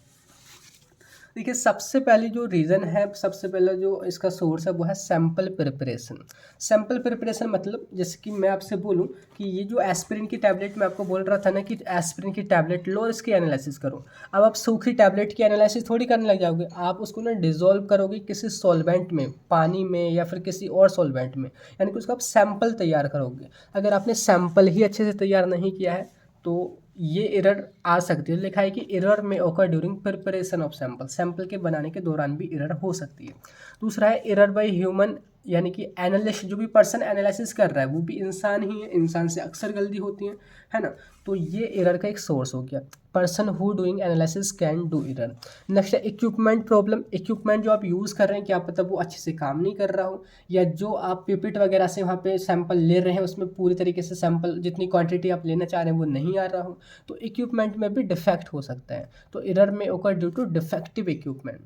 देखिए सबसे पहली जो रीज़न है, सबसे पहला जो इसका सोर्स है वो है सैंपल प्रिपरेशन। सैंपल प्रिपरेशन मतलब जैसे कि मैं आपसे बोलूं कि ये जो एस्पिरिन की टैबलेट मैं आपको बोल रहा था ना कि एस्पिरिन की टैबलेट लो और इसकी एनालिसिस करो। अब आप सूखी टैबलेट की एनालिसिस थोड़ी करने लग जाओगे, आप उसको ना डिज़ोल्व करोगे किसी सॉल्वेंट में, पानी में या फिर किसी और सॉल्वेंट में, यानी कि उसका आप सैंपल तैयार करोगे। अगर आपने सैंपल ही अच्छे से तैयार नहीं किया है तो ये एरर आ सकती है। लिखा है कि एरर में ओकर during preparation of sample, sample के बनाने के दौरान भी एरर हो सकती है। दूसरा है एरर बाय ह्यूमन, यानी कि एनालिस्ट, जो भी पर्सन एनालिसिस कर रहा है वो भी इंसान ही है, इंसान से अक्सर गलती होती है ना। तो ये एरर का एक सोर्स हो गया। Person who doing analysis can do error. Next है इक्विपमेंट प्रॉब्लम। इक्विपमेंट जो आप यूज़ कर रहे हैं क्या पता वो अच्छे से काम नहीं कर रहा हो, या जो आप पिपिट वगैरह से वहाँ पे सैंपल ले रहे हैं उसमें पूरी तरीके से सैंपल जितनी क्वांटिटी आप लेना चाह रहे हैं वो नहीं आ रहा हो, तो इक्विपमेंट में भी डिफेक्ट हो सकता है। तो एरर में ओकर ड्यू टू डिफेक्टिव इक्विपमेंट।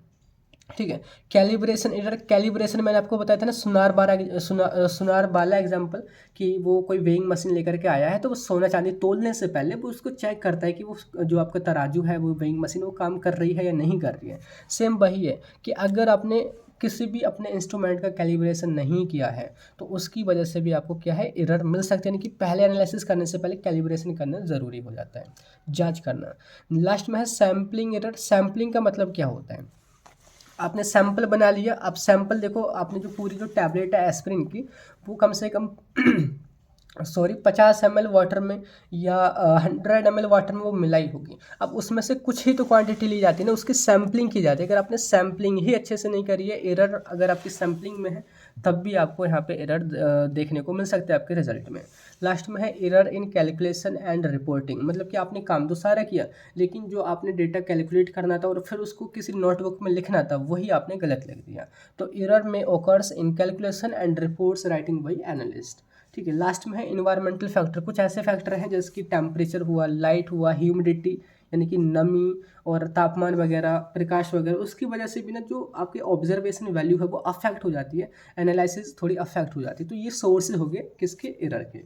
ठीक है। कैलिब्रेशन एरर, कैलिब्रेशन मैंने आपको बताया था ना सुनार बाला एग्जाम्पल, कि वो कोई वेइंग मशीन लेकर के आया है तो वो सोना चांदी तोलने से पहले वो उसको चेक करता है कि वो जो आपका तराजू है वो वेइंग मशीन वो काम कर रही है या नहीं कर रही है। सेम वही है कि अगर आपने किसी भी अपने इंस्ट्रूमेंट का कैलिब्रेशन नहीं किया है तो उसकी वजह से भी आपको क्या है एरर मिल सकती है, यानी कि पहले एनालिसिस करने से पहले कैलिब्रेशन करना ज़रूरी हो जाता है, जांच करना। लास्ट में है सैम्पलिंग एरर। सैम्पलिंग का मतलब क्या होता है, आपने सैंपल बना लिया। अब सैंपल देखो, आपने जो पूरी जो टैबलेट है एस्पिरिन की वो कम से कम 50 ml वाटर में या 100 ml वाटर में वो मिलाई होगी। अब उसमें से कुछ ही तो क्वांटिटी ली जाती है ना, उसकी सैम्पलिंग की जाती है। अगर आपने सैम्पलिंग ही अच्छे से नहीं करी है, एरर अगर आपकी सैम्पलिंग में है तब भी आपको यहाँ पे एरर देखने को मिल सकते हैं आपके रिजल्ट में। लास्ट में है error in calculation and reporting, मतलब कि आपने काम तो सारा किया लेकिन जो आपने डेटा कैलकुलेट करना था और फिर उसको किसी नोटबुक में लिखना था वही आपने गलत लिख दिया। तो एरर में occurs in calculation and reports writing by analyst. ठीक है। लास्ट में है इन्वायरमेंटल फैक्टर। कुछ ऐसे फैक्टर हैं जैसे कि टेम्परेचर हुआ, लाइट हुआ, ह्यूमिडिटी यानी कि नमी और तापमान वगैरह, प्रकाश वगैरह, उसकी वजह से भी ना जो आपकी ऑब्जर्वेशन वैल्यू है वो अफेक्ट हो जाती है, एनालिसिस थोड़ी अफेक्ट हो जाती है। तो ये सोर्सेज हो गए किसके, एरर के।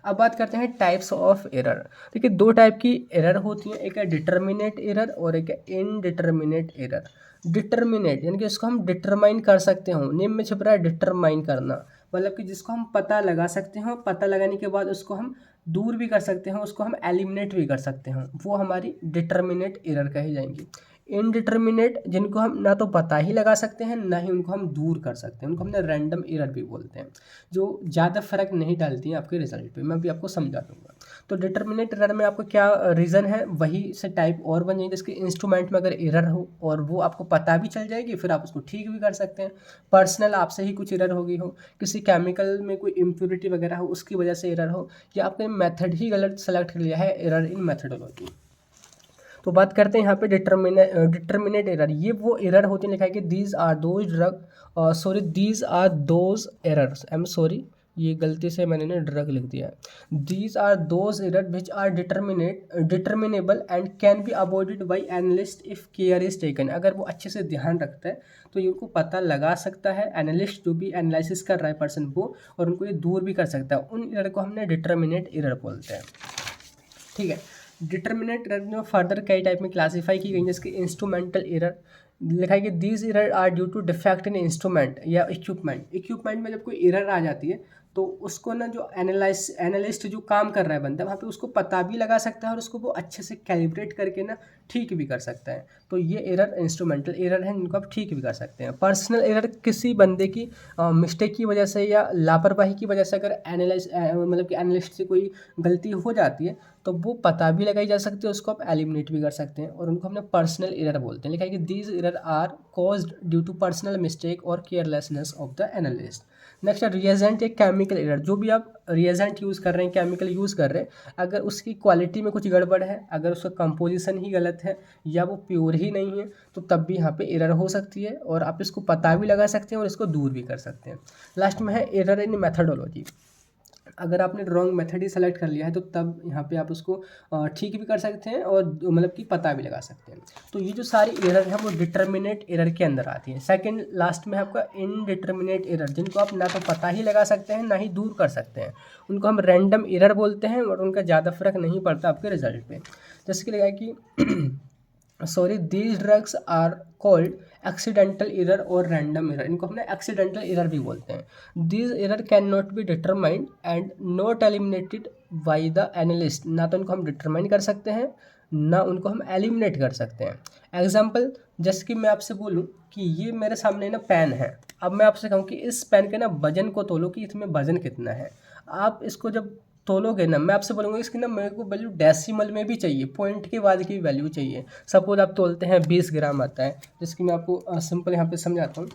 अब बात करते हैं टाइप्स ऑफ एरर। देखिए दो टाइप की एरर होती हैं, एक है डिटर्मिनेट एरर और एक है इनडिटर्मिनेट एरर। डिटर्मिनेट यानी कि इसको हम डिटरमाइन कर सकते हो, नेम में छिप रहा है डिटरमाइन करना, मतलब कि जिसको हम पता लगा सकते हो, पता लगाने के बाद उसको हम दूर भी कर सकते हैं, उसको हम एलिमिनेट भी कर सकते हैं, वो हमारी डिटर्मिनेट एरर कही जाएंगी। इनडिटर्मिनेट जिनको हम ना तो पता ही लगा सकते हैं ना ही उनको हम दूर कर सकते हैं, उनको हमने रैंडम एरर भी बोलते हैं, जो ज़्यादा फर्क नहीं डालती हैं आपके रिजल्ट पे। मैं भी आपको समझा दूंगा। तो डिटर्मिनेट एरर में आपको क्या रीज़न है, वही से टाइप और बन जाएगी, जिसके इंस्ट्रूमेंट में अगर एरर हो और वो आपको पता भी चल जाएगी फिर आप उसको ठीक भी कर सकते हैं। पर्सनल आपसे ही कुछ एरर होगी हो, किसी केमिकल में कोई इम्प्योरिटी वगैरह हो उसकी वजह से एरर हो, या आपने मेथड ही गलत सेलेक्ट कर लिया है, एरर इन मेथडोलॉजी। तो बात करते हैं यहाँ पे डिटर्मिनेट एरर। ये वो एरर होती है, लिखा है कि these are those errors, I am sorry ये गलती से मैंने ना ड्रग लिख दिया है। These are those error which are determinable and can be avoided by analyst if care is taken. अगर वो अच्छे से ध्यान रखता है तो ये उनको पता लगा सकता है, एनालिस्ट जो भी एनालिसिस कर रहा है पर्सन वो, और उनको ये दूर भी कर सकता है। उन एरर को हमने डिटर्मिनेट एरर बोलते हैं। ठीक है। डिटर्मिनेट एरर में फर्दर कई टाइप में क्लासीफाई की गई है, जैसे इंस्ट्रूमेंटल एरर। लिखा है कि these error are due to defect in instrument या इक्विपमेंट में जब कोई एरर आ जाती है तो उसको ना जो एनालिस्ट जो काम कर रहा है बंदा वहाँ पे उसको पता भी लगा सकता है और उसको वो अच्छे से कैलिब्रेट करके ना ठीक भी कर सकता है। तो ये एरर इंस्ट्रूमेंटल एरर है जिनको आप ठीक भी कर सकते हैं। पर्सनल एरर किसी बंदे की मिस्टेक की वजह से या लापरवाही की वजह से अगर मतलब कि एनालिस्ट से कोई गलती हो जाती है तो वो पता भी लगाई जा सकती है, उसको आप एलिमिनेट भी कर सकते हैं और उनको हमने पर्सनल एरर बोलते हैं। लिखा है कि these error are caused due to personal mistake और carelessness of the analyst. Next है रिएजेंट या केमिकल एरर। जो भी आप रिएजेंट यूज़ कर रहे हैं, केमिकल यूज़ कर रहे हैं, अगर उसकी क्वालिटी में कुछ गड़बड़ है, अगर उसका कंपोजिशन ही गलत है या वो प्योर ही नहीं है तो तब भी यहाँ पे एरर हो सकती है और आप इसको पता भी लगा सकते हैं और इसको दूर भी कर सकते हैं। लास्ट में है एरर इन मेथडोलॉजी। अगर आपने रॉन्ग मेथड ही सेलेक्ट कर लिया है तो तब यहाँ पे आप उसको ठीक भी कर सकते हैं और मतलब कि पता भी लगा सकते हैं। तो ये जो सारी एरर है वो डिटर्मिनेट एरर के अंदर आती है। सेकंड लास्ट में आपका इनडिटर्मिनेट एरर, जिनको आप ना तो पता ही लगा सकते हैं ना ही दूर कर सकते हैं, उनको हम रैंडम एरर बोलते हैं और उनका ज़्यादा फर्क नहीं पड़ता आपके रिजल्ट पे। जैसे कि लगा कि sorry, these drugs are called accidental error और रैंडम एरर। इनको हमने एक्सीडेंटल एरर भी बोलते हैं। These error can not be determined and not eliminated by the analyst. ना तो इनको हम डिटरमाइन कर सकते हैं, ना उनको हम एलिमिनेट कर सकते हैं। एग्जाम्पल, जैसे कि मैं आपसे बोलूँ कि ये मेरे सामने ना पेन है। अब मैं आपसे कहूँ कि इस पेन के ना वजन को तोलो कि इसमें वजन कितना है। आप इसको जब तोलोगे ना, मैं आपसे बोलूँगा इसकी ना मेरे को वैल्यू डेसिमल में भी चाहिए, पॉइंट के बाद की वैल्यू चाहिए। सपोज आप तोलते हैं 20 ग्राम आता है, जिसकी मैं आपको सिंपल यहाँ पे समझाता हूँ।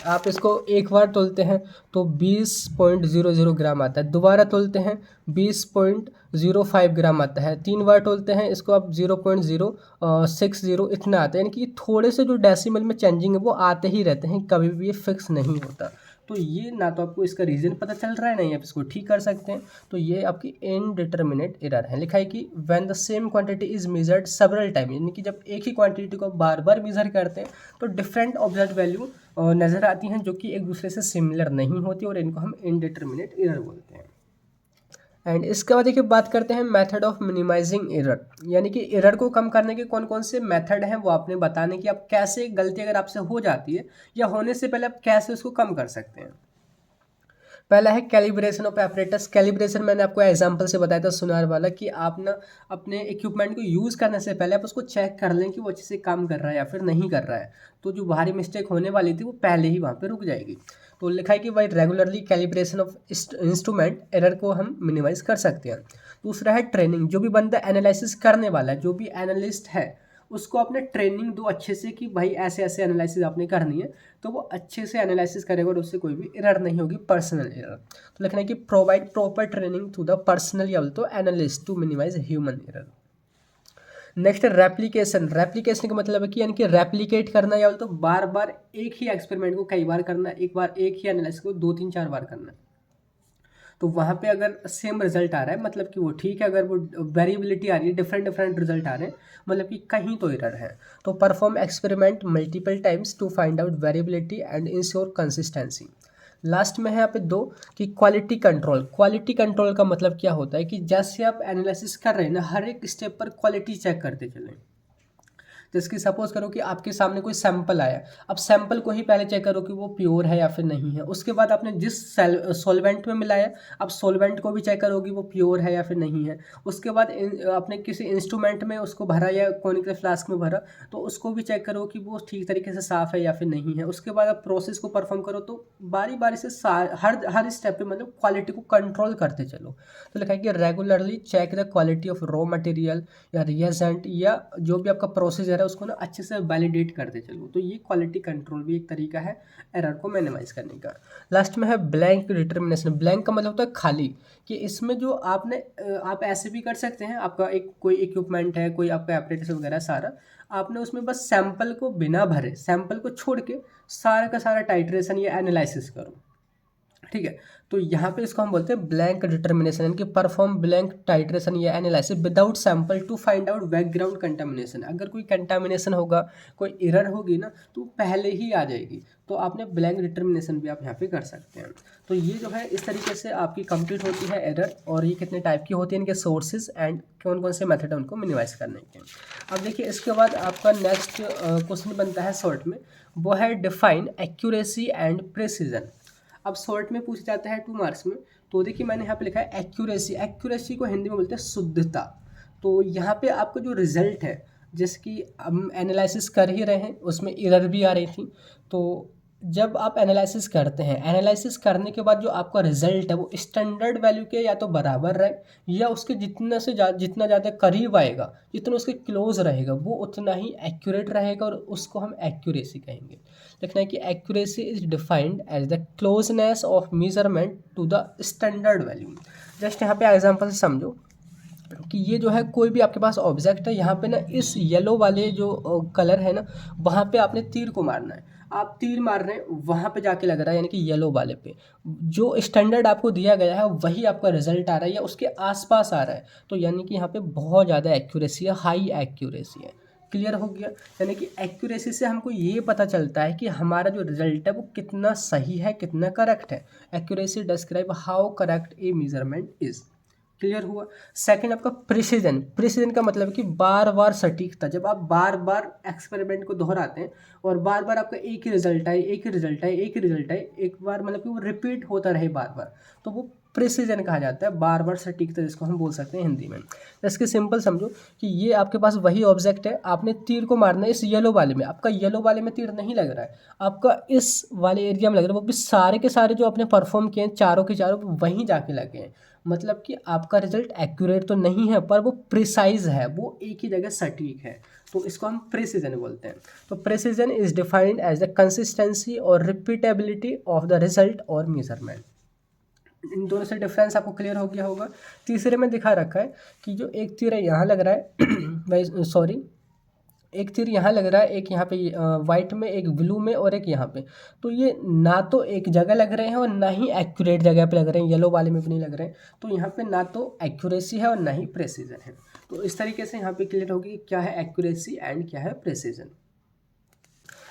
आप इसको एक बार तोलते हैं तो 20.00 ग्राम आता है, दोबारा तोलते हैं 20.05 ग्राम आता है, 3 बार तोलते हैं इसको आप 0.060 इतना आता है। यानी कि थोड़े से जो डेसिमल में चेंजिंग है वो आते ही रहते हैं, कभी भी ये फिक्स नहीं होता। तो ये ना तो आपको इसका रीज़न पता चल रहा है, नहीं आप इसको ठीक कर सकते हैं। तो ये आपकी इनडिटरमिनेट एरर है। लिखा है कि when the same quantity is measured several time, यानी कि जब एक ही क्वांटिटी को बार बार मेजर करते हैं तो डिफरेंट ऑब्जर्व वैल्यू नज़र आती हैं जो कि एक दूसरे से सिमिलर नहीं होती, और इनको हम इनडिटरमिनेट एरर बोलते हैं। एंड इसके बाद देखिए बात करते हैं मेथड ऑफ मिनिमाइजिंग एरर, यानी कि एरर को कम करने के कौन कौन से मेथड हैं वो आपने बताने कि आप कैसे गलती अगर आपसे हो जाती है या होने से पहले आप कैसे उसको कम कर सकते हैं। पहला है कैलिब्रेशन ऑफ एपरेटस। कैलिब्रेशन मैंने आपको एग्जांपल से बताया था सुनार वाला, कि आप ना अपने इक्विपमेंट को यूज़ करने से पहले आप उसको चेक कर लें कि वो अच्छे से काम कर रहा है या फिर नहीं कर रहा है। तो जो भारी मिस्टेक होने वाली थी वो पहले ही वहाँ पे रुक जाएगी। तो लिखा है कि भाई regularly calibration of instrument error को हम मिनिमाइज कर सकते हैं। दूसरा है ट्रेनिंग। जो भी बंदा एनालिसिस करने वाला है, जो भी एनालिस्ट है, उसको आपने ट्रेनिंग दो अच्छे से कि भाई ऐसे ऐसे एनालिसिस आपने करनी है, तो वो अच्छे से एनालिसिस करेगा और उससे कोई भी एरर नहीं होगी, पर्सनल एरर। तो लिखना है कि provide proper training to the personal या तो analyst to minimise human error. Next replication. Replication का मतलब है कि यानी कि रेप्लिकेट करना, या तो बार बार एक ही एक्सपेरिमेंट को कई बार करना, एक बार एक ही एनालिसिस को 2 3 4 बार करना। तो वहाँ पे अगर सेम रिजल्ट आ रहा है मतलब कि वो ठीक है, अगर वो वेरिएबिलिटी आ रही है, डिफरेंट डिफरेंट रिजल्ट आ रहे हैं, मतलब कि कहीं तो एरर है। तो perform experiment multiple times to find out variability and ensure consistency. Last में है यहाँ पे दो कि क्वालिटी कंट्रोल। क्वालिटी कंट्रोल का मतलब क्या होता है कि जैसे आप एनालिसिस कर रहे हैं ना, हर एक स्टेप पर क्वालिटी चेक करते चलें। जैसे कि सपोज करो कि आपके सामने कोई सैंपल आया, अब सैंपल को ही पहले चेक करो कि वो प्योर है या फिर नहीं है। उसके बाद आपने जिस सॉल्वेंट में मिलाया, अब सॉल्वेंट को भी चेक करो कि वो प्योर है या फिर नहीं है। उसके बाद आपने किसी इंस्ट्रूमेंट में उसको भरा या कॉनिकल फ्लास्क में भरा, तो उसको भी चेक करो कि वो ठीक तरीके से साफ़ है या फिर नहीं है। उसके बाद आप प्रोसेस को परफॉर्म करो। तो बारी बारी से हर स्टेप पे मतलब क्वालिटी को कंट्रोल करते चलो। तो लिखा है कि regularly check the quality of raw material या रिएजेंट या जो भी आपका प्रोसीजर है उसको ना अच्छे से वैलिडेट करते चलो। तो ये क्वालिटी कंट्रोल भी एक तरीका है एरर को मिनिमाइज करने का। लास्ट में है ब्लैंक डिटर्मिनेशन। ब्लैंक का मतलब होता है खाली, कि इसमें जो आपने आप ऐसे भी कर सकते हैं, आपका एक कोई इक्विपमेंट है, कोई आपका एपरेटस वगैरह सारा, आपने उसमें बस सैंपल को बिना भरे, सैंपल को छोड़ के सारा का सारा टाइट्रेशन या एनालिसिस करो। ठीक है, तो यहाँ पे इसको हम बोलते हैं ब्लैंक डिटर्मिनेशन, यानी कि परफॉर्म ब्लैंक टाइट्रेशन या analysis without sample to find out background contamination. अगर कोई कंटामिनेशन होगा, कोई एरर होगी ना, तो पहले ही आ जाएगी। तो आपने ब्लैंक डिटर्मिनेशन भी आप यहाँ पे कर सकते हैं। तो ये जो है इस तरीके से आपकी कंप्लीट होती है एरर, और ये कितने टाइप की होती है, इनके सोर्सेज एंड कौन कौन से मेथड है उनको मिनिमाइज करने के। अब देखिए इसके बाद आपका नेक्स्ट क्वेश्चन बनता है शॉर्ट में, वो है डिफाइन एक्यूरेसी एंड प्रेसिजन। अब शॉर्ट में पूछ जाता है 2 मार्क्स में। तो देखिए मैंने यहाँ पे लिखा है एक्यूरेसी। एक्यूरेसी को हिंदी में बोलते हैं शुद्धता। तो यहाँ पे आपका जो रिजल्ट है, जैसे कि हम एनालिसिस कर ही रहे हैं, उसमें एरर भी आ रही थी। तो जब आप एनालिसिस करते हैं, एनालिसिस करने के बाद जो आपका रिजल्ट है वो स्टैंडर्ड वैल्यू के या तो बराबर रहे या उसके जितना ज़्यादा करीब आएगा, जितना उसके क्लोज रहेगा, वो उतना ही एक्यूरेट रहेगा, और उसको हम एक्यूरेसी कहेंगे। लिखना है कि accuracy is defined as the closeness of measurement to the standard value. Just यहाँ पे एग्जांपल से समझो कि ये जो है कोई भी आपके पास ऑब्जेक्ट है, यहाँ पे ना इस येलो वाले जो कलर है ना, वहाँ पे आपने तीर को मारना है। आप तीर मार रहे हैं, वहाँ पे जाके लग रहा है, यानी कि येलो वाले पे जो स्टैंडर्ड आपको दिया गया है वही आपका रिजल्ट आ रहा है या उसके आसपास आ रहा है। तो यानी कि यहाँ पे बहुत ज़्यादा एक्यूरेसी है, हाई एक्यूरेसी है। क्लियर हो गया। यानी कि एक्यूरेसी से हमको ये पता चलता है कि हमारा जो रिजल्ट है वो कितना सही है, कितना करेक्ट है। Accuracy describe how correct A measurement is. Clear हुआ। सेकंड आपका प्रिसीजन। प्रिसीजन का मतलब है कि बार बार सटीकता। जब आप बार बार एक्सपेरिमेंट को दोहराते हैं और बार बार आपका एक ही रिजल्ट आए, एक ही रिजल्ट आए, एक ही रिजल्ट आए, एक बार मतलब कि वो रिपीट होता रहे बार बार, तो वो प्रिसीजन कहा जाता है, बार बार सटीकता जिसको हम बोल सकते हैं हिंदी में। इसके सिंपल समझो कि ये आपके पास वही ऑब्जेक्ट है, आपने तीर को मारना है इस येलो वाले में, आपका येलो वाले में तीर नहीं लग रहा है, आपका इस वाले एरिया में लग रहा है, वो भी सारे के सारे जो आपने परफॉर्म किए हैं चारों के चारों वहीं जाके लगे हैं। मतलब कि आपका रिजल्ट एक्यूरेट तो नहीं है पर वो प्रिसाइज है, वो एक ही जगह सटीक है, तो इसको हम प्रिसीजन बोलते हैं। तो precision is defined as the consistency और रिपीटेबिलिटी ऑफ द रिजल्ट और मेजरमेंट। इन दोनों से डिफरेंस आपको क्लियर हो गया होगा। तीसरे में दिखा रखा है कि जो एक तीर है यहाँ लग रहा है सॉरी, एक तीर यहाँ लग रहा है, एक यहाँ पे वाइट में, एक ब्लू में और एक यहाँ पे, तो ये ना तो एक जगह लग रहे हैं और ना ही एक्यूरेट जगह पे लग रहे हैं, येलो वाले में भी नहीं लग रहे हैं, तो यहाँ पे ना तो एक्यूरेसी है और ना ही प्रेसिजन है। तो इस तरीके से यहाँ पे क्लियर होगी कि क्या है एक्यूरेसी एंड क्या है प्रेसिजन।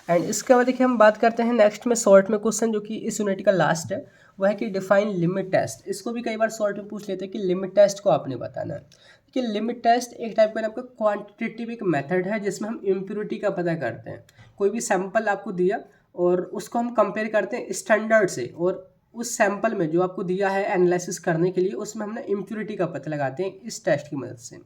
एंड इसके बाद देखिए हम बात करते हैं नेक्स्ट में शॉर्ट में क्वेश्चन जो कि इस यूनिट का लास्ट है, वह है कि डिफाइन लिमिट टेस्ट। इसको भी कई बार शॉर्ट में पूछ लेते हैं कि लिमिट टेस्ट को आपने बताना है। कि लिमिट टेस्ट एक टाइप का आपका क्वांटिटेटिव एक मेथड है जिसमें हम इम्प्योरिटी का पता करते हैं। कोई भी सैंपल आपको दिया और उसको हम कंपेयर करते हैं स्टैंडर्ड से, और उस सैंपल में जो आपको दिया है एनालिसिस करने के लिए उसमें हमने इम्प्योरिटी का पता लगाते हैं इस टेस्ट की मदद से।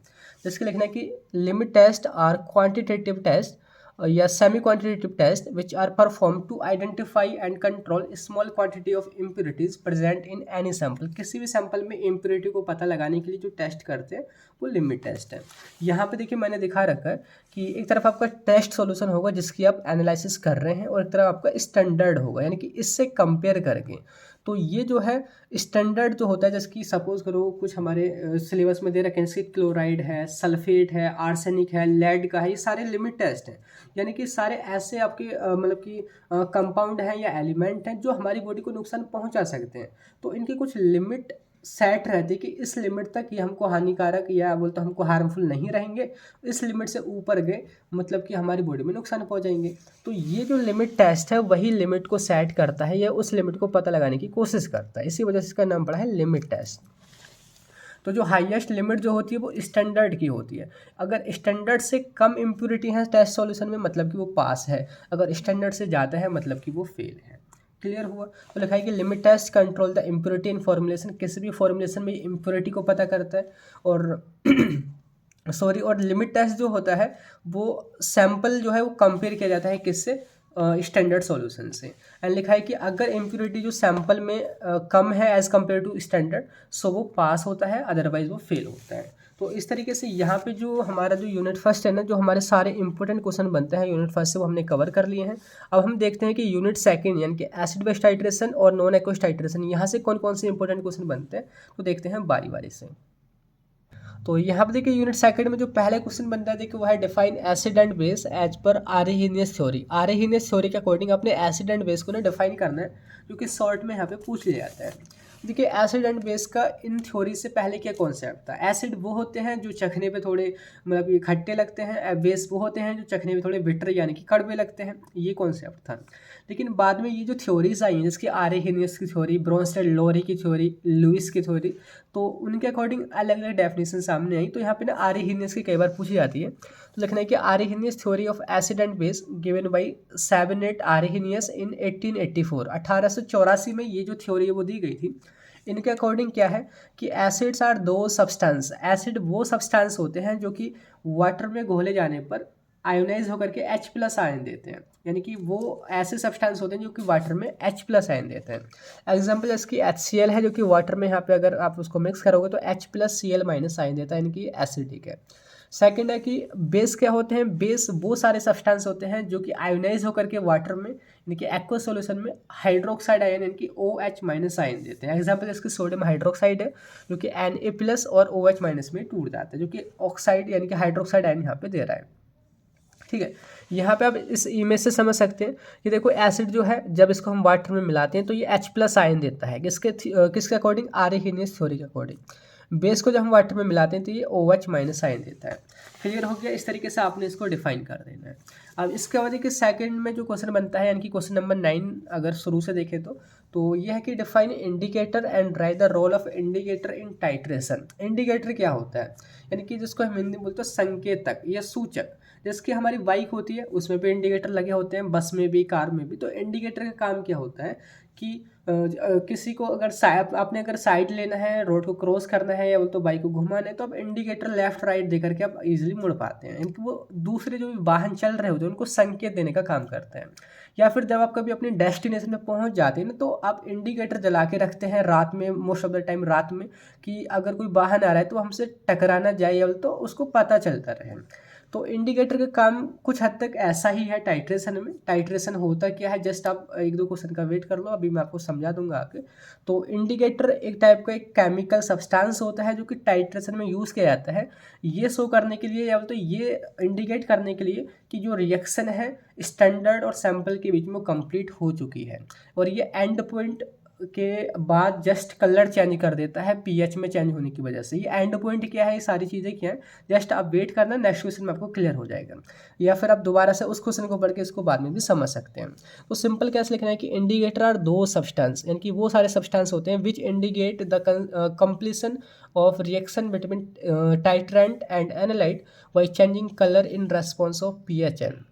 जिसके लिखना है कि limit test are quantitative test या semi quantitative test which are perform to identify and control small quantity of impurities present in any sample. किसी भी सैंपल में इम्प्योरिटी को पता लगाने के लिए जो टेस्ट करते हैं वो लिमिट टेस्ट है। यहाँ पे देखिए मैंने दिखा रखा है कि एक तरफ आपका टेस्ट सॉल्यूशन होगा जिसकी आप एनालिसिस कर रहे हैं, और एक तरफ आपका स्टैंडर्ड होगा यानी कि इससे कंपेयर करके। तो ये जो है स्टैंडर्ड जो होता है, जैसे कि सपोज करो कुछ हमारे सिलेबस में दे रखे हैं, जैसे क्लोराइड है, सल्फेट है, आर्सेनिक है, लेड का है, ये सारे लिमिट टेस्ट हैं। यानी कि सारे ऐसे आपके मतलब कि कंपाउंड हैं या एलिमेंट हैं जो हमारी बॉडी को नुकसान पहुंचा सकते हैं। तो इनकी कुछ लिमिट सेट रहती है कि इस लिमिट तक ये हमको हानिकारक या बोलते हमको हार्मफुल नहीं रहेंगे, इस लिमिट से ऊपर गए मतलब कि हमारी बॉडी में नुकसान पहुंचाएंगे। तो ये जो लिमिट टेस्ट है वही लिमिट को सेट करता है या उस लिमिट को पता लगाने की कोशिश करता है, इसी वजह से इसका नाम पड़ा है लिमिट टेस्ट। तो जो हाईएस्ट लिमिट जो होती है वो स्टैंडर्ड की होती है। अगर स्टैंडर्ड से कम इम्प्योरिटी है टेस्ट सॉल्यूशन में मतलब कि वो पास है, अगर स्टैंडर्ड से ज़्यादा है मतलब कि वो फेल है। क्लियर हुआ। तो लिखा है कि limit test control the impurity in formulation, किसी भी फॉर्मुलेशन में इम्प्योरिटी को पता करता है। और सॉरी, और लिमिट टेस्ट जो होता है वो सैंपल जो है वो कंपेयर किया जाता है किससे, स्टैंडर्ड सॉल्यूशन से। एंड लिखा है कि अगर इम्प्योरिटी जो सैंपल में कम है एज कम्पेयर टू स्टैंडर्ड, सो वो पास होता है, अदरवाइज वो फेल होता है। तो इस तरीके से यहाँ पे जो हमारा जो यूनिट फर्स्ट है ना, जो हमारे सारे इंपॉर्टेंट क्वेश्चन बनते हैं यूनिट फर्स्ट से, वो हमने कवर कर लिए हैं। अब हम देखते हैं कि यूनिट सेकंड यानी कि एसिड बेस टाइट्रेशन और नॉन एक्वस टाइट्रेशन, यहाँ से कौन कौन से इंपॉर्टेंट क्वेश्चन बनते हैं, तो देखते हैं बारी बारी से। तो यहाँ पे देखिए यूनिट सेकंड में जो पहले क्वेश्चन बनता है देखिए वो है define acid and base as per Arrhenius theory. Arrhenius theory के अकॉर्डिंग अपने एसिड एंड बेस को ना डिफाइन करना है, जो कि शॉर्ट में यहाँ पे पूछ लिया जाता है। देखिए एसिड एंड बेस का इन थ्योरी से पहले क्या कॉन्सेप्ट था। एसिड वो होते हैं जो चखने पे थोड़े मतलब ये खट्टे लगते हैं, बेस वो होते हैं जो चखने पे थोड़े बिटर यानी कि कड़वे लगते हैं, ये कॉन्सेप्ट था। लेकिन बाद में ये जो थ्योरीज आई हैं जैसे आर्हेनियस की थ्योरी, ब्रोंस्टेड लोरी की थ्योरी, लुइस की थ्योरी, तो उनके अकॉर्डिंग अलग अलग डेफिनेशन सामने आई। तो यहाँ पे ना आर्हेनियस की कई बार पूछी जाती है, तो लिखना है कि Arrhenius theory of acid and base given by Svante Arrhenius in 1884, 1884 में ये जो थ्योरी है वो दी गई थी। इनके अकॉर्डिंग क्या है कि एसिड्स आर दो सब्सटेंस, एसिड वो सब्सटेंस होते हैं जो कि वाटर में घोले जाने पर आयोनाइज होकर के H+ आयन देते हैं, यानी कि वो ऐसे सब्सटेंस होते हैं जो कि वाटर में H+ आयन देते हैं। एग्जांपल इसकी HCl है जो कि वाटर में यहाँ पे अगर आप उसको मिक्स करोगे तो H+Cl- आयन देता है, यानी कि एसिडिक है। सेकंड है कि बेस क्या होते हैं, बेस वो सारे सब्सटेंस होते हैं जो कि आयोनाइज होकर के वाटर में यानी कि एक्वस सॉल्यूशन में हाइड्रोक्साइड आयन यानी कि OH- आयन देते हैं। एग्जांपल इसकी सोडियम हाइड्रोक्साइड है जो कि Na+ और OH- में टूट जाता है, जो कि ऑक्साइड यानी कि हाइड्रोक्साइड आयन यहाँ पे दे रहा है। ठीक है, यहाँ पे आप इस इमेज से समझ सकते हैं कि देखो एसिड जो है जब इसको हम वाटर में मिलाते हैं तो ये H+ आयन देता है, किसके अकॉर्डिंग, आर्हेनियस थ्योरी के अकॉर्डिंग। बेस को जब हम वाटर में मिलाते हैं तो ये OH माइनस साइन देता है। क्लियर हो गया? इस तरीके से आपने इसको डिफाइन कर देना है। अब इसके बाद देखिए सेकंड में जो क्वेश्चन बनता है, यानी कि क्वेश्चन नंबर 9 अगर शुरू से देखें तो ये है कि define indicator and write the role of indicator in titration. Indicator क्या होता है? यानी कि जिसको हम हिंदी में बोलते हैं संकेतक या सूचक। जैसे कि हमारी बाइक होती है उसमें भी इंडिकेटर लगे होते हैं, बस में भी, कार में भी। तो इंडिकेटर का काम क्या होता है कि किसी को अगर आपने अगर साइड लेना है, रोड को क्रॉस करना है या तो बाइक को घुमाना है, तो आप इंडिकेटर लेफ्ट राइट दे करके आप इजीली मुड़ पाते हैं। इनकी वो दूसरे जो भी वाहन चल रहे होते हैं उनको संकेत देने का काम करते हैं। या फिर जब आप कभी अपनी डेस्टिनेशन में पहुंच जाते हैं ना, तो आप इंडिकेटर जला के रखते हैं रात में, मोस्ट ऑफ द टाइम रात में, कि अगर कोई वाहन आ रहा है तो हमसे टकराना जाए या तो उसको पता चलता रहे। तो इंडिकेटर का काम कुछ हद तक ऐसा ही है टाइट्रेशन में। टाइट्रेशन होता क्या है, जस्ट आप एक दो क्वेश्चन का वेट कर लो, अभी मैं आपको समझा दूंगा आगे। तो इंडिकेटर एक टाइप का एक केमिकल सब्सटेंस होता है जो कि टाइट्रेशन में यूज़ किया जाता है, ये शो करने के लिए या तो ये इंडिकेट करने के लिए कि जो रिएक्शन है स्टैंडर्ड और सैंपल के बीच में कंप्लीट हो चुकी है। और ये एंड पॉइंट के बाद जस्ट कलर चेंज कर देता है पीएच में चेंज होने की वजह से। ये एंड पॉइंट क्या है, ये सारी चीज़ें क्या है, जस्ट आप वेट करना, नेक्स्ट क्वेश्चन में आपको क्लियर हो जाएगा, या फिर आप दोबारा से उस क्वेश्चन को पढ़ के इसको बाद में भी समझ सकते हैं। तो सिंपल कैसे लिखना है कि इंडिकेटर आर दो सब्सटेंस, यानी कि वो सारे सब्सटेंस होते हैं which indicate the completion of reaction between titrant and analyte by changing colour in response of पीएचएन।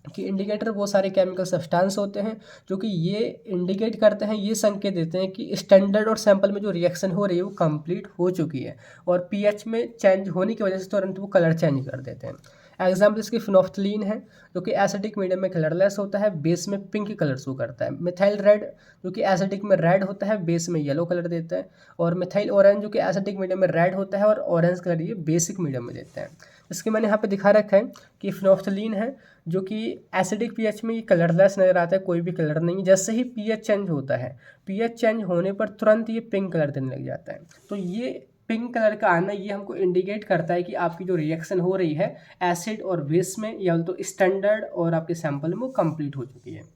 कि इंडिकेटर वो सारे केमिकल सब्सटेंस होते हैं जो कि ये इंडिकेट करते हैं, ये संकेत देते हैं कि स्टैंडर्ड और सैंपल में जो रिएक्शन हो रही है वो कंप्लीट हो चुकी है, और पीएच में चेंज होने की वजह से तुरंत वो कलर चेंज कर देते हैं। एग्जाम्पल इसकी फिनोफ्थलीन है जो कि एसिडिक मीडियम में कलरलेस होता है, बेस में पिंक कलर शो करता है। मिथाइल रेड जो कि एसिडिक में रेड होता है, बेस में येलो कलर देता है। और मिथाइल ऑरेंज जो कि एसिडिक मीडियम में रेड होता है और ऑरेंज कलर ये बेसिक मीडियम में देता है। इसके मैंने यहाँ पे दिखा रखा है कि फिनोफ्थलीन है जो कि एसिडिक पीएच में ये कलरलेस नजर आता है, कोई भी कलर नहीं। जैसे ही पीएच चेंज होता है, पीएच चेंज होने पर तुरंत ये पिंक कलर देने लग जाता है। तो ये पिंक कलर का आना ये हमको इंडिकेट करता है कि आपकी जो रिएक्शन हो रही है एसिड और बेस में या तो स्टैंडर्ड और आपके सैंपल में वो कंप्लीट हो चुकी है।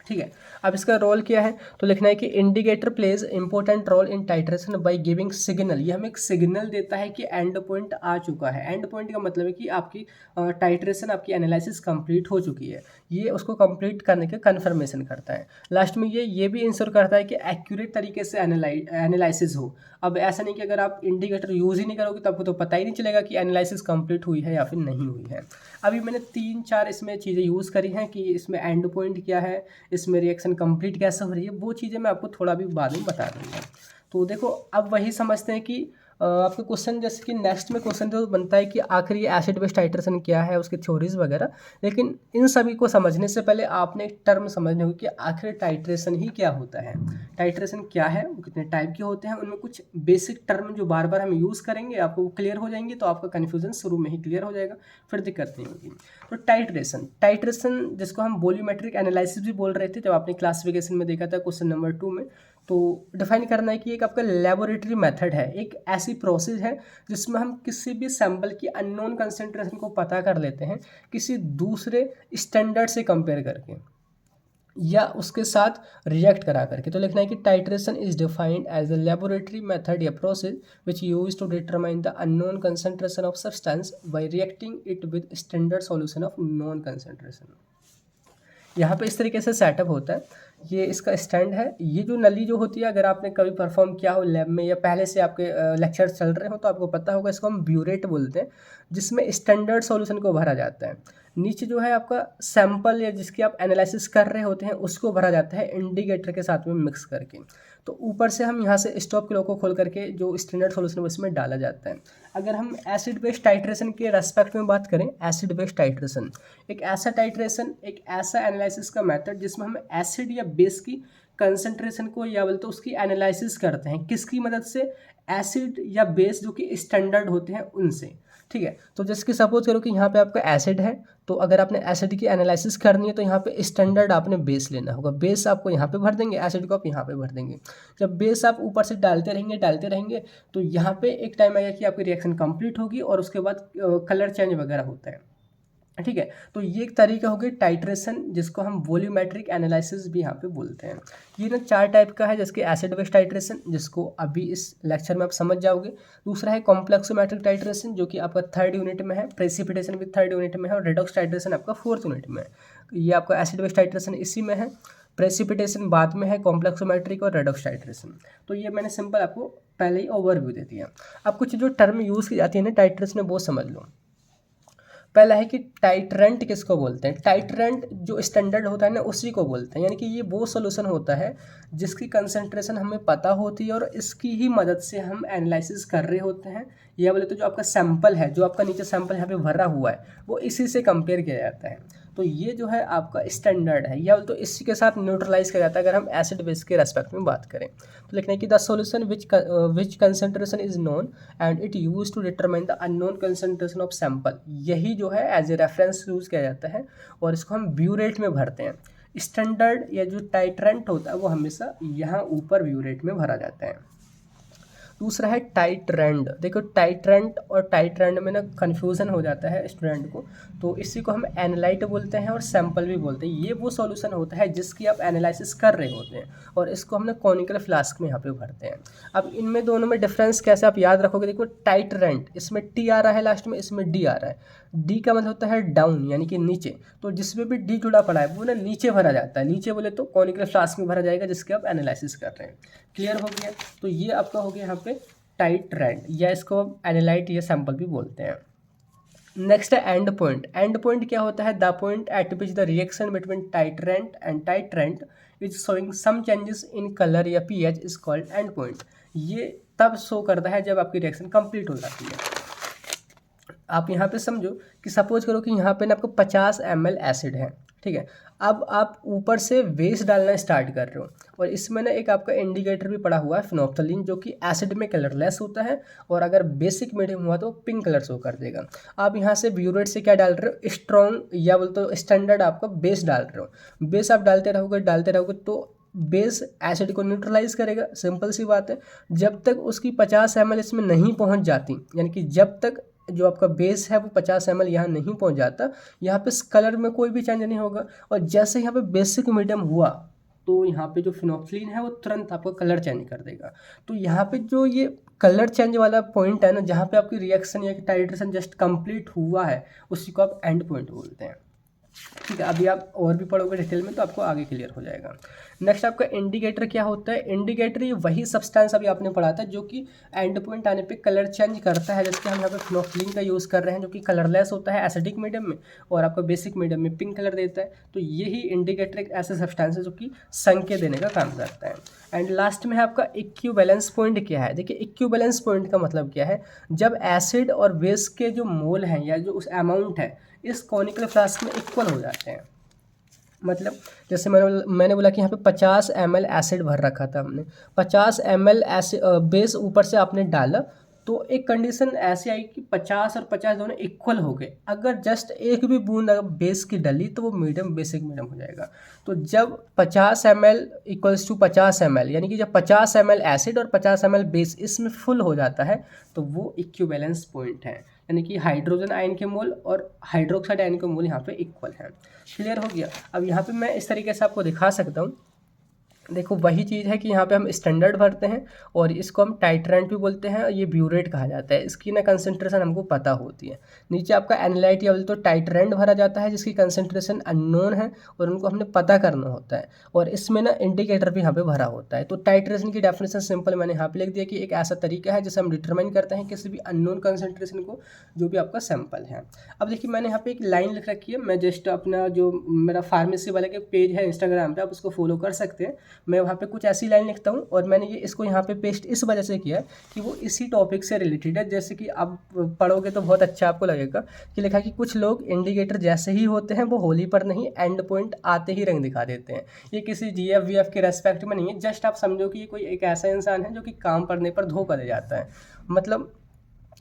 ठीक है, अब इसका रोल क्या है, तो लिखना है कि indicator plays important role in titration by giving signal. ये हमें एक सिग्नल देता है कि एंड पॉइंट आ चुका है। एंड पॉइंट का मतलब है कि आपकी टाइट्रेशन, आपकी एनालिसिस कंप्लीट हो चुकी है। ये उसको कंप्लीट करने का कन्फर्मेशन करता है। लास्ट में ये भी इंश्योर करता है कि एक्यूरेट तरीके से एनालिसिस हो। अब ऐसा नहीं कि अगर आप इंडिकेटर यूज़ ही नहीं करोगे तो आपको तो पता ही नहीं चलेगा कि एनालिसिस कंप्लीट हुई है या फिर नहीं हुई है। अभी मैंने 3-4 इसमें चीज़ें यूज़ करी हैं कि इसमें एंड पॉइंट क्या है, इसमें रिएक्शन कंप्लीट कैसे हो रही है, वो चीज़ें मैं आपको थोड़ा भी बाद में बता दूँगा। तो देखो अब वही समझते हैं कि आपके क्वेश्चन जैसे कि नेक्स्ट में क्वेश्चन जो बनता है कि आखिर ये एसिड बेस टाइट्रेशन क्या है, उसकी थ्योरीज वगैरह। लेकिन इन सभी को समझने से पहले आपने एक टर्म समझने होगी कि आखिर टाइट्रेशन ही क्या होता है। टाइट्रेशन क्या है, वो कितने टाइप के होते हैं, उनमें कुछ बेसिक टर्म जो बार बार हम यूज़ करेंगे आपको वो क्लियर हो जाएंगे, तो आपका कन्फ्यूजन शुरू में ही क्लियर हो जाएगा, फिर दिक्कत नहीं होगी। तो टाइट्रेशन जिसको हम वॉल्यूमेट्रिक एनालिसिस भी बोल रहे थे जब आपने क्लासिफिकेशन में देखा था क्वेश्चन नंबर 2 में। तो डिफाइन करना है कि एक आपका लेबोरेटरी मेथड है, एक ऐसी प्रोसेस है जिसमें हम किसी भी सैंपल की अननोन कंसेंट्रेशन को पता कर लेते हैं किसी दूसरे स्टैंडर्ड से कंपेयर करके या उसके साथ रिएक्ट करा करके। तो लिखना है कि titration is defined as a laboratory method या process which use to determine the unknown concentration of substance by reacting it with standard solution of known concentration. यहाँ पे इस तरीके से सेटअप होता है। ये इसका स्टैंड है। ये जो नली जो होती है, अगर आपने कभी परफॉर्म किया हो लैब में या पहले से आपके लेक्चर चल रहे हो तो आपको पता होगा, इसको हम ब्यूरेट बोलते हैं, जिसमें स्टैंडर्ड सॉल्यूशन को भरा जाता है। नीचे जो है आपका सैंपल या जिसकी आप एनालिसिस कर रहे होते हैं उसको भरा जाता है इंडिकेटर के साथ में मिक्स करके। तो ऊपर से हम यहाँ से स्टॉप के लॉक को खोल करके जो स्टैंडर्ड सॉल्यूशन है उसमें डाला जाता है। अगर हम एसिड बेस टाइट्रेशन के रेस्पेक्ट में बात करें, एसिड बेस टाइट्रेशन एक ऐसा टाइट्रेशन, एक ऐसा एनालिसिस का मेथड जिसमें हम एसिड या बेस की कंसंट्रेशन को या बोलते तो उसकी एनालिसिस करते हैं। किसकी मदद से? एसिड या बेस जो कि स्टैंडर्ड होते हैं उनसे। ठीक है, तो जैसे कि सपोज करो कि यहाँ पे आपका एसिड है, तो अगर आपने एसिड की एनालिसिस करनी है तो यहाँ पे स्टैंडर्ड आपने बेस लेना होगा। बेस आपको यहाँ पे भर देंगे, एसिड को आप यहाँ पे भर देंगे। जब बेस आप ऊपर से डालते रहेंगे तो यहाँ पे एक टाइम आएगा कि आपकी रिएक्शन कंप्लीट होगी और उसके बाद कलर चेंज वगैरह होता है। ठीक है। तो ये एक तरीका हो गया टाइट्रेशन, जिसको हम वॉल्यूमेट्रिक एनालिसिस भी यहाँ पे बोलते हैं। ये ना 4 टाइप का है, जैसे एसिड बेस टाइट्रेशन, जिसको अभी इस लेक्चर में आप समझ जाओगे। दूसरा है कॉम्प्लेक्सोमेट्रिक टाइट्रेशन, जो कि आपका 3rd यूनिट में है। प्रेसिपिटेशन भी 3rd यूनिट में है। और रेडॉक्स टाइट्रेशन आपका 4th यूनिट में है। ये आपका एसिड बेस टाइट्रेशन इसी में है, प्रेसिपिटेशन बाद में है, कॉम्प्लेक्सोमेट्रिक और रेडॉक्स टाइट्रेशन। तो ये मैंने सिंपल आपको पहले ही ओवरव्यू दे दिया। अब कुछ जो टर्म यूज़ की जाती है ना टाइट्रेशन में, वो समझ लो। पहला है कि टाइट्रेंट किसको बोलते हैं। टाइट्रेंट जो स्टैंडर्ड होता है ना, उसी को बोलते हैं। यानी कि ये वो सॉल्यूशन होता है जिसकी कंसंट्रेशन हमें पता होती है और इसकी ही मदद से हम एनालिसिस कर रहे होते हैं। या बोले तो जो आपका सैंपल है, जो आपका नीचे सैंपल यहाँ पे भरा हुआ है, वो इसी से कंपेयर किया जाता है। तो ये जो है आपका स्टैंडर्ड है, या तो इसी के साथ न्यूट्रलाइज किया जाता है अगर हम एसिड बेस के रेस्पेक्ट में बात करें। तो लिखना है कि the solution which concentration is known and it use to determine the unknown concentration of sample. यही जो है एज ए रेफरेंस यूज़ किया जाता है और इसको हम ब्यूरेट में भरते हैं। स्टैंडर्ड या जो टाइट्रेंट होता है वो हमेशा यहाँ ऊपर ब्यूरेट में भरा जाता है। दूसरा है टाइट्रेंड। देखो टाइट्रेंट और टाइट्रेंड में ना कन्फ्यूज़न हो जाता है स्टूडेंट को, तो इसी को हम एनालाइट बोलते हैं और सैंपल भी बोलते हैं। ये वो सॉल्यूशन होता है जिसकी आप एनालिसिस कर रहे होते हैं और इसको हमने कॉनिकल फ्लास्क में यहाँ पे भरते हैं। अब इनमें दोनों में डिफरेंस कैसे आप याद रखोगे। देखो टाइट्रेंट, इसमें टी आ रहा है लास्ट में, इसमें डी आ रहा है। डी का मतलब होता है डाउन, यानी कि नीचे। तो जिसमें भी डी जुड़ा पड़ा है वो ना नीचे भरा जाता है। नीचे बोले तो कॉनिकल फ्लास्क में भरा जाएगा जिसके आप एनालिसिस कर रहे हैं। क्लियर हो गया। तो ये आपका हो गया यहाँ पे टाइट्रेंट, या इसको एनालाइट या सैंपल भी बोलते हैं। नेक्स्ट है एंड पॉइंट। एंड पॉइंट क्या होता है। The point at which the reaction between titrant and titrant is showing some changes in colour या pH is called end point. ये तब शो करता है जब आपकी रिएक्शन कंप्लीट हो जाती है। आप यहाँ पे समझो कि सपोज करो कि यहाँ पे ना आपको 50 ml एसिड है, ठीक है। अब आप ऊपर से बेस डालना स्टार्ट कर रहे हो और इसमें ना एक आपका इंडिकेटर भी पड़ा हुआ है फिनोप्थलीन, जो कि एसिड में कलरलेस होता है और अगर बेसिक मीडियम हुआ तो पिंक कलर शो कर देगा। आप यहाँ से ब्यूरेट से क्या डाल रहे हो, स्ट्रॉन्ग या बोल तो स्टैंडर्ड आपका बेस डाल रहे हो। बेस आप डालते रहोगे तो बेस एसिड को न्यूट्रलाइज करेगा। सिंपल सी बात है। जब तक उसकी 50 ml इसमें नहीं पहुँच जाती, यानी कि जब तक जो आपका बेस है वो 50 ml यहाँ नहीं पहुँच जाता, यहाँ पे कलर में कोई भी चेंज नहीं होगा। और जैसे यहाँ पे बेसिक मीडियम हुआ तो यहाँ पे जो फिनोप्थलीन है वो तुरंत आपका कलर चेंज कर देगा। तो यहाँ पे जो ये कलर चेंज वाला पॉइंट है ना, जहाँ पे आपकी रिएक्शन या टाइट्रेशन जस्ट कंप्लीट हुआ है, उसी को आप एंड पॉइंट बोलते हैं। ठीक है। अभी आप और भी पढ़ोगे डिटेल में तो आपको आगे क्लियर हो जाएगा। नेक्स्ट आपका इंडिकेटर क्या होता है। इंडिकेटर ये वही सब्सटेंस अभी आपने पढ़ा था जो कि एंड पॉइंट आने पे कलर चेंज करता है। जैसे हम यहाँ पे फिनोप्थलीन का यूज़ कर रहे हैं जो कि कलरलेस होता है एसिडिक मीडियम में और आपका बेसिक मीडियम में पिंक कलर देता है। तो यही इंडिकेटर एक ऐसा सब्सटेंस है जो कि संकेत देने का काम करता है। एंड लास्ट में है आपका इक्विवेलेंस पॉइंट क्या है। देखिए इक्विवेलेंस पॉइंट का मतलब क्या है, जब एसिड और बेस के जो मोल हैं या जो उस अमाउंट है इस कॉनिकल फ्लास्क में इक्वल हो जाते हैं। मतलब जैसे मैंने बोला कि यहाँ पे 50 ml एसिड भर रखा था हमने, 50 ml एसिड बेस ऊपर से आपने डाला, तो एक कंडीशन ऐसी आई कि 50 और 50 दोनों इक्वल हो गए। अगर जस्ट एक भी बूंद अगर बेस की डली तो वो मीडियम बेसिक मीडियम हो जाएगा। तो जब 50 ml इक्वल्स टू 50 ml, यानी कि जब 50 ml एसिड और 50 ml बेस इसमें फुल हो जाता है तो वो इक्विवेलेंस पॉइंट है। यानी कि हाइड्रोजन आयन के मोल और हाइड्रोक्साइड आयन के मोल यहाँ पे इक्वल है। क्लियर हो गया। अब यहाँ पे मैं इस तरीके से आपको दिखा सकता हूँ। देखो वही चीज़ है कि यहाँ पे हम स्टैंडर्ड भरते हैं और इसको हम टाइट्रेंट भी बोलते हैं और ये ब्यूरेट कहा जाता है। इसकी ना कंसंट्रेशन हमको पता होती है। नीचे आपका एनालाइट या तो टाइट्रेंट भरा जाता है जिसकी कंसंट्रेशन अननोन है और उनको हमने पता करना होता है। और इसमें ना इंडिकेटर भी यहाँ पे भरा होता है। तो टाइट्रेशन की डेफिनेशन सिंपल मैंने यहाँ पे लिख दिया कि एक ऐसा तरीका है जिससे हम डिटरमाइन करते हैं किसी भी अननोन कंसंट्रेशन को जो भी आपका सैंपल है। अब देखिए मैंने यहाँ पे एक लाइन लिख रखी है। मैं जस्ट अपना जो मेरा फार्मेसी वाला के पेज है इंस्टाग्राम पे, आप उसको फॉलो कर सकते हैं। मैं वहाँ पे कुछ ऐसी लाइन लिखता हूँ और मैंने ये इसको यहाँ पे पेस्ट इस वजह से किया कि वो इसी टॉपिक से रिलेटेड है। जैसे कि आप पढ़ोगे तो बहुत अच्छा आपको लगेगा कि लिखा कि कुछ लोग इंडिकेटर जैसे ही होते हैं वो होली पर नहीं एंड पॉइंट आते ही रंग दिखा देते हैं। ये किसी जीएफ वीएफ के रेस्पेक्ट में नहीं है। जस्ट आप समझो कि ये कोई एक ऐसा इंसान है जो कि काम पड़ने पर धोखा दे जाता है। मतलब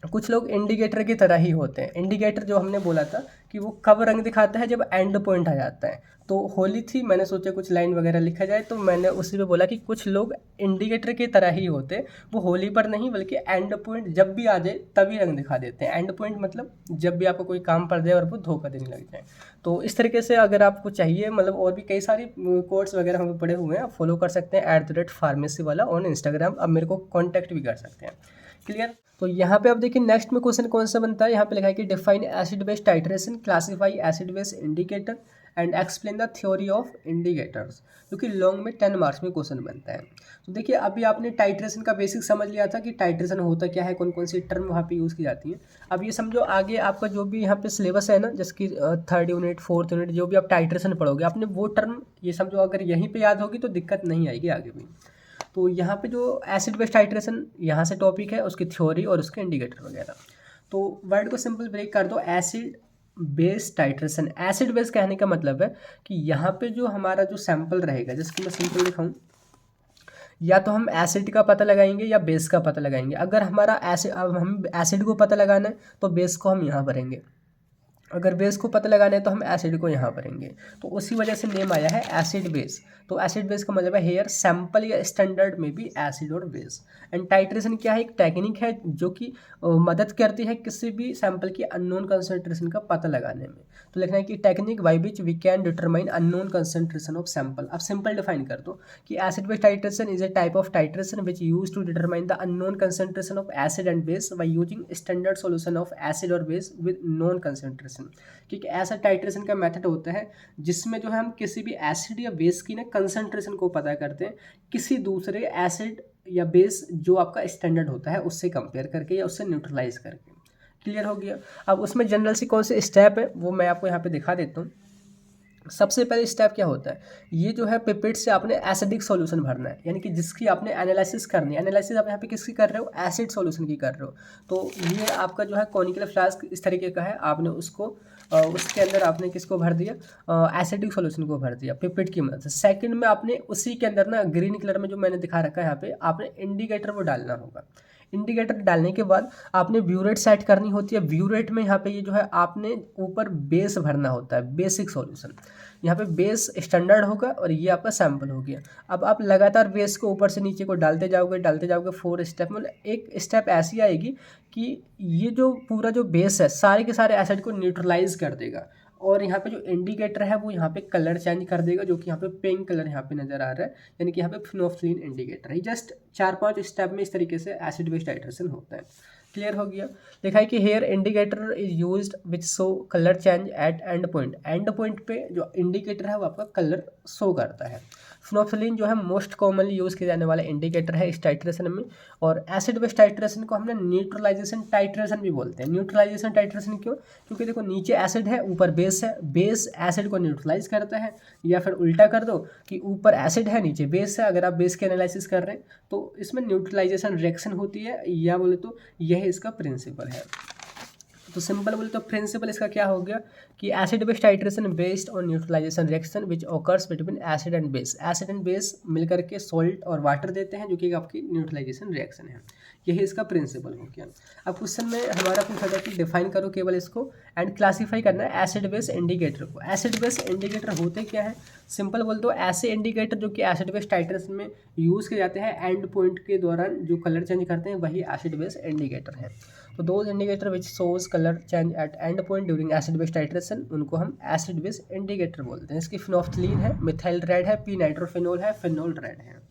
कुछ लोग इंडिकेटर की तरह ही होते हैं। इंडिकेटर जो हमने बोला था कि वो कब रंग दिखाता है, जब एंड पॉइंट आ जाता है। तो होली थी, मैंने सोचा कुछ लाइन वगैरह लिखा जाए, तो मैंने उसी पे बोला कि कुछ लोग इंडिकेटर की तरह ही होते हैं, वो होली पर नहीं बल्कि एंड पॉइंट जब भी आ जाए तभी रंग दिखा देते हैं। एंड पॉइंट मतलब जब भी आपको कोई काम पड़ जाए और वो धोखा देने लग जाए। तो इस तरीके से अगर आपको चाहिए, मतलब और भी कई सारी कोड्स वगैरह हमें पड़े हुए हैं, आप फॉलो कर सकते हैं @pharmacy वाला ऑन इंस्टाग्राम। अब मेरे को कॉन्टैक्ट भी कर सकते हैं। क्लियर। तो यहाँ पे आप देखिए नेक्स्ट में क्वेश्चन कौन सा बनता है। यहाँ पे लिखा है कि define acid base titration, classify acid base indicator and explain the theory of indicators, जो कि लॉन्ग में 10 मार्क्स में क्वेश्चन बनता है। तो देखिए अभी आपने टाइट्रेशन का बेसिक समझ लिया था कि टाइट्रेशन होता क्या है, कौन कौन सी टर्म वहाँ पे यूज़ की जाती है। अब ये समझो आगे आपका जो भी यहाँ पे सिलेबस है ना, जिसकी 3rd यूनिट 4th यूनिट जो भी आप टाइट्रेशन पढ़ोगे, आपने वो टर्म ये समझो अगर यहीं पे याद होगी तो दिक्कत नहीं आएगी आगे भी। तो यहाँ पे जो एसिड बेस टाइट्रेशन यहाँ से टॉपिक है, उसकी थ्योरी और उसके इंडिकेटर वगैरह। तो वर्ड को सिंपल ब्रेक कर दो, acid base titration. Acid base कहने का मतलब है कि यहाँ पे जो हमारा जो सैंपल रहेगा, जिसकी मैं सिंपल दिखाऊँ, या तो हम एसिड का पता लगाएंगे या बेस का पता लगाएंगे। अगर हमारा एसिड, अब हम एसिड को पता लगाना है तो बेस को हम यहाँ भरेंगे, अगर बेस को पता लगाना है तो हम एसिड को यहाँ भरेंगे। तो उसी वजह से नेम आया है एसिड बेस। तो एसिड बेस का मतलब है हेयर सैंपल या स्टैंडर्ड में भी एसिड और बेस। एंड टाइट्रेशन क्या है, एक टेक्निक है जो कि मदद करती है किसी भी सैंपल की अननोन कंसंट्रेशन का पता लगाने में। तो लिखना है कि technique by which we can determine unknown concentration of sample. अब सिंपल डिफाइन कर दो कि acid base titration is a type of titration which use to determine the unknown concentration of acid and base by using standard solution of acid और base with known concentration. क्योंकि ऐसा titration का method होता है जिसमें जो है हम किसी भी एसिड या बेस की ना कंसंट्रेशन को पता करते हैं किसी दूसरे एसिड या बेस जो आपका स्टैंडर्ड होता है उससे कंपेयर करके या उससे न्यूट्रलाइज करके। क्लियर हो गया। अब उसमें जनरल सी कौन से स्टेप है वो मैं आपको यहाँ पे दिखा देता हूँ। सबसे पहले स्टेप क्या होता है, ये जो है पिपेट से आपने एसिडिक सॉल्यूशन भरना है, यानी कि जिसकी आपने एनालिसिस करनी है। एनालिसिस आप यहाँ पे किसकी कर रहे हो, एसिड सॉल्यूशन की कर रहे हो। तो ये आपका जो है कॉनिकल फ्लास्क इस तरीके का है, आपने उसको उसके अंदर आपने किसको भर दिया, एसिडिक सॉल्यूशन को भर दिया पिपेट की मदद से। सेकंड में आपने उसी के अंदर ना ग्रीन कलर में जो मैंने दिखा रखा है यहाँ पे, आपने इंडिकेटर वो डालना होगा। इंडिकेटर डालने के बाद आपने व्यू रेट सेट करनी होती है। व्यू रेट में यहाँ पे ये जो है आपने ऊपर बेस भरना होता है, बेसिक सॉल्यूशन। यहाँ पे बेस स्टैंडर्ड होगा और ये आपका सैंपल हो गया। अब आप लगातार बेस को ऊपर से नीचे को डालते जाओगे 4 स्टेप, मतलब एक स्टेप ऐसी आएगी कि ये जो पूरा जो बेस है सारे के सारे एसिड को न्यूट्रलाइज कर देगा। और यहाँ पे जो इंडिकेटर है वो यहाँ पे कलर चेंज कर देगा, जो कि यहाँ पे पिंक कलर यहाँ पे नजर आ रहा है, यानी कि यहाँ पे फिनोल्फिन इंडिकेटर है। जस्ट 4-5 स्टेप में इस तरीके से एसिड बेस टाइट्रेशन होता है। क्लियर हो गया। लिखा है कि here indicator is used which show colour change at end point. End point पे जो इंडिकेटर है वो आपका कलर शो करता है। फिनोल्फिन जो है मोस्ट कॉमनली यूज किया जाने वाला इंडिकेटर है इस टाइट्रेशन में। और एसिड बेस टाइट्रेशन को हमने न्यूट्रलाइजेशन टाइट्रेशन भी बोलते हैं। न्यूट्रलाइजेशन टाइट्रेशन क्यों, क्योंकि देखो नीचे एसिड है ऊपर बेस है, बेस एसिड को न्यूट्रलाइज करता है। या फिर उल्टा कर दो कि ऊपर एसिड है नीचे बेस है, अगर आप बेस के एनालिसिस कर रहे हैं तो इसमें न्यूट्रलाइजेशन रिएक्शन होती है, या बोले तो यह इसका प्रिंसिपल है। तो सिंपल बोले तो प्रिंसिपल इसका क्या हो गया कि acid base titration based on neutralisation reaction which occurs between acid and base. Acid and base मिलकर के सॉल्ट और वाटर देते हैं, जो कि आपकी न्यूट्रलाइजेशन रिएक्शन है। यही इसका प्रिंसिपल हो गया। अब क्वेश्चन में हमारा पूछा था कि डिफाइन करो केवल इसको एंड क्लासीफाई करना है एसिड बेस इंडिकेटर को। एसिड बेस इंडिकेटर होते क्या है, सिंपल बोल दो ऐसे इंडिकेटर जो कि एसिड बेस टाइट्रेशन में यूज़ किए जाते हैं, एंड पॉइंट के दौरान जो कलर चेंज करते हैं वही एसिड बेस इंडिकेटर है। तो those indicator which shows colour change at end point during acid base titration, उनको हम एसिड बेस इंडिकेटर बोलते हैं। इसकी फिनोल्फथलीन है, मिथाइल रेड है, पी नाइट्रोफिनोल है, फिनोल रेड है।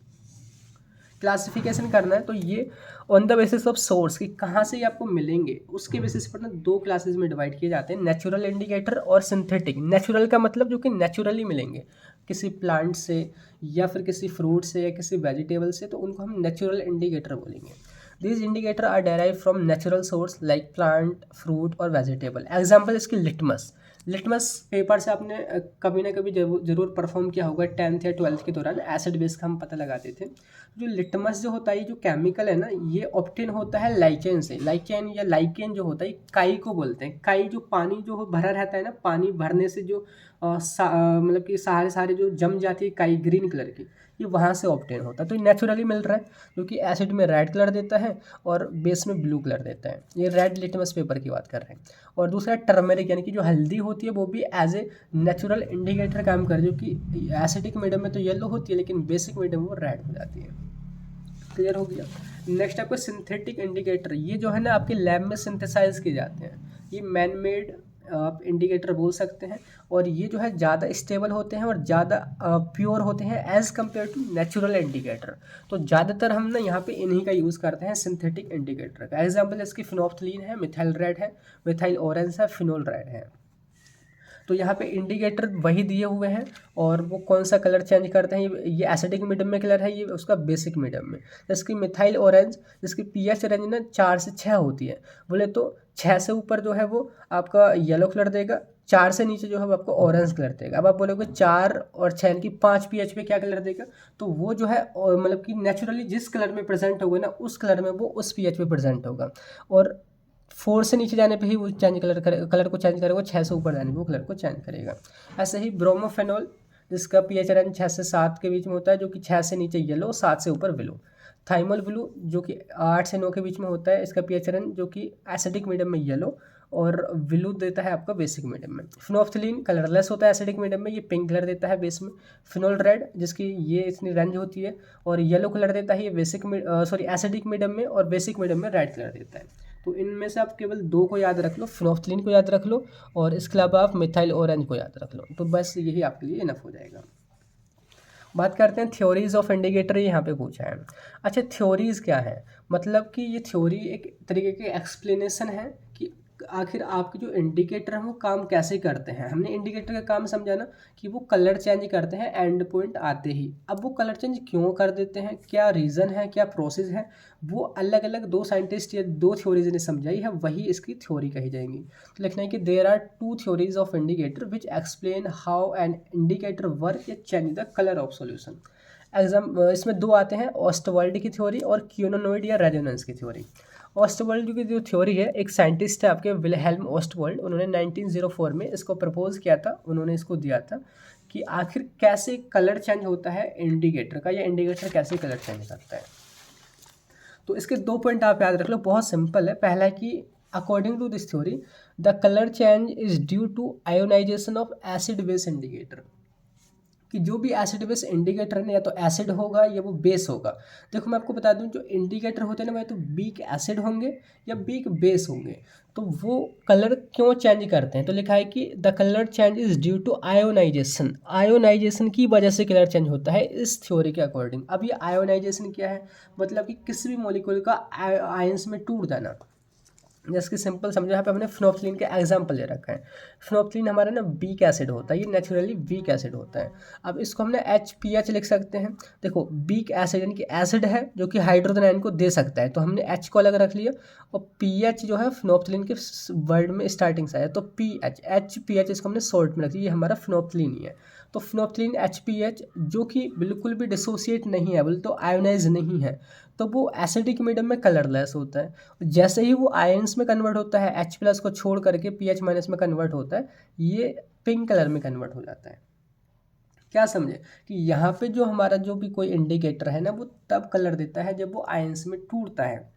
क्लासिफिकेशन करना है तो ये on the basis of source कि कहाँ से ये आपको मिलेंगे, उसके बेसिस पर ना 2 क्लासेस में डिवाइड किए जाते हैं, नेचुरल इंडिकेटर और सिंथेटिक। नेचुरल का मतलब जो कि नेचुरली मिलेंगे किसी प्लांट से या फिर किसी फ्रूट से या किसी वेजिटेबल से, तो उनको हम नेचुरल इंडिकेटर बोलेंगे। These indicators are derived from natural source like plant, fruit और vegetable। एग्जाम्पल इसकी लिटमस। लिटमस पेपर से आपने कभी ना कभी जरूर परफॉर्म किया होगा 10th या 12th के दौरान, एसिड बेस का हम पता लगाते थे। जो लिटमस जो होता है, जो केमिकल है ना, ये ऑब्टेन होता है लाइकेन से। लाइकेन या लाइकेन जो होता है काई को बोलते हैं। काई जो पानी जो भरा रहता है ना, पानी भरने से जो मतलब कि सारे जो जम जाती है काई ग्रीन कलर की, ये वहाँ से ऑब्टेन होता है। तो नेचुरली मिल रहा है, जो कि एसिड में रेड कलर देता है और बेस में ब्लू कलर देता है। ये रेड लिटमस पेपर की बात कर रहे हैं। और दूसरा टर्मेरिक, यानी कि जो हल्दी होती है वो भी एज ए नेचुरल इंडिकेटर काम कर, जो कि एसिडिक मीडियम में तो येलो होती है लेकिन बेसिक मीडियम में वो रेड हो जाती है। क्लियर हो गया। नेक्स्ट आपको सिंथेटिक इंडिकेटर, ये जो है ना आपके लैब में सिंथेसाइज किए जाते हैं, ये मैन मेड आप इंडिकेटर बोल सकते हैं। और ये जो है ज़्यादा स्टेबल होते हैं और ज़्यादा प्योर होते हैं as compare to natural indicator. तो ज़्यादातर हम ना यहाँ पे इन्हीं का यूज़ करते हैं सिंथेटिक इंडिकेटर का। एग्जाम्पल इसकी फिनोफ्थलीन है, मिथाइल रेड है, मिथाइल ऑरेंज है, फिनोल रेड है। तो यहाँ पे इंडिकेटर वही दिए हुए हैं और वो कौन सा कलर चेंज करते हैं, ये एसिडिक मीडियम में कलर है, ये उसका बेसिक मीडियम में। जिसकी मिथाइल ऑरेंज, जिसकी पीएच रेंज ना 4 से 6 होती है, बोले तो 6 से ऊपर जो है वो आपका येलो कलर देगा, 4 से नीचे जो है वो आपको ऑरेंज कलर देगा। अब आप बोलोगे 4 और 6 यानी कि 5 पीएच पे क्या कलर देगा, तो वो जो है मतलब कि नेचुरली जिस कलर में प्रेजेंट होगा ना उस कलर में वो उस पीएच पे प्रेजेंट होगा। और 4 से नीचे जाने पे ही वो चेंज कलर को चेंज करेगा, 6 से ऊपर जाने पे वो कलर को चेंज करेगा। ऐसे ही ब्रोमोफेनॉल, जिसका पीएच रेंज 6 से 7 के बीच में होता है, जो कि 6 से नीचे येलो, 7 से ऊपर ब्लू। थाइमल ब्लू जो कि 8 से 9 के बीच में होता है, इसका पीएच रेंज जो कि एसिडिक मीडियम में येलो और ब्लू देता है आपका बेसिक मीडियम में। फिनोफ्थलीन कलरलेस होता है एसिडिक मीडियम में, ये पिंक कलर देता है बेस में। फिनोल रेड, जिसकी ये इतनी रेंज होती है और येलो कलर देता है, ये बेसिक एसिडिक मीडियम में और बेसिक मीडियम में रेड कलर देता है। तो इनमें से आप केवल 2 को याद रख लो, फिनोफ्थलीन को याद रख लो और इसके अलावा आप मिथाइल ऑरेंज को याद रख लो, तो बस यही आपके लिए इनफ हो जाएगा। बात करते हैं थ्योरीज ऑफ इंडिकेटर, यहाँ पे पूछा है। अच्छा, थ्योरीज क्या है, मतलब कि ये थ्योरी एक तरीके की एक्सप्लेनेशन है कि आखिर आपके जो इंडिकेटर हैं वो काम कैसे करते हैं। हमने इंडिकेटर का काम समझा ना कि वो कलर चेंज करते हैं एंड पॉइंट आते ही। अब वो कलर चेंज क्यों कर देते हैं, क्या रीज़न है, क्या प्रोसेस है, वो अलग अलग 2 साइंटिस्ट या 2 थ्योरीज ने समझाई है, वही इसकी थ्योरी कही जाएंगी। तो लिखना है कि there are 2 theories of indicator which explain how an indicator work या change the colour of solution. इसमें 2 आते हैं, ऑस्टवर्ल्ड की थ्योरी और क्यूनोनॉइड या रेजोनेंस की थ्योरी। ऑस्टवर्ल्ड की जो थ्योरी है, एक साइंटिस्ट है आपके विलहेल्म ऑस्टवर्ल्ड, उन्होंने 1904 में इसको प्रपोज किया था। उन्होंने इसको दिया था कि आखिर कैसे कलर चेंज होता है इंडिकेटर का, या इंडिकेटर कैसे कलर चेंज करता है। तो इसके 2 पॉइंट आप याद रख लो, बहुत सिंपल है। पहला है कि according to this theory the colour change is due to ionisation of acid base indicator, कि जो भी एसिड बेस इंडिकेटर है या तो एसिड होगा या वो बेस होगा। देखो मैं आपको बता दूं, जो इंडिकेटर होते हैं ना, वह तो वीक एसिड होंगे या वीक बेस होंगे। तो वो कलर क्यों चेंज करते हैं, तो लिखा है कि the colour change is due to ionisation, ionisation की वजह से कलर चेंज होता है इस थ्योरी के अकॉर्डिंग। अब ये आयोनाइजेशन क्या है, मतलब कि किसी भी मॉलिक्यूल का आयंस में टूट जाना। जैसे सिंपल समझो, यहाँ पे हमने फिनोफ्थलीन का एग्जांपल ले रखा है। फिनोफ्थलीन हमारा ना वीक एसिड होता है, ये नेचुरली वीक एसिड होता है। अब इसको हमने HPH लिख सकते हैं। देखो वीक एसिड यानी कि एसिड है जो कि हाइड्रोजन आयन को दे सकता है, तो हमने H को अलग रख लिया। और PH जो है फिनोफ्थलीन के वर्ड में स्टार्टिंग से आया, तो PH HPH इसको हमने शॉर्ट में रख लिया, ये हमारा फिनोफ्थलीन ही है। तो फिनोफ्थलीन HPH जो कि बिल्कुल भी डिसोसिएट नहीं है, बोले तो आयोनाइज नहीं है, तो वो एसिडिक मीडियम में कलरलेस होता है। जैसे ही वो आयंस में कन्वर्ट होता है, H+ को छोड़ करके PH- में कन्वर्ट होता है, ये पिंक कलर में कन्वर्ट हो जाता है। क्या समझे कि यहाँ पे जो हमारा जो भी कोई इंडिकेटर है ना, वो तब कलर देता है जब वो आयंस में टूटता है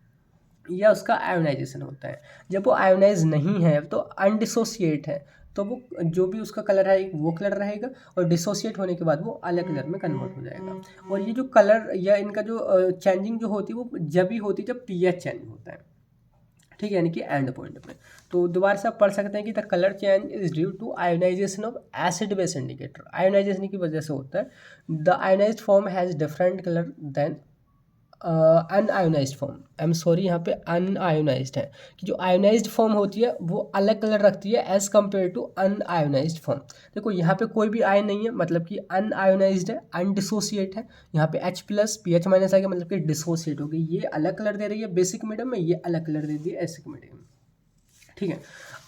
या उसका आयोनाइजेशन होता है। जब वो आयोनाइज नहीं है तो अनडिसोसिएट है, तो वो जो भी उसका कलर है वो कलर रहेगा, और डिसोसिएट होने के बाद वो अलग कलर में कन्वर्ट हो जाएगा। और ये जो कलर या इनका जो चेंजिंग जो होती है वो जब ही होती है जब पीएच चेंज होता है, ठीक है, यानी कि एंड पॉइंट में। तो दोबारा से आप पढ़ सकते हैं कि the colour change is due to ionisation of acid base indicator, ionisation की वजह से होता है। The ionised form has different colour than unionised form, I am sorry यहाँ पे अनआयोनाइज्ड है, कि जो आयोनाइज्ड फॉर्म होती है वो अलग कलर रखती है as compare to unionised form. देखो यहाँ पे कोई भी आयन नहीं है, मतलब कि अनआयोनाइज्ड है, अनडिसोसिएट है। यहाँ पे H+ PH- आएगा, मतलब कि डिसोसिएट हो गई, ये अलग कलर दे रही है बेसिक मीडियम में, ये अलग कलर दे दी है एसिक मीडियम में, ठीक है।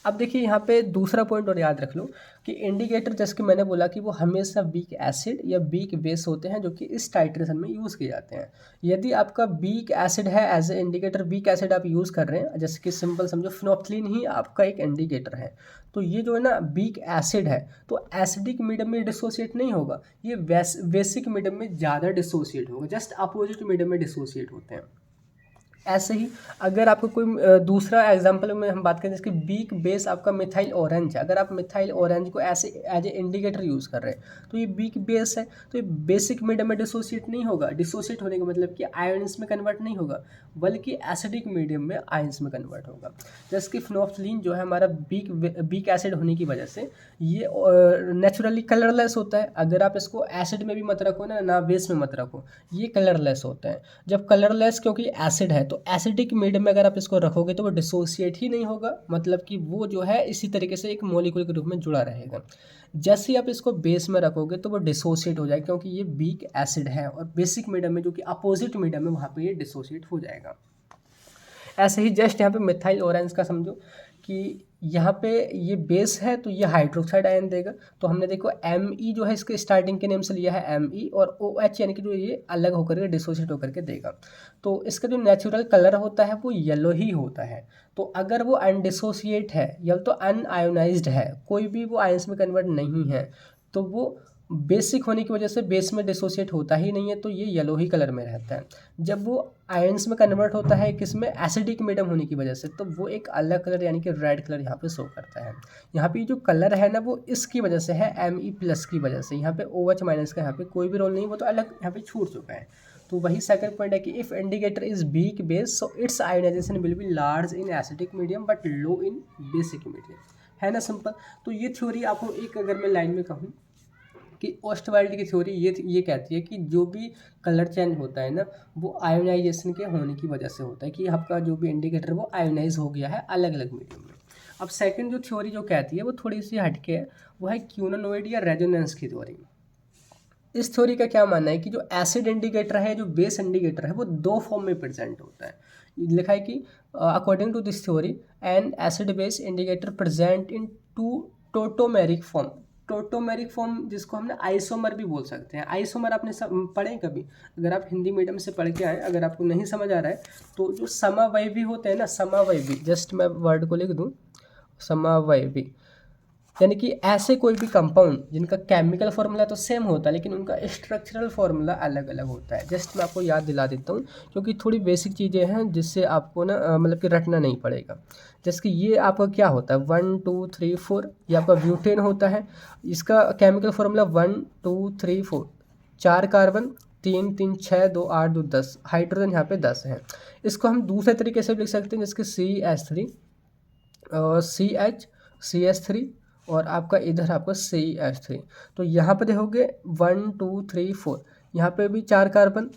अब देखिए यहाँ पे दूसरा पॉइंट और याद रख लो कि इंडिकेटर, जैसे कि मैंने बोला कि वो हमेशा वीक एसिड या वीक बेस होते हैं, जो कि इस टाइट्रेशन में यूज़ किए जाते हैं। यदि आपका वीक एसिड है, as a indicator weak acid आप यूज़ कर रहे हैं, जैसे कि सिंपल समझो फिनोफ्थलीन ही आपका एक इंडिकेटर है, तो ये जो है ना वीक एसिड है, तो एसिडिक मीडियम में डिसोसिएट नहीं होगा, ये बेसिक मीडियम में ज़्यादा डिसोसिएट होगा, जस्ट अपोजिट मीडियम में डिसोसिएट होते हैं। ऐसे ही अगर आपको कोई दूसरा एग्जांपल में हम बात करें, जैसे बीक बेस आपका मिथाइल ऑरेंज है, अगर आप मिथाइल ऑरेंज को ऐसे एज ए इंडिकेटर यूज़ कर रहे हैं तो ये बीक बेस है, तो ये बेसिक मीडियम में डिसोसिएट नहीं होगा। डिसोसिएट होने का मतलब कि आयंस में कन्वर्ट नहीं होगा, बल्कि एसिडिक मीडियम में आयंस में कन्वर्ट होगा। जैसे कि फिनोल्फथलीन जो है हमारा बीक एसिड होने की वजह से ये नेचुरली कलरलेस होता है। अगर आप इसको एसिड में भी मत रखो ना बेस में मत रखो, ये कलरलेस होता है। जब कलरलेस, क्योंकि एसिड है, तो एसिडिक मीडियम में अगर आप इसको रखोगे तो वो डिसोसिएट ही नहीं होगा, मतलब कि वो जो है इसी तरीके से एक मॉलिक्यूल के रूप में जुड़ा रहेगा। जैसे ही आप इसको बेस में रखोगे तो वो डिसोसिएट हो जाएगा, क्योंकि ये वीक एसिड है, और बेसिक मीडियम में जो कि अपोजिट मीडियम है वहाँ पे ये डिसोसिएट हो जाएगा। ऐसे ही जस्ट यहाँ पे मिथाइल ऑरेंज का समझो कि यहाँ पे ये बेस है तो ये हाइड्रोक्साइड आयन देगा। तो हमने देखो Me जो है इसके स्टार्टिंग के नेम से लिया है Me, और OH यानी कि जो ये अलग होकर के डिसोसिएट होकर के देगा। तो इसका जो नेचुरल कलर होता है वो येलो ही होता है। तो अगर वो अनडिसोसिएट है या तो अनआयोनाइज्ड है, कोई भी वो आयंस में कन्वर्ट नहीं है, तो वो बेसिक होने की वजह से बेस में डिसोसिएट होता ही नहीं है, तो ये येलो ही कलर में रहता है। जब वो आयंस में कन्वर्ट होता है किसमें, एसिडिक मीडियम होने की वजह से, तो वो एक अलग कलर यानी कि रेड कलर यहाँ पे शो करता है। यहाँ पे जो कलर है ना वो इसकी वजह से है, Me+ की वजह से। यहाँ पे OH- का यहाँ पे कोई भी रोल नहीं, वो तो अलग यहाँ पे छूट चुका है। तो वही सेकंड पॉइंट है कि if indicator is weak base so its ionisation will be large in acidic medium but low in basic medium. है ना सिंपल। तो ये थ्योरी आपको एक अगर मैं लाइन में कहूँ कि ओस्टवाल्ड की थ्योरी ये कहती है कि जो भी कलर चेंज होता है ना वो आयोनाइजेशन के होने की वजह से होता है, कि आपका जो भी इंडिकेटर वो आयोनाइज हो गया है अलग अलग मीडियम में। अब सेकंड जो थ्योरी जो कहती है वो थोड़ी सी हटके है, वो है क्यूनोनोइड या रेजोनेंस की थ्योरी। इस थ्योरी का क्या मानना है कि जो एसिड इंडिकेटर है, जो बेस इंडिकेटर है, वो दो फॉर्म में प्रेजेंट होता है। लिखा है कि according to this theory an acid base indicator present in two tautomeric form. Tautomeric form जिसको हमने आइसोमर भी बोल सकते हैं। आइसोमर आपने पढ़े कभी, अगर आप हिंदी मीडियम से पढ़ के आए, अगर आपको नहीं समझ आ रहा है तो जो समावयवी होते हैं ना, समावयवी, जस्ट मैं वर्ड को लिख दूँ, समावयवी यानी कि ऐसे कोई भी कंपाउंड जिनका केमिकल फार्मूला तो सेम होता है लेकिन उनका स्ट्रक्चरल फार्मूला अलग अलग होता है। जस्ट मैं आपको याद दिला देता हूँ, क्योंकि थोड़ी बेसिक चीज़ें हैं जिससे आपको ना मतलब कि रटना नहीं पड़ेगा। जैसे कि ये आपका क्या होता है 1 2 3 4, ये आपका ब्यूटेन होता है। इसका केमिकल फार्मूला 1 2 3 4, 4 कार्बन, 3 3 6 2 8 2 10, हाइड्रोजन यहाँ पे 10 है। इसको हम दूसरे तरीके से भी लिख सकते हैं, जैसे CH3 और CH3 और आपका इधर आपका CH3। तो यहाँ पे देखोगे 1 2 3 4, यहाँ पे भी 4 कार्बन,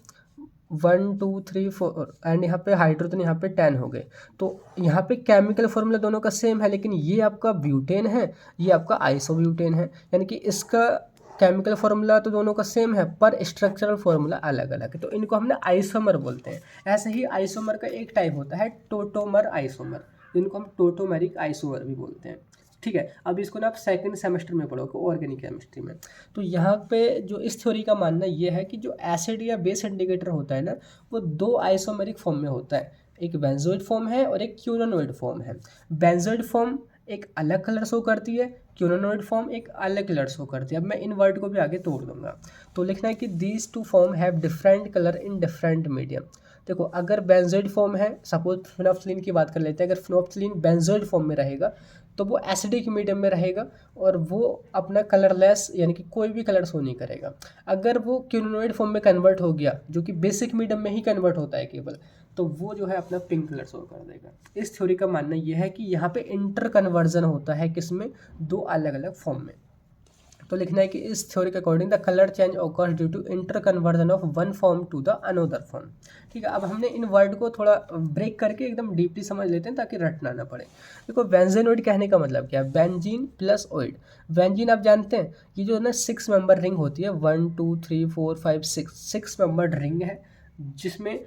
1 2 3 4, एंड यहाँ पे हाइड्रोजन यहाँ पे 10 हो गए। तो यहाँ पे केमिकल फार्मूला दोनों का सेम है, लेकिन ये आपका ब्यूटेन है, ये आपका आइसोब्यूटेन है। यानी कि इसका केमिकल फार्मूला तो दोनों का सेम है पर स्ट्रक्चरल फार्मूला अलग अलग है, तो इनको हमने आइसोमर बोलते हैं। ऐसे ही आइसोमर का एक टाइप होता है टोटोमर आइसोमर, जिनको हम टोटोमेरिक आइसोमर भी बोलते हैं। ठीक है, अब इसको ना आप सेकंड सेमेस्टर में पढ़ोगे ऑर्गेनिक केमिस्ट्री में। तो यहाँ पे जो इस थ्योरी का मानना ये है कि जो एसिड या बेस इंडिकेटर होता है ना वो दो आइसोमेरिक फॉर्म में होता है, एक बेंजोइड फॉर्म है और एक क्यूनोनोइड फॉर्म है। बेंजोइड फॉर्म एक अलग कलर शो करती है, क्यूनोनोइड फॉर्म एक अलग कलर शो करती है। अब मैं इन वर्ड को भी आगे तोड़ दूंगा। तो लिखना है कि these two form have different colour in different medium. देखो अगर बेंजोइड फॉर्म है, सपोज फिनोल्फथलीन की बात कर लेते हैं, अगर फिनोल्फथलीन बेंजोइड फॉर्म में रहेगा तो वो एसिडिक मीडियम में रहेगा और वो अपना कलरलेस यानी कि कोई भी कलर शो नहीं करेगा। अगर वो क्यूनोनोइड फॉर्म में कन्वर्ट हो गया, जो कि बेसिक मीडियम में ही कन्वर्ट होता है केवल, तो वो जो है अपना पिंक कलर शो कर देगा। इस थ्योरी का मानना यह है कि यहाँ पे इंटर कन्वर्जन होता है किसमें, दो अलग अलग फॉर्म में। तो लिखना है कि इस थ्योरी के according the colour change occurs due to interconversion of one form to the another form. ठीक है, अब हमने इन वर्ड को थोड़ा ब्रेक करके एकदम डीपली समझ लेते हैं ताकि रटना ना पड़े। देखो बेंजीनोइड कहने का मतलब क्या है, बेंजीन प्लस ओइड। बेंजीन आप जानते हैं ये जो है ना 6 मेंबर रिंग होती है, 1 2 3 4 5 6 मेंबर्ड रिंग है, जिसमें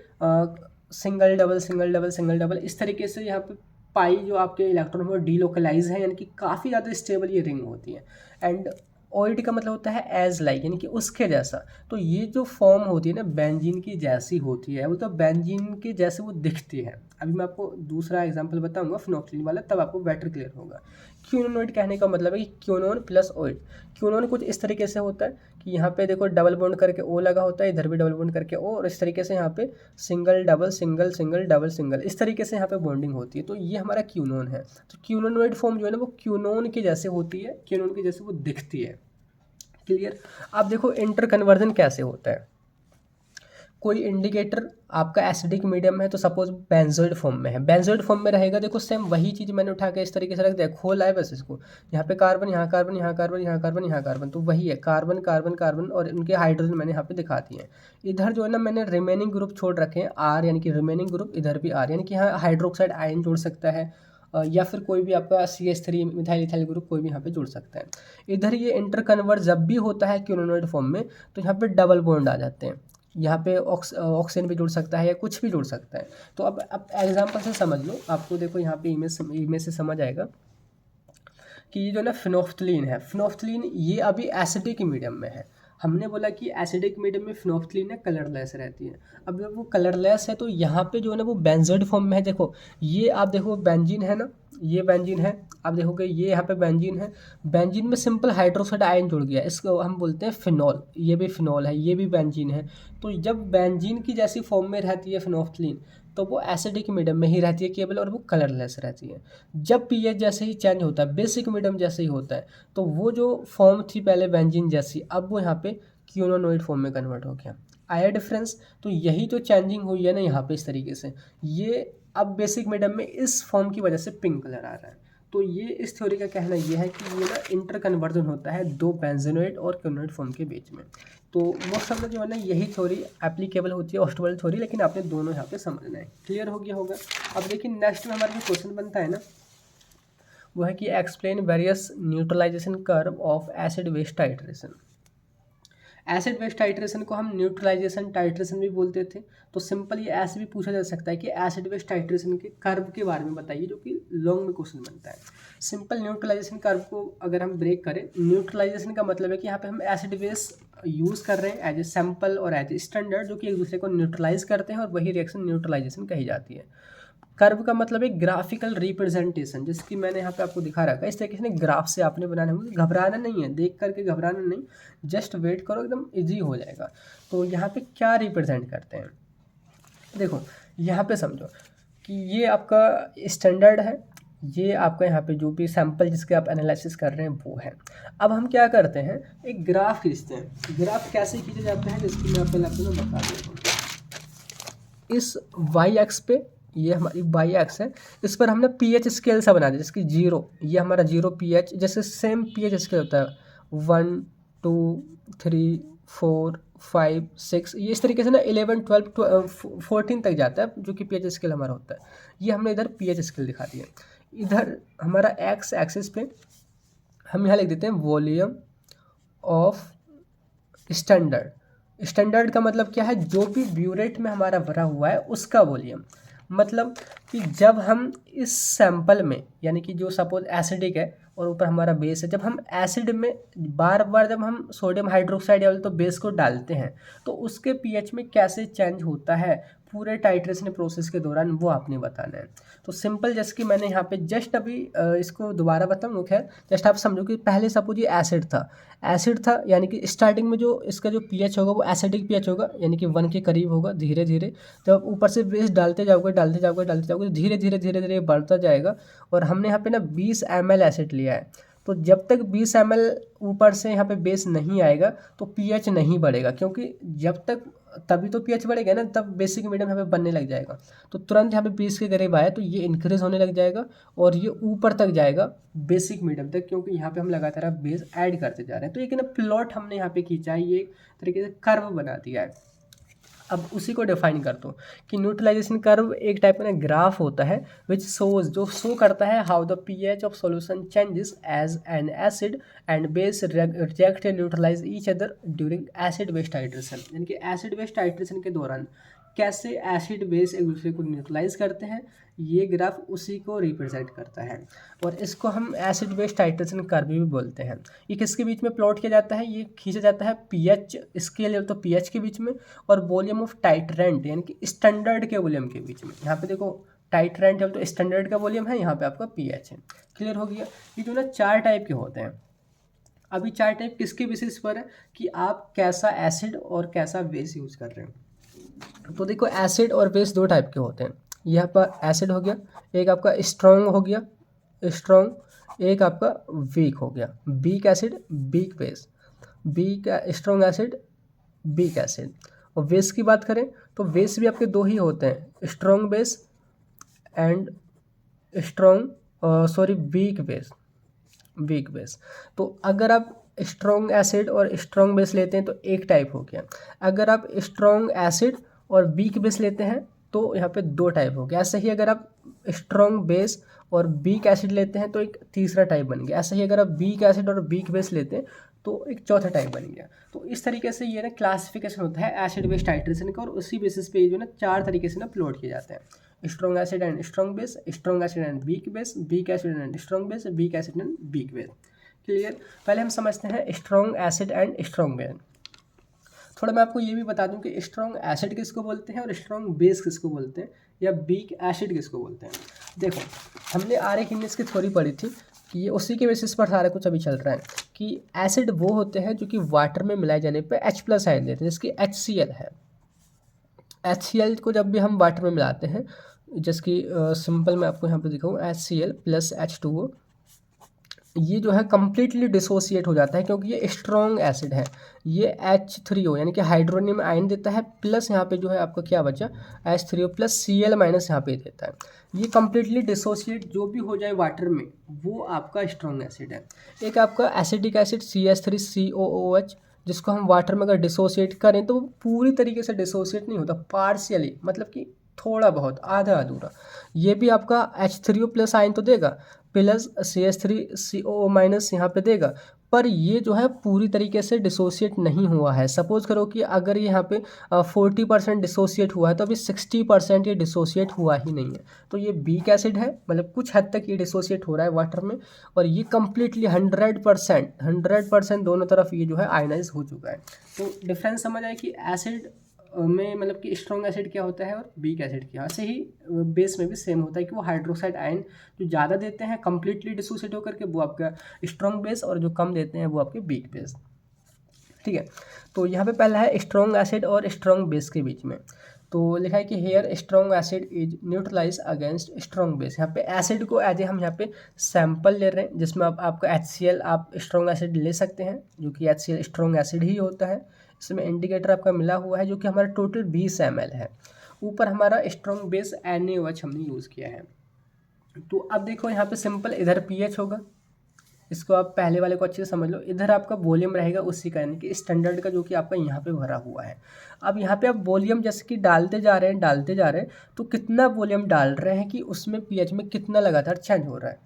single double single double single double इस तरीके से यहाँ पे पाई जो आपके इलेक्ट्रॉन में डीलोकलाइज है, यानी कि काफ़ी ज़्यादा स्टेबल ये रिंग होती है। एंड ओइड का मतलब होता है एज लाइक, यानी कि उसके जैसा। तो ये जो फॉर्म होती है ना बेंजीन की जैसी होती है, वो तो बेंजीन के जैसे वो दिखती है। अभी मैं आपको दूसरा एग्जांपल बताऊंगा फिनोल्फथलीन वाला, तब आपको बेटर क्लियर होगा। क्यूनोनोइड कहने का मतलब है कि क्यूनोन प्लस ओइड। क्यूनोन कुछ इस तरीके से होता है कि यहाँ पे देखो डबल बॉन्ड करके ओ लगा होता है, इधर भी डबल बॉन्ड करके ओ, और इस तरीके से यहाँ पे single double single single double single, इस तरीके से यहाँ पे बॉन्डिंग होती है। तो ये हमारा क्यूनोन है। तो क्यूनोनोइड फॉर्म जो है ना वो क्यूनोन के जैसे होती है, क्यूनोन के जैसे वो दिखती है। क्लियर। अब देखो इंटर कन्वर्जन कैसे होता है। कोई इंडिकेटर आपका एसिडिक मीडियम है तो सपोज बेंजोइड फॉर्म में है, बेंजोइड फॉर्म में रहेगा, देखो सेम वही चीज़ मैंने उठा के इस तरीके से रख दिया, खोला है बस इसको, यहाँ पे कार्बन, यहाँ कार्बन, यहाँ कार्बन, यहाँ कार्बन, यहाँ कार्बन, तो वही है कार्बन कार्बन कार्बन, और उनके हाइड्रोजन मैंने यहाँ पे दिखा दिए हैं। इधर जो है ना मैंने रिमेनिंग ग्रुप छोड़ रखे हैं आर, यानी कि रिमेनिंग ग्रुप, इधर भी आर, यानी कि यहाँ हाइड्रोक्साइड आयन जोड़ सकता है, या फिर कोई भी आपका CH3 मिथाइल इथाइल ग्रुप कोई भी यहाँ पे जुड़ सकता है। इधर ये इंटर कन्वर्ट जब भी होता है क्यूनोनोइड फॉर्म में तो यहाँ पे डबल बॉन्ड आ जाते हैं, यहाँ पे ऑक्सीजन भी जुड़ सकता है या कुछ भी जुड़ सकता है। तो अब एग्जांपल से समझ लो, आपको देखो यहाँ पे इमेज से समझ आएगा कि ये जो ना फिनोफ्थलीन है, फिनोफ्थलीन ये अभी एसिडिक मीडियम में है। हमने बोला कि एसिडिक मीडियम में फिनोफ्थलीन है कलरलेस रहती है। अब जब वो कलरलेस है तो यहाँ पे जो है ना वो बेंजोइड फॉर्म में है। देखो ये आप देखो बेंजीन है ना, ये बेंजीन है, आप देखोगे ये यहाँ पे बेंजीन है, बेंजीन में सिंपल हाइड्रोक्साइड आयन जुड़ गया, इसको हम बोलते हैं फिनॉल, ये भी फिनॉल है, ये भी बेंजीन है। तो जब बेंजीन की जैसी फॉर्म में रहती है फिनोफ्थलीन तो वो एसिडिक मीडियम में ही रहती है केवल, और वो कलरलेस रहती है। जब पीएच जैसे ही चेंज होता है, बेसिक मीडियम जैसे ही होता है, तो वो जो फॉर्म थी पहले बेंजीन जैसी, अब वो यहाँ पे क्यूनोनोइड फॉर्म में कन्वर्ट हो गया। आया डिफरेंस। तो यही जो चेंजिंग हुई है ना यहाँ पे इस तरीके से, ये अब बेसिक मीडियम में इस फॉर्म की वजह से पिंक कलर आ रहा है। तो ये इस थ्योरी का कहना ये है कि ये ना इंटर कन्वर्जन होता है दो बेंजोनोइड और क्यूनोनोइड फॉर्म के बीच में। तो मोस्ट ऑफ द जो है ना यही थ्योरी एप्लीकेबल होती है ऑस्टोवल थ्योरी, लेकिन आपने दोनों यहाँ पे समझना है। क्लियर हो गया होगा। अब देखिए नेक्स्ट में हमारा जो क्वेश्चन बनता है ना वो है कि explain various neutralisation curve of acid base titration. Acid base titration को हम न्यूट्रलाइजेशन टाइट्रेशन भी बोलते थे। तो सिंपल ये ऐसे भी पूछा जा सकता है कि एसिड बेस टाइट्रेशन के कर्व के बारे में बताइए, जो कि लॉन्ग में क्वेश्चन बनता है। सिंपल न्यूट्रलाइजेशन कर्व को अगर हम ब्रेक करें, न्यूट्रलाइजेशन का मतलब है कि यहाँ पे हम एसिड बेस यूज़ कर रहे हैं एज ए सैम्पल और एज ए स्टैंडर्ड, जो कि एक दूसरे को न्यूट्रलाइज करते हैं, और वही रिएक्शन न्यूट्रलाइजेशन कही जाती है। कर्व का मतलब है ग्राफिकल रिप्रेजेंटेशन, जिसकी मैंने यहाँ पे आपको दिखा रखा है। इस तरीके से ग्राफ से आपने बनाना है, घबराना नहीं है, देख करके घबराना नहीं, जस्ट वेट करो, एकदम इजी हो जाएगा। तो यहाँ पे क्या रिप्रेजेंट करते हैं, देखो यहाँ पे समझो कि ये आपका स्टैंडर्ड है, ये आपका यहाँ पे जो भी सैंपल जिसके आप एनालिसिस कर रहे हैं वो है। अब हम क्या करते हैं, एक ग्राफ खींचते हैं। ग्राफ कैसे खींचे जाते हैं जिसकी मैं पहले आपको बता देता हूँ। इस वाई एक्स पे, ये हमारी वाई एक्स है, इस पर हमने पीएच स्केल सा बना दिया, जिसकी 0, ये हमारा 0 पीएच, जैसे सेम पीएच स्केल होता है 1 2 3 4 5 6, ये इस तरीके से ना 11 12 14 तक जाता है, जो कि पीएच स्केल हमारा होता है। ये हमने इधर पीएच स्केल दिखा दिया। इधर हमारा एक्स एक्सिस पे हम यहाँ लिख देते हैं वॉल्यूम ऑफ स्टैंडर्ड। स्टैंडर्ड का मतलब क्या है, जो भी ब्यूरेट में हमारा भरा हुआ है उसका वॉल्यूम। मतलब कि जब हम इस सैंपल में, यानी कि जो सपोज एसिडिक है और ऊपर हमारा बेस है, जब हम एसिड में बार बार जब हम सोडियम हाइड्रोक्साइड या तो बेस को डालते हैं तो उसके पीएच में कैसे चेंज होता है पूरे टाइट्रेशन प्रोसेस के दौरान, वो आपने बताना है। तो सिंपल जैसे कि मैंने यहाँ पे जस्ट अभी इसको दोबारा बताऊँ, खैर जस्ट आप समझो कि पहले सपोज ये एसिड था, यानी कि स्टार्टिंग में जो इसका जो पीएच होगा वो एसिडिक पीएच होगा, यानी कि 1 के करीब होगा। धीरे धीरे जब ऊपर से बेस डालते जाओगे धीरे धीरे बढ़ता जाएगा। और हमने यहाँ पे ना 20 ml एसिड लिया है, तो जब तक 20 ml ऊपर से यहाँ पे बेस नहीं आएगा तो पीएच नहीं बढ़ेगा, क्योंकि जब तक तभी तो पीएच बढ़ेगा ना, तब बेसिक मीडियम यहाँ पे बनने लग जाएगा। तो तुरंत यहाँ पे 20 के करीब आया तो ये इंक्रीज होने लग जाएगा और ये ऊपर तक जाएगा बेसिक मीडियम तक, क्योंकि यहाँ पे हम लगातार बेस ऐड करते जा रहे हैं। तो एक ना प्लॉट हमने यहाँ पे खींचा है, ये एक तरीके से कर्व बना दिया है। अब उसी को डिफाइन कर दो कि न्यूट्रलाइजेशन कर्व एक टाइप का ग्राफ होता है विच शोज, जो शो करता है how the pH of solution changes as an acid and base react and neutralise each other during acid base titration. यानी कि एसिड बेस टाइट्रेशन के दौरान कैसे एसिड बेस एक दूसरे को न्यूट्रलाइज करते हैं, ये ग्राफ उसी को रिप्रेजेंट करता है। और इसको हम एसिड बेस टाइट्रेशन कर्व भी बोलते हैं। ये किसके बीच में प्लॉट किया जाता है, ये खींचा जाता है पीएच स्केल तो पीएच के बीच में और वॉल्यूम ऑफ टाइट्रेंट यानी कि स्टैंडर्ड के वॉल्यूम के बीच में। यहाँ पे देखो टाइट्रेंट जब तो स्टैंडर्ड का वॉल्यूम है, यहाँ पे आपका पीएच है। क्लियर हो गया। ये जो ना 4 टाइप के होते हैं। अभी 4 टाइप किसके बेसिस पर है कि आप कैसा एसिड और कैसा बेस यूज़ कर रहे हैं। तो देखो एसिड और बेस 2 टाइप के होते हैं। यहाँ पर एसिड हो गया, एक आपका स्ट्रॉन्ग हो गया, स्ट्रॉन्ग, एक आपका वीक हो गया, weak acid, weak base, weak strong acid, weak acid. और बेस की बात करें तो बेस भी आपके 2 ही होते हैं, strong base and week base, weak base. तो अगर आप स्ट्रॉन्ग एसिड और स्ट्रॉन्ग बेस लेते हैं तो एक टाइप हो गया। अगर आप स्ट्रॉन्ग एसिड और वीक बेस लेते हैं तो यहाँ पे 2 टाइप हो गया। ऐसे ही अगर आप स्ट्रॉन्ग बेस और वीक एसिड लेते हैं तो एक तीसरा टाइप बन गया। ऐसे ही अगर आप वीक एसिड और वीक बेस लेते हैं तो एक चौथा टाइप बन गया। तो इस तरीके से ये ना क्लासिफिकेशन होता है एसिड बेस टाइट्रेशन का, और उसी बेसिस पे ये जो ना 4 तरीके से ना प्लॉट किए जाते हैं, strong acid and strong base, strong acid and weak acid and strong base, weak acid and weak base. Clear. पहले हम समझते हैं strong acid and strong base. थोड़ा मैं आपको ये भी बता दूं कि स्ट्रॉन्ग एसिड किसको बोलते हैं और स्ट्रॉन्ग बेस किसको बोलते हैं, या वीक एसिड किसको बोलते हैं। देखो हमने आर्यन की थ्योरी पढ़ी थी कि ये उसी के बेसिस पर सारा कुछ अभी चल रहा है कि एसिड वो होते हैं जो कि वाटर में मिलाए जाने पर H+ आयन देते हैं, जिसकी HCl है। HCl को जब भी हम वाटर में मिलाते हैं, जिसकी सिंपल मैं आपको यहाँ पे दिखाऊँ, HCl + H2O, ये जो है कम्प्लीटली डिसोसिएट हो जाता है क्योंकि ये स्ट्रॉन्ग एसिड है। ये H3O यानी कि हाइड्रोनियम आयन देता है, प्लस यहाँ पे जो है आपका क्या बचा, H3O + Cl- यहाँ पे देता है। ये कम्प्लीटली डिसोसिएट जो भी हो जाए वाटर में वो आपका स्ट्रॉन्ग एसिड है। एक आपका एसिडिक एसिड CH3COOH, जिसको हम वाटर में अगर डिसोसिएट करें तो वो पूरी तरीके से डिसोसिएट नहीं होता, पार्शियली, मतलब कि थोड़ा बहुत, आधा अधूरा। ये भी आपका H3O+ आयन तो देगा, प्लस CH3CO- यहाँ पे देगा, पर ये जो है पूरी तरीके से डिसोसिएट नहीं हुआ है। सपोज करो कि अगर ये यहाँ पे 40% डिसोसिएट हुआ है तो अभी 60% ये डिसोसिएट हुआ ही नहीं है। तो ये वीक एसिड है, मतलब कुछ हद तक ये डिसोसिएट हो रहा है वाटर में, और ये कम्प्लीटली 100% दोनों तरफ ये जो है आयनाइज हो चुका है। तो डिफरेंस समझ आए कि एसिड में मतलब कि स्ट्रॉन्ग एसिड क्या होता है और वीक एसिड क्या। ऐसे ही बेस में भी सेम होता है कि वो हाइड्रोक्साइड आयन जो ज़्यादा देते हैं कम्प्लीटली डिसोसिएट होकर के, वो आपका स्ट्रॉन्ग बेस, और जो कम देते हैं वो आपके वीक बेस। ठीक है। तो यहाँ पे पहला है स्ट्रॉन्ग एसिड और स्ट्रॉन्ग बेस के बीच में। तो लिखा है कि here strong acid is neutralise against strong base. यहाँ पे एसिड को एज ए हम यहाँ पे सैंपल ले रहे हैं, जिसमें आपका HCl आप स्ट्रॉन्ग एसिड ले सकते हैं, जो कि HCl स्ट्रॉन्ग एसिड ही होता है। इसमें इंडिकेटर आपका मिला हुआ है जो कि हमारा टोटल 20 ml है। ऊपर हमारा स्ट्रॉन्ग बेस NaOH हमने यूज़ किया है। तो अब देखो यहाँ पे सिंपल, इधर pH होगा, इसको आप पहले वाले को अच्छे से समझ लो। इधर आपका वॉल्यूम रहेगा उसी का, यानी कि स्टैंडर्ड का, जो कि आपका यहाँ पे भरा हुआ है। अब यहाँ पे आप वॉल्यूम जैसे कि डालते जा रहे हैं, तो कितना वॉल्यूम डाल रहे हैं कि उसमें पीएच में कितना लगातार चेंज हो रहा है।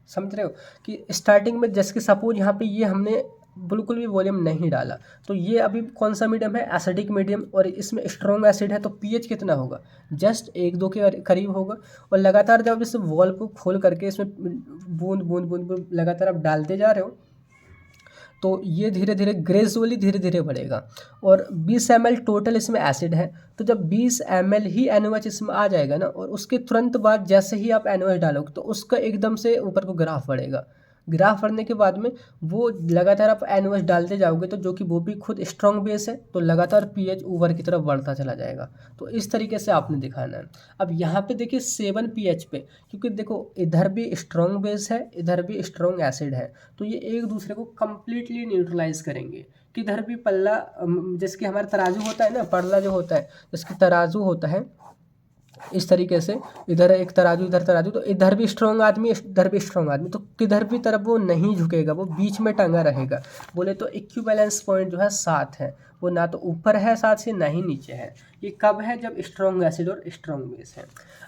समझ रहे हो कि स्टार्टिंग में जैसे कि सपोज यहाँ पे ये हमने बिल्कुल भी वॉल्यूम नहीं डाला, तो ये अभी कौन सा मीडियम है, एसिडिक मीडियम, और इसमें स्ट्रॉन्ग एसिड है, तो पीएच कितना होगा, जस्ट 1-2 के करीब होगा। और लगातार जब इस वॉल को खोल करके इसमें बूंद बूंद बूंद बूंद लगातार आप डालते जा रहे हो, तो ये धीरे धीरे ग्रेजुअली धीरे धीरे बढ़ेगा। और 20 ml टोटल इसमें एसिड है, तो जब 20 ml ही NaOH इसमें आ जाएगा ना, और उसके तुरंत बाद जैसे ही आप NaOH डालोगे तो उसका एकदम से ऊपर को ग्राफ बढ़ेगा। ग्राफ बढ़ने के बाद में वो लगातार आप NaOH डालते जाओगे, तो जो कि वो भी खुद स्ट्रॉन्ग बेस है, तो लगातार pH ऊपर की तरफ बढ़ता चला जाएगा। तो इस तरीके से आपने दिखाना है। अब यहाँ पे देखिए 7 pH पे, क्योंकि देखो इधर भी स्ट्रॉन्ग बेस है, इधर भी स्ट्रॉन्ग एसिड है, तो ये एक दूसरे को कम्प्लीटली न्यूट्रलाइज करेंगे। किधर भी पल्ला, जैसे कि हमारा तराजू होता है ना, पल्ला जो होता है, जिसकी तराजू होता है इस तरीके से, इधर एक तराजू इधर तराजू, तो इधर भी स्ट्रॉन्ग आदमी इधर भी स्ट्रॉन्ग आदमी, तो किधर भी तरफ वो नहीं झुकेगा, वो बीच में टंगा रहेगा। बोले तो इक्विवेलेंस पॉइंट जो है 7 है, वो ना तो ऊपर है 7 से, ना ही नीचे है। ये कब है, जब स्ट्रॉन्ग एसिड और स्ट्रॉन्ग बेस है।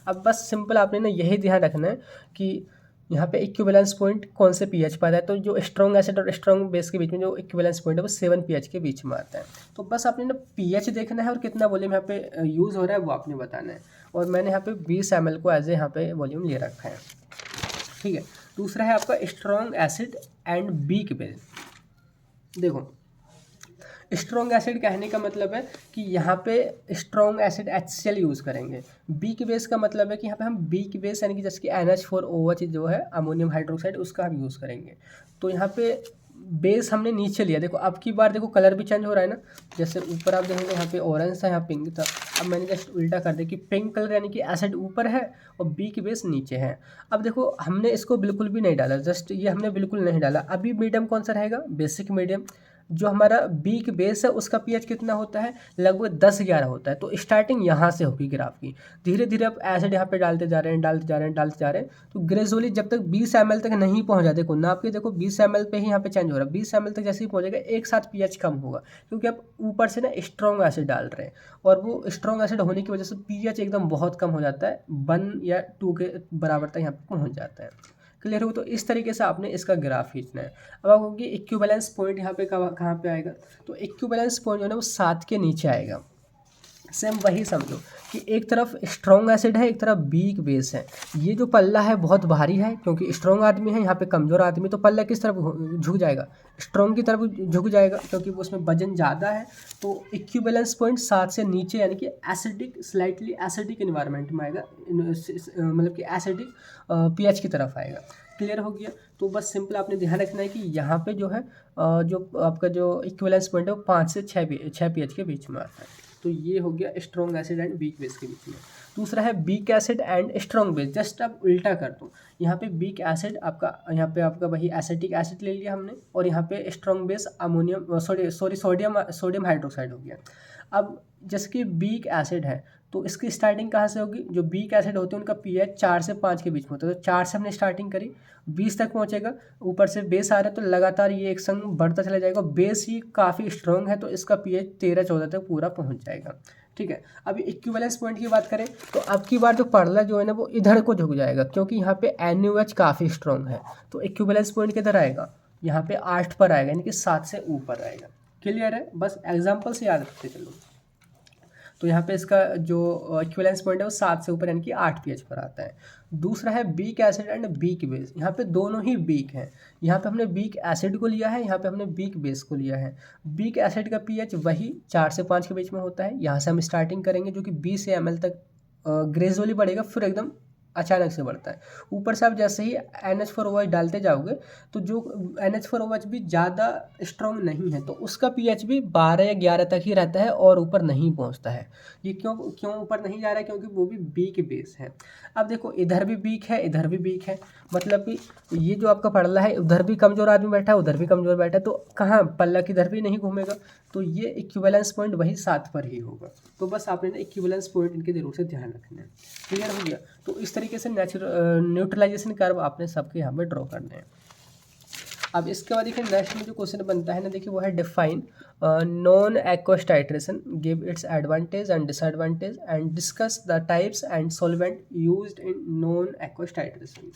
अब बस सिंपल आपने ना यही ध्यान रखना है कि यहाँ पे इक्विवेलेंस पॉइंट कौन से पीएच पर आता है, तो जो स्ट्रॉन्ग एसिड और स्ट्रॉन्ग बेस के बीच में जो इक्विवेलेंस पॉइंट है वो 7 pH के बीच में आता है। तो बस आपने ना पीएच देखना है और कितना वॉल्यूम यहाँ पे यूज़ हो रहा है वो आपने बताना है। और मैंने यहाँ पे 20 ml को एज ए यहाँ पे वॉल्यूम ले रखा है। ठीक है। दूसरा है आपका strong acid and weak base. देखो स्ट्रॉन्ग एसिड कहने का मतलब है कि यहाँ पे स्ट्रॉन्ग एसिड HCl यूज़ करेंगे। वीक बेस का मतलब है कि यहाँ पे हम वीक बेस यानी कि जैसे कि NH4OH जो है अमोनियम हाइड्रोक्साइड, उसका हम यूज़ करेंगे। तो यहाँ पे बेस हमने नीचे लिया, देखो अब की बार देखो कलर भी चेंज हो रहा है ना, जैसे ऊपर आप देखेंगे यहाँ पे ऑरेंज था, यहाँ पिंक था। अब मैंने जस्ट उल्टा कर दिया कि पिंक कलर यानी कि एसिड ऊपर है और वीक बेस नीचे है। अब देखो हमने इसको बिल्कुल भी नहीं डाला, जस्ट ये हमने बिल्कुल नहीं डाला। अभी मीडियम कौन सा रहेगा, बेसिक मीडियम। जो हमारा बीक बेस है उसका पीएच कितना होता है, लगभग 10-11 होता है। तो स्टार्टिंग यहाँ से होगी ग्राफ की, धीरे धीरे आप एसिड यहाँ पे डालते जा रहे हैं, डालते जा रहे हैं, डालते जा रहे हैं, तो ग्रेजुअली जब तक 20 ml तक नहीं पहुँच जाते, देखो नाप के देखो 20 ml पे ही यहाँ पे चेंज हो रहा है। 20 ml तक जैसे ही पहुँचेगा एक साथ पीएच कम होगा, क्योंकि आप ऊपर से ना स्ट्रॉन्ग एसिड डाल रहे हैं, और वो स्ट्रॉन्ग एसिड होने की वजह से पीएच एकदम बहुत कम हो जाता है, 1 या 2 के बराबर तक यहाँ पे पहुँच जाता है। क्लियर हो, तो इस तरीके से आपने इसका ग्राफ खींचना है। अब आपको कि इक्विवेलेंस पॉइंट यहाँ पे कहाँ पे आएगा, तो इक्विवेलेंस पॉइंट जो है ना वो 7 के नीचे आएगा। सेम वही समझो कि एक तरफ स्ट्रॉन्ग एसिड है, एक तरफ वीक बेस है। ये जो पल्ला है बहुत भारी है, क्योंकि स्ट्रॉन्ग आदमी है, यहाँ पे कमज़ोर आदमी, तो पल्ला किस तरफ झुक जाएगा, स्ट्रॉन्ग की तरफ झुक जाएगा, क्योंकि उसमें वजन ज़्यादा है। तो इक्विवेलेंस पॉइंट 7 से नीचे यानी कि एसिडिक, स्लाइटली एसिडिक इन्वायरमेंट में आएगा, मतलब कि एसिडिक पीएच की तरफ आएगा। क्लियर हो गया। तो बस सिंपल आपने ध्यान रखना है कि यहाँ पे जो है जो आपका जो इक्विवेलेंस पॉइंट है वो 5 से 6 पीएच के बीच में आता है। तो ये हो गया strong acid and weak base के बीच में। दूसरा है weak acid and strong base, just आप उल्टा कर दो। यहाँ पे वीक एसिड आपका, यहाँ पे आपका वही एसिटिक एसिड ले लिया हमने, और यहाँ पे strong base ammonium sodium hydroxide हो गया। अब जैसे कि वीक एसिड है तो इसकी स्टार्टिंग कहाँ से होगी, जो वीक एसिड होते हैं उनका पीएच 4 से 5 के बीच में होता है। तो 4 से हमने स्टार्टिंग करी, 20 तक पहुँचेगा, ऊपर से बेस आ रहा है तो लगातार ये एक संग बढ़ता चला जाएगा। बेस ही काफ़ी स्ट्रॉन्ग है तो इसका पीएच 13-14 तक पूरा पहुँच जाएगा। ठीक है। अभी इक्विवेलेंस पॉइंट की बात करें तो अब की बार जो पड़ला जो है ना वो इधर को झुक जाएगा, क्योंकि यहाँ पे NaOH काफ़ी स्ट्रॉन्ग है। तो इक्विवेलेंस पॉइंट किधर आएगा, यहाँ पे 8 पर आएगा, यानी कि 7 से ऊपर आएगा। क्लियर है, बस एग्जाम्पल से याद रखते चलो। तो यहाँ पे इसका जो इक्विवेलेंस पॉइंट है वो 7 से ऊपर यानी कि 8 पीएच पर आता है। दूसरा है weak acid and weak base, यहाँ पे दोनों ही वीक हैं। यहाँ पे हमने वीक एसिड को लिया है, यहाँ पे हमने वीक बेस को लिया है। वीक एसिड का पीएच वही 4 से 5 के बीच में होता है। यहाँ से हम स्टार्टिंग करेंगे जो कि 20 ml तक ग्रेजुअली बढ़ेगा, फिर एकदम अचानक से बढ़ता है। ऊपर से आप जैसे ही NH4OH डालते जाओगे तो जो NH4OH भी ज़्यादा स्ट्रॉन्ग नहीं है तो उसका पीएच भी 12 या 11 तक ही रहता है और ऊपर नहीं पहुंचता है। ये क्यों ऊपर नहीं जा रहा है, क्योंकि वो भी वीक बेस है। अब देखो इधर भी वीक है, इधर भी वीक है, मतलब कि ये जो आपका पल्ला है उधर भी कमज़ोर आदमी बैठा है, उधर भी कमज़ोर बैठा है, तो कहाँ पल्ला किधर भी नहीं घूमेगा। तो ये इक्विवेलेंस पॉइंट वही 7 पर ही होगा। तो बस आपने ना इक्विवेलेंस पॉइंट इनके जरूर से ध्यान रखना है। क्लियर हो गया। तो इस तरीके से न्यूट्रलाइजेशन कर्व आपने सबके यहाँ पे ड्रॉ करने हैं। अब इसके बाद देखिए नेक्स्ट में जो क्वेश्चन बनता है ना, देखिए वो है define non aqueous titration, give its advantage and disadvantage and discuss the types and solvent used in non aqueous titration.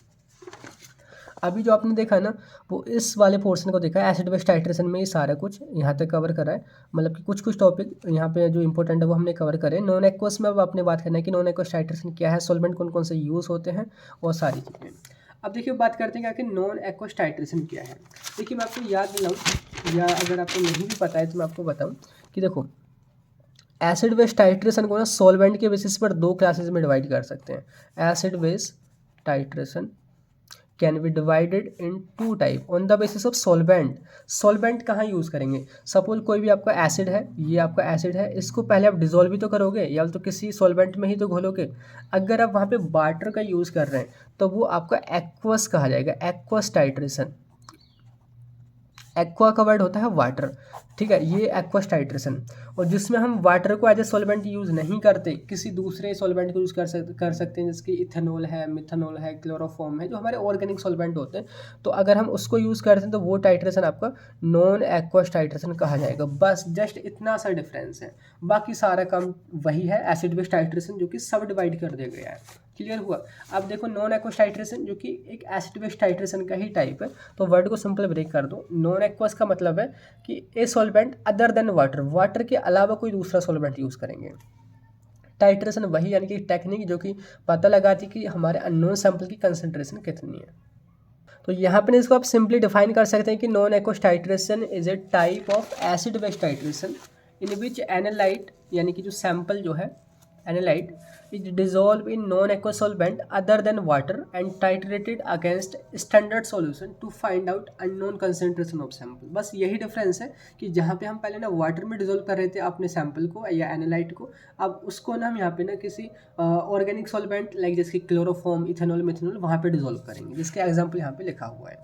अभी जो आपने देखा ना वो इस वाले पोर्शन को देखा है, एसिड बेस टाइट्रेशन में ये सारा कुछ यहाँ तक कवर करा है, मतलब कि कुछ कुछ टॉपिक यहाँ पे जो इंपॉर्टेंट है वो हमने कवर करे। नॉन एक्वस में अब आपने बात करना है कि नॉन एक्वस टाइट्रेशन क्या है, सॉल्वेंट कौन कौन से यूज़ होते हैं और सारी चीज़ें। अब देखिए बात करते हैं कि नॉन एक्वस टाइट्रेशन क्या है। देखिए मैं आपको याद दिलाऊँ, या अगर आपको नहीं भी पता है तो मैं आपको बताऊँ कि देखो एसिड बेस टाइट्रेशन को ना सॉल्वेंट के बेसिस पर 2 क्लासेस में डिवाइड कर सकते हैं। Acid base titration can be divided in 2 type on the basis of solvent. Solvent कहाँ यूज़ करेंगे, सपोज कोई भी आपका एसिड है, ये आपका एसिड है, इसको पहले आप डिजोल्व भी तो करोगे या तो किसी सॉल्वेंट में ही तो घोलोगे। अगर आप वहाँ पे वाटर का यूज़ कर रहे हैं तो वो आपका एक्वस कहा जाएगा, एक्वस टाइट्रेशन। एक्वा का वर्ड होता है वाटर, ठीक है, ये एक्वस टाइट्रेशन। और जिसमें हम वाटर को एज ए सॉल्वेंट यूज़ नहीं करते, किसी दूसरे सॉल्वेंट को यूज़ कर सकते हैं, जैसे कि इथेनॉल है, मिथेनॉल है, क्लोरोफॉर्म है, जो हमारे ऑर्गेनिक सॉल्वेंट होते हैं। तो अगर हम उसको यूज़ करते हैं तो वो टाइट्रेशन आपका नॉन एक्वस टाइट्रेशन कहा जाएगा। बस जस्ट इतना सा डिफरेंस है, बाकी सारा काम वही है, एसिड बेस टाइट्रेशन, जो कि सब डिवाइड कर दिया गया है। क्लियर हुआ। अब देखो नॉन एक्वस टाइट्रेशन जो कि एक एसिड बेस टाइट्रेशन का ही टाइप है, तो वर्ड को सिंपल ब्रेक कर दो। नॉन एक्वस का मतलब है कि a solvent other than water, water के अलावा कोई दूसरा सॉल्वेंट यूज़ करेंगे। टाइट्रेशन वही यानी कि टेक्निक जो कि पता लगाती कि हमारे अननोन सैंपल की कंसंट्रेशन कितनी है। तो यहाँ पे इसको आप सिंपली डिफाइन कर सकते हैं कि non aqueous titration is a type of acid based titration in which analyte यानी कि जो सैंपल जो है analyte is dissolve in non aqueous solvent other than water and titrated against standard solution to find out unknown concentration of sample. बस यही difference है कि जहाँ पे हम पहले ना वाटर में डिजोल्व कर रहे थे अपने सैंपल को या एनालाइट को, अब उसको ना हम यहाँ पे ना किसी ऑर्गेनिक सॉल्वेंट लाइक जैसे क्लोरोफॉर्म, इथेनॉल, मिथेनॉल वहाँ पे डिजोल्व करेंगे, जिसका एग्जाम्पल यहाँ पे लिखा हुआ है।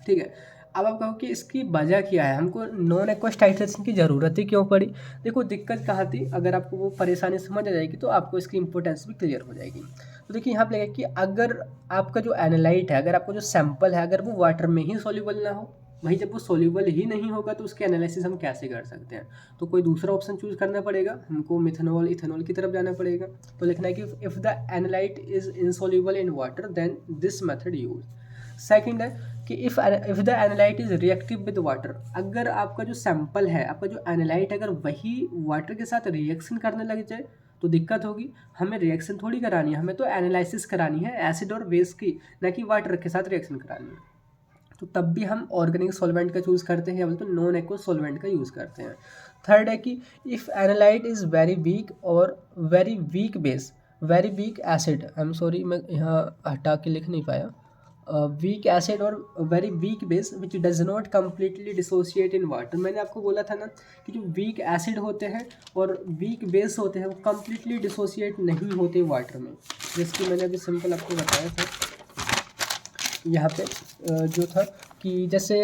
ठीक है, अब आप कहो कि इसकी वजह क्या है, हमको नॉन एक्वस टाइट्रेशन की ज़रूरत ही क्यों पड़ी। देखो दिक्कत कहाँ थी, अगर आपको वो परेशानी समझ आ जाएगी तो आपको इसकी इंपॉर्टेंस भी क्लियर हो जाएगी। तो देखिए यहाँ पे लगेगा कि अगर आपका जो एनालाइट है, अगर आपका जो सैंपल है, अगर वो वाटर में ही सॉल्यूबल ना हो, वही जब वो सॉल्यूबल ही नहीं होगा तो उसके एनालिसिस हम कैसे कर सकते हैं। तो कोई दूसरा ऑप्शन चूज करना पड़ेगा, हमको मिथेनॉल, इथेनॉल की तरफ जाना पड़ेगा। तो लिखना है कि if the analyte is insoluble in water then this method use. Second है कि if the analyte is reactive with water, अगर आपका जो सैंपल है, आपका जो एनालाइट अगर वही वाटर के साथ रिएक्शन करने लग जाए तो दिक्कत होगी। हमें रिएक्शन थोड़ी करानी है, हमें तो एनालिसिस करानी है एसिड और बेस की, ना कि वाटर के साथ रिएक्शन करानी है। तो तब भी हम ऑर्गेनिक सॉल्वेंट का चूज़ करते हैं या बोलते नॉन एक्वस सॉल्वेंट का यूज़ करते हैं। थर्ड है कि if analyte is very weak और very weak base, very weak acid, I am sorry मैं यहाँ हटा के लिख नहीं पाया, वीक एसिड और very weak base which does not completely dissociate in water. मैंने आपको बोला था ना कि जो वीक एसिड होते हैं और वीक बेस होते हैं वो कम्प्लीटली डिसोशिएट नहीं होते वाटर में, जिसकी मैंने अभी सिंपल आपको बताया था यहाँ पे जो था कि जैसे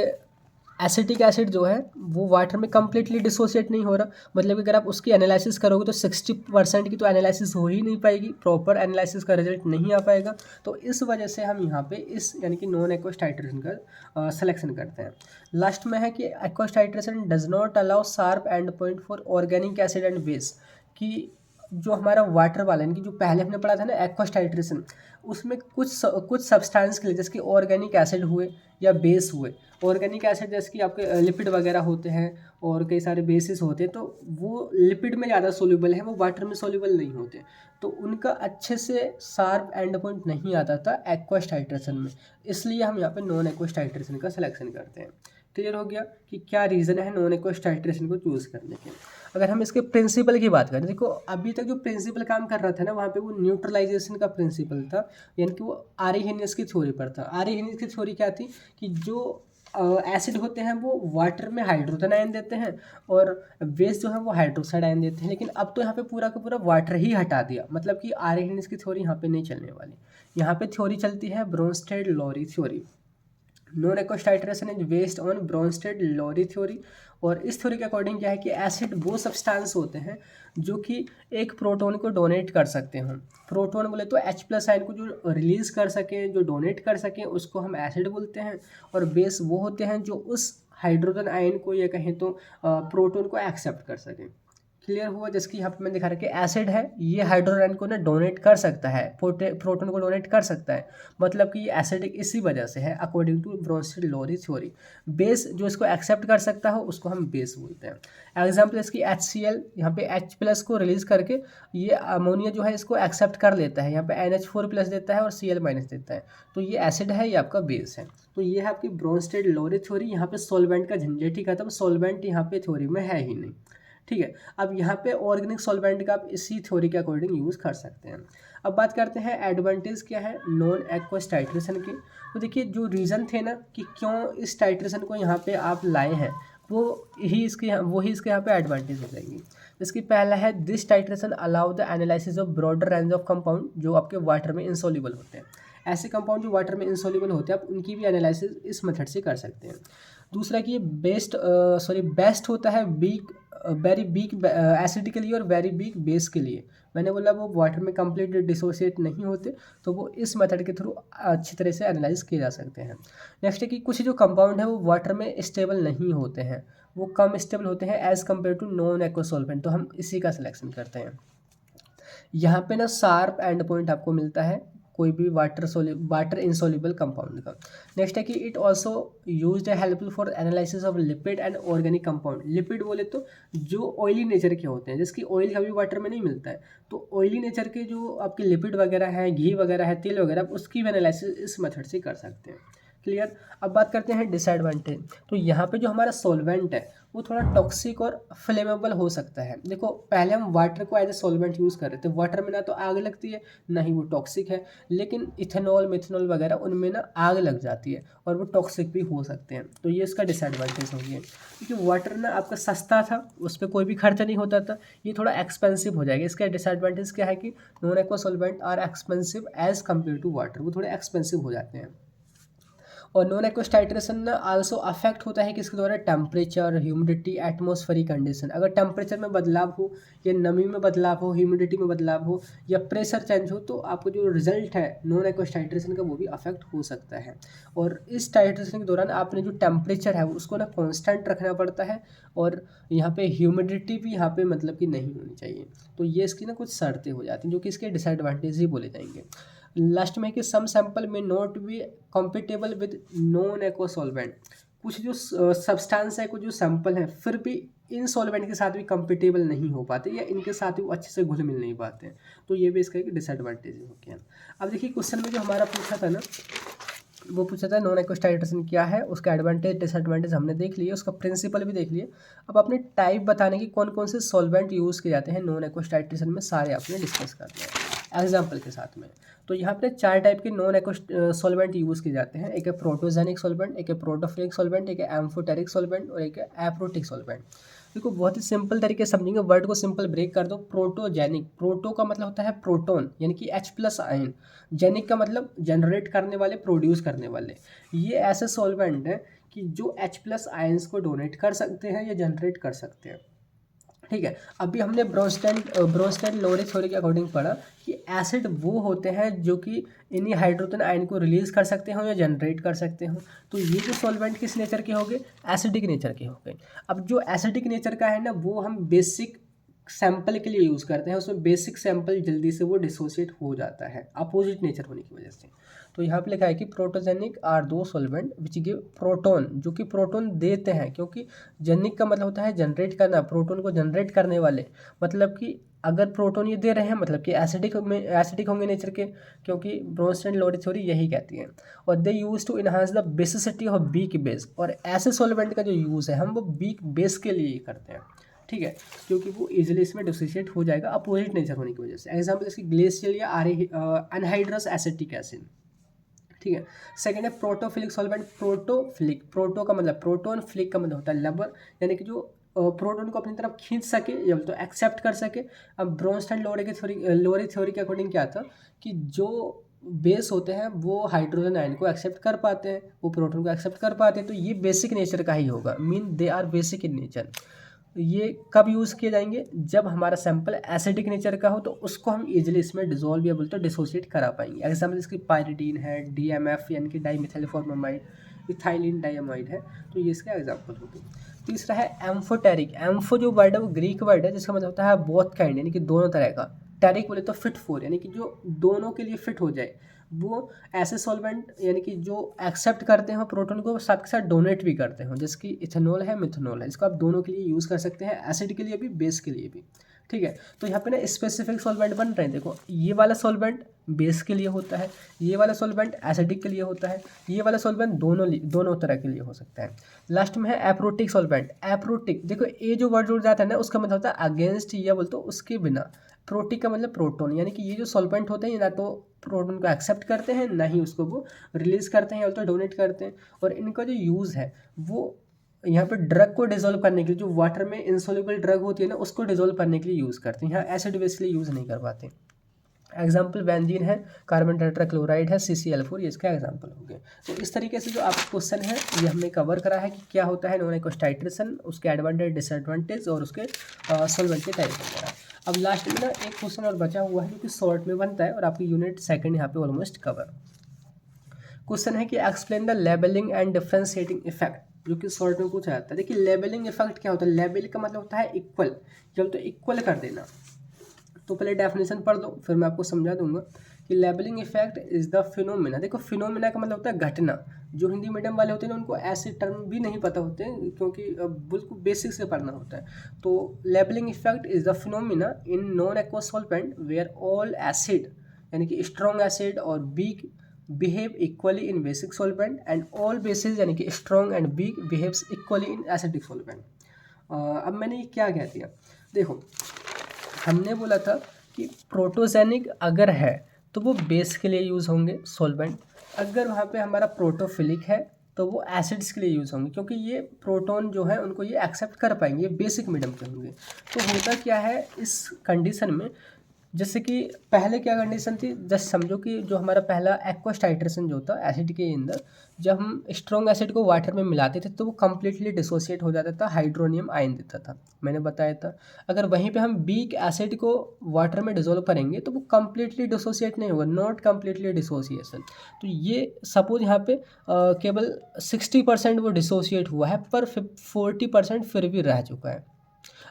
एसिटिक एसिड जो है वो वाटर में कम्प्लीटली डिसोशिएट नहीं हो रहा, मतलब कि अगर आप उसकी एनालिसिस करोगे तो 60% की तो एनालिसिस हो ही नहीं पाएगी, प्रॉपर एनालिसिस का रिजल्ट नहीं आ पाएगा। तो इस वजह से हम यहाँ पे इस यानी कि नॉन एक्वस टाइट्रेशन का सिलेक्शन करते हैं। लास्ट में है कि aqueous titration does not allow sharp and point for organic acid and base, कि जो हमारा वाटर वाला यानी कि जो पहले हमने पढ़ा था ना एक्वस टाइट्रेशन, उसमें कुछ सब्सटेंस के लिए जैसे कि ऑर्गेनिक एसिड हुए या बेस हुए, ऑर्गेनिक एसिड जैसे कि आपके लिपिड वगैरह होते हैं और कई सारे बेसिस होते हैं, तो वो लिपिड में ज़्यादा सोल्यूबल है, वो वाटर में सोल्यूबल नहीं होते, तो उनका अच्छे से शार्प एंड पॉइंट नहीं आता था एक्वस टाइट्रेशन में, इसलिए हम यहाँ पे नॉन एक्वस टाइट्रेशन का सिलेक्शन करते हैं। क्लियर हो गया कि क्या रीज़न है नॉन एक्वस टाइट्रेशन को चूज़ करने के। अगर हम इसके प्रिंसिपल की बात करें, देखो अभी तक जो प्रिंसिपल काम कर रहा था ना, वहाँ पे वो न्यूट्रलाइजेशन का प्रिंसिपल था, यानी कि वो आर्हेनियस की थ्योरी पर था। आर्हेनियस की थ्योरी क्या थी कि जो एसिड होते हैं वो वाटर में हाइड्रोजन आयन देते हैं और बेस जो है वो हाइड्रोक्साइड आयन देते हैं, लेकिन अब तो यहाँ पे पूरा का पूरा वाटर ही हटा दिया, मतलब कि आर्हेनियस की थ्योरी यहाँ पे नहीं चलने वाली। यहाँ पे थ्योरी चलती है Bronsted-lorry theory. Non aqueous titration is based on Bronsted-lorry theory, और इस थ्योरी के अकॉर्डिंग क्या है कि एसिड वो सब्सटेंस होते हैं जो कि एक प्रोटॉन को डोनेट कर सकते हों। प्रोटॉन बोले तो H+ आयन को जो रिलीज कर सकें, जो डोनेट कर सकें, उसको हम एसिड बोलते हैं। और बेस वो होते हैं जो उस हाइड्रोजन आयन को या कहें तो प्रोटॉन को एक्सेप्ट कर सकें। क्लियर हुआ, जैसे कि यहाँ पे मैं दिखा रहा कि एसिड है, ये हाइड्रोजन को ना डोनेट कर सकता है, प्रोटॉन को डोनेट कर सकता है, मतलब कि ये एसिडिक इसी वजह से है according to Bronsted Lowry theory. Base जो इसको एक्सेप्ट कर सकता हो उसको हम बेस बोलते हैं। एग्जाम्पल इसकी HCl, यहाँ पे H+ को रिलीज करके ये अमोनिया जो है इसको एक्सेप्ट कर लेता है, यहाँ पे NH4+ देता है और Cl- देता है, तो ये एसिड है, ये आपका बेस है। तो ये है आपकी ब्रोंस्टेड-लॉरी थ्योरी। यहाँ पे सॉल्वेंट का झंझट ही खत्म, सॉल्वेंट यहाँ पे थ्योरी में है ही नहीं। ठीक है, अब यहाँ पे ऑर्गेनिक सॉल्वेंट का आप इसी थ्योरी के अकॉर्डिंग यूज़ कर सकते हैं। अब बात करते हैं एडवांटेज क्या है नॉन एक्वस टाइट्रेशन के। तो देखिए जो रीज़न थे ना कि क्यों इस टाइट्रेशन को यहाँ पे आप लाए हैं, वही इसके यहाँ पे एडवांटेज हो जाएंगी। इसकी पहला है this titration allow the analysis of broader range of compound जो आपके वाटर में इंसॉल्युबल होते हैं। ऐसे कंपाउंड जो वाटर में इंसॉल्युबल होते हैं आप उनकी भी एनालिसिस इस मेथड से कर सकते हैं। दूसरा कि ये बेस्ट होता है वेरी वीक एसिड के लिए और वेरी वीक बेस के लिए। मैंने बोला वो वाटर में कंप्लीट डिसोसिएट नहीं होते, तो वो इस मेथड के थ्रू अच्छी तरह से एनालाइज किए जा सकते हैं। नेक्स्ट है कि कुछ जो कंपाउंड है वो वाटर में स्टेबल नहीं होते हैं, वो कम स्टेबल होते हैं as compare to non aqueous solvent, तो हम इसी का सिलेक्शन करते हैं। यहाँ पे ना शार्प एंड पॉइंट आपको मिलता है कोई भी वाटर इंसॉल्युबल कंपाउंड का। नेक्स्ट है कि इट ऑल्सो यूज्ड है helpful for analysis of lipid and organic compound. Lipid बोले तो जो ऑयली नेचर के होते हैं, जिसकी ऑयल कभी वाटर में नहीं मिलता है, तो ऑयली नेचर के जो आपके लिपिड वगैरह है, घी वगैरह है, तेल वगैरह, उसकी भी एनालिसिस इस मेथड से कर सकते हैं। क्लियर। अब बात करते हैं डिसएडवांटेज। तो यहाँ पे जो हमारा सॉल्वेंट है वो थोड़ा टॉक्सिक और फ्लेमेबल हो सकता है। देखो पहले हम वाटर को एज ए सॉल्वेंट यूज़ कर रहे थे, वाटर में ना तो आग लगती है ना ही वो टॉक्सिक है, लेकिन इथेनॉल मिथेनॉल वगैरह उनमें ना आग लग जाती है और वो टॉक्सिक भी हो सकते हैं। तो ये इसका डिसएडवांटेज हो गया, क्योंकि वाटर ना आपका सस्ता था, उस पर कोई भी खर्चा नहीं होता था, ये थोड़ा एक्सपेंसिव हो जाएगा। इसका डिसएडवांटेज क्या है कि non aqua solvent are expensive as compare to water, वो थोड़े एक्सपेंसिव हो जाते हैं। और नॉन एक्वस टाइट्रेशन ना आल्सो अफेक्ट होता है किसके द्वारा, टेम्परेचर, ह्यूमिडिटी, एटमॉस्फेरिक कंडीशन। अगर टेम्परेचर में बदलाव हो या नमी में बदलाव हो, ह्यूमिडिटी में बदलाव हो या प्रेशर चेंज हो, तो आपको जो रिजल्ट है नॉन एक्वस टाइट्रेशन का वो भी अफेक्ट हो सकता है। और इस टाइट्रेशन के दौरान आपने जो टेम्परेचर है उसको ना कॉन्स्टेंट रखना पड़ता है, और यहाँ पे ह्यूमिडिटी भी यहाँ पे मतलब कि नहीं होनी चाहिए। तो ये इसकी ना कुछ शर्तें हो जाती हैं जो कि इसके डिसएडवांटेज ही बोले जाएंगे। लास्ट में है कि सम सैंपल में not be compatible with non aqua solvent. कुछ जो सब्सटेंस है, कुछ जो सैंपल है फिर भी इन सॉल्वेंट के साथ भी कंपेटेबल नहीं हो पाते या इनके साथ भी वो अच्छे से घुल मिल नहीं पाते हैं। तो ये भी इसका एक डिसएडवांटेज हो गया। अब देखिए क्वेश्चन में जो हमारा पूछा था ना, वो पूछा था नॉन एक्वस टाइट्रेशन क्या है, उसका एडवांटेज डिसएडवांटेज हमने देख लिए, उसका प्रिंसिपल भी देख लिए। अब आपने टाइप बताने की कौन कौन से सॉल्वेंट यूज़ किए जाते हैं नॉन एक्वस टाइट्रेशन में, सारे आपने डिस्कस कर दिए एग्जाम्पल के साथ में। तो यहाँ पे 4 टाइप के नॉन एक्वस सॉल्वेंट यूज़ किए जाते हैं। एक है प्रोटोजेनिक सॉल्वेंट, एक है प्रोटोफिलिक सॉल्वेंट, एक है एम्फोटेरिक सॉल्वेंट और एक है एप्रोटिक सॉल्वेंट। देखो बहुत ही सिंपल तरीके से समझेंगे, वर्ड को सिंपल ब्रेक कर दो। प्रोटोजेनिक, प्रोटो का मतलब होता है प्रोटॉन यानी कि H+ आयन, जेनिक का मतलब जनरेट करने वाले, प्रोड्यूस करने वाले। ये ऐसे सॉल्वेंट हैं कि जो H+ आयंस को डोनेट कर सकते हैं या जनरेट कर सकते हैं। ठीक है, अभी हमने ब्रोंस्टेड लोरे थ्योरी के अकॉर्डिंग पढ़ा कि एसिड वो होते हैं जो कि इन्हीं हाइड्रोजन आयन को रिलीज कर सकते हो या जनरेट कर सकते हो। तो ये जो सॉल्वेंट किस नेचर के होंगे, एसिडिक नेचर के होंगे। अब जो एसिडिक नेचर का है ना, वो हम बेसिक सैंपल के लिए यूज़ करते हैं, उसमें बेसिक सैंपल जल्दी से वो डिसोसिएट हो जाता है अपोजिट नेचर होने की वजह से। तो यहाँ पे लिखा है कि प्रोटोजेनिक आर दो सॉल्वेंट विच गिव प्रोटॉन, जो कि प्रोटॉन देते हैं, क्योंकि जेनिक का मतलब होता है जनरेट करना, प्रोटॉन को जनरेट करने वाले। मतलब कि अगर प्रोटॉन ये दे रहे हैं मतलब कि एसिडिक होंगे नेचर के, क्योंकि ब्रोंस्टेड लोरे थ्योरी यही कहती है। और they use to enhance the basicity of weak base, और ऐसे सॉल्वेंट का जो यूज़ है हम वो वीक बेस के लिए करते हैं। ठीक है, क्योंकि वो इजीली इसमें डिसोसिएट हो जाएगा अपोजिट नेचर होने की वजह से। एग्जाम्पल इसकी ग्लेशियल या अनहाइड्रस एसिटिक एसिड। ठीक है, सेकेंड है प्रोटोफिलिक सॉल्वेंट। प्रोटोफिलिक, प्रोटो का मतलब प्रोटोन, फिलिक का मतलब होता है लबर, यानी कि जो प्रोटोन को अपनी तरफ खींच सके या तो एक्सेप्ट कर सके। अब ब्रोंस्टेड लोरे थ्योरी के अकॉर्डिंग क्या था कि जो बेस होते हैं वो हाइड्रोजन आयन को एक्सेप्ट कर पाते हैं, वो प्रोटोन को एक्सेप्ट कर पाते हैं, तो ये बेसिक नेचर का ही होगा, mean they are basic in nature. ये कब यूज़ किए जाएंगे, जब हमारा सैंपल एसिडिक नेचर का हो, तो उसको हम इजीली इसमें डिसॉल्व या बोलते हैं डिसोसिएट करा पाएंगे। एग्जाम्पल इसकी पायरिडीन है, DMF यानी कि डाईमिथाइल फॉर्मामाइड, इथाइलिन डायमाइड है, तो ये इसका एग्जाम्पल हो गए। तीसरा है एम्फोटेरिक। एम्फो जो वर्ड है वो ग्रीक वर्ड है जिसका मतलब होता है बोथ काइंड, यानी कि दोनों तरह का। टेरिक बोले तो फिट फॉर, यानी कि जो दोनों के लिए फिट हो जाए। वो ऐसे सॉल्वेंट यानी कि जो एक्सेप्ट करते हो प्रोटॉन को, साथ के साथ डोनेट भी करते हो, जैसे कि इथेनॉल है, मिथेनॉल है। इसको आप दोनों के लिए यूज़ कर सकते हैं, एसिड के लिए भी, बेस के लिए भी। ठीक है, तो यहाँ पे ना स्पेसिफिक सॉल्वेंट बन रहे हैं। देखो ये वाला सॉल्वेंट बेस के लिए होता है, ये वाला सॉल्वेंट एसिडिक के लिए होता है, ये वाला सॉल्वेंट दोनों तरह के लिए हो सकता है। लास्ट में है एप्रोटिक सॉल्वेंट। एप्रोटिक, देखो ये जो वर्ड जुड़ जाता है ना, उसका मतलब होता है अगेंस्ट या बोलते हो उसके बिना। प्रोटिक का मतलब प्रोटॉन, यानी कि ये जो सॉल्वेंट होते हैं ना तो प्रोटॉन को एक्सेप्ट करते हैं ना ही उसको वो रिलीज करते हैं या तो डोनेट करते हैं। और इनका जो यूज़ है वो यहाँ पे ड्रग को डिसॉल्व करने के लिए, जो वाटर में इंसोल्युबल ड्रग होती है ना उसको डिसॉल्व करने के लिए यूज़ करते हैं, यहाँ एसिड बेस के लिए यूज़ नहीं कर पाते। एग्जाम्पल बेंजीन है, कार्बन टेट्राक्लोराइड है, CCl4, ये इसका एग्जाम्पल हो गए। तो इस तरीके से जो आपका क्वेश्चन है ये हमने कवर करा है कि क्या होता है नॉन एक्वस टाइट्रेशन, उसके एडवांटेज डिसएडवांटेज और उसके सॉल्वेंट के टाइप वगैरह। अब लास्ट में ना एक क्वेश्चन और बचा हुआ है जो कि शॉर्ट में बनता है और आपकी यूनिट सेकंड यहाँ पे ऑलमोस्ट कवर। क्वेश्चन है कि explain the labelling and differentiating effect, जो कि शॉर्ट में पूछा जाता है। देखिए लेबलिंग इफेक्ट क्या होता है, लेबल का मतलब होता है इक्वल, जब तो इक्वल कर देना। तो पहले डेफिनेशन पढ़ दो फिर मैं आपको समझा दूंगा कि labelling effect is the phenomena. देखो फिनोमिना का मतलब होता है घटना। जो हिंदी मीडियम वाले होते हैं उनको ऐसे टर्म भी नहीं पता होते हैं क्योंकि बिल्कुल बेसिक से पढ़ना होता है। तो levelling effect is the phenomena in non aqueous solvent where all acid यानी कि स्ट्रॉन्ग एसिड और weak behave equally in basic solvent and all bases यानी कि strong and weak behaves equally in acidic solvent. अब मैंने ये क्या कह दिया, देखो हमने बोला था कि प्रोटोजेनिक अगर है तो वो बेस के लिए यूज़ होंगे सॉल्वेंट, अगर वहाँ पे हमारा प्रोटोफिलिक है तो वो एसिड्स के लिए यूज़ होंगे, क्योंकि ये प्रोटोन जो है उनको ये एक्सेप्ट कर पाएंगे, ये बेसिक मीडियम के होंगे। तो होता क्या है इस कंडीशन में, जैसे कि पहले क्या कंडीशन थी, जस्ट समझो कि जो हमारा पहला एक्वस टाइट्रेशन जो था एसिड के अंदर, जब हम स्ट्रॉन्ग एसिड को वाटर में मिलाते थे तो वो कम्प्लीटली डिसोसिएट हो जाता था, हाइड्रोनियम आयन देता था, मैंने बताया था। अगर वहीं पे हम वीक एसिड को वाटर में डिसोल्व करेंगे तो वो कम्प्लीटली डिसोसिएट नहीं होगा, नॉट कम्प्लीटली डिसोसिएशन। तो ये सपोज यहाँ पे केवल 60% वो डिसोसिएट हुआ है, पर 40% फिर भी रह चुका है।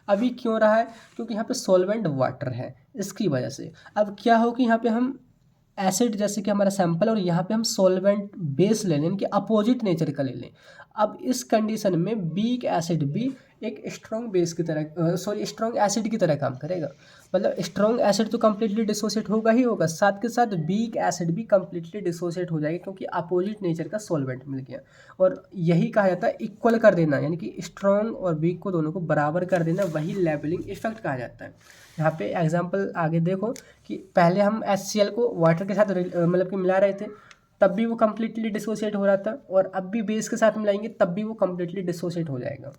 अभी क्यों रहा है, क्योंकि यहाँ पे सॉल्वेंट वाटर है, इसकी वजह से। अब क्या हो कि यहाँ पे हम एसिड जैसे कि हमारा सैंपल और यहाँ पे हम सॉल्वेंट बेस ले लें, इनके अपोजिट नेचर का ले लें। अब इस कंडीशन में वीक एसिड भी एक स्ट्रॉन्ग बेस की तरह स्ट्रॉन्ग एसिड की तरह काम करेगा। मतलब स्ट्रॉन्ग एसिड तो कम्प्लीटली डिसोसिएट होगा ही होगा, साथ के साथ वीक एसिड भी कम्प्लीटली डिसोसिएट हो जाएगा, क्योंकि अपोजिट नेचर का सॉल्वेंट मिल गया। और यही कहा जाता है इक्वल कर देना, यानी कि स्ट्रॉन्ग और वीक को दोनों को बराबर कर देना, वही लेवलिंग इफेक्ट कहा जाता है। यहाँ पे एग्जांपल आगे देखो कि पहले हम HCl को वाटर के साथ मतलब कि मिला रहे थे, तब भी वो कम्प्लीटली डिसोसिएट हो रहा था, और अब भी बेस के साथ मिलाएंगे तब भी वो कम्प्लीटली डिसोसिएट हो जाएगा,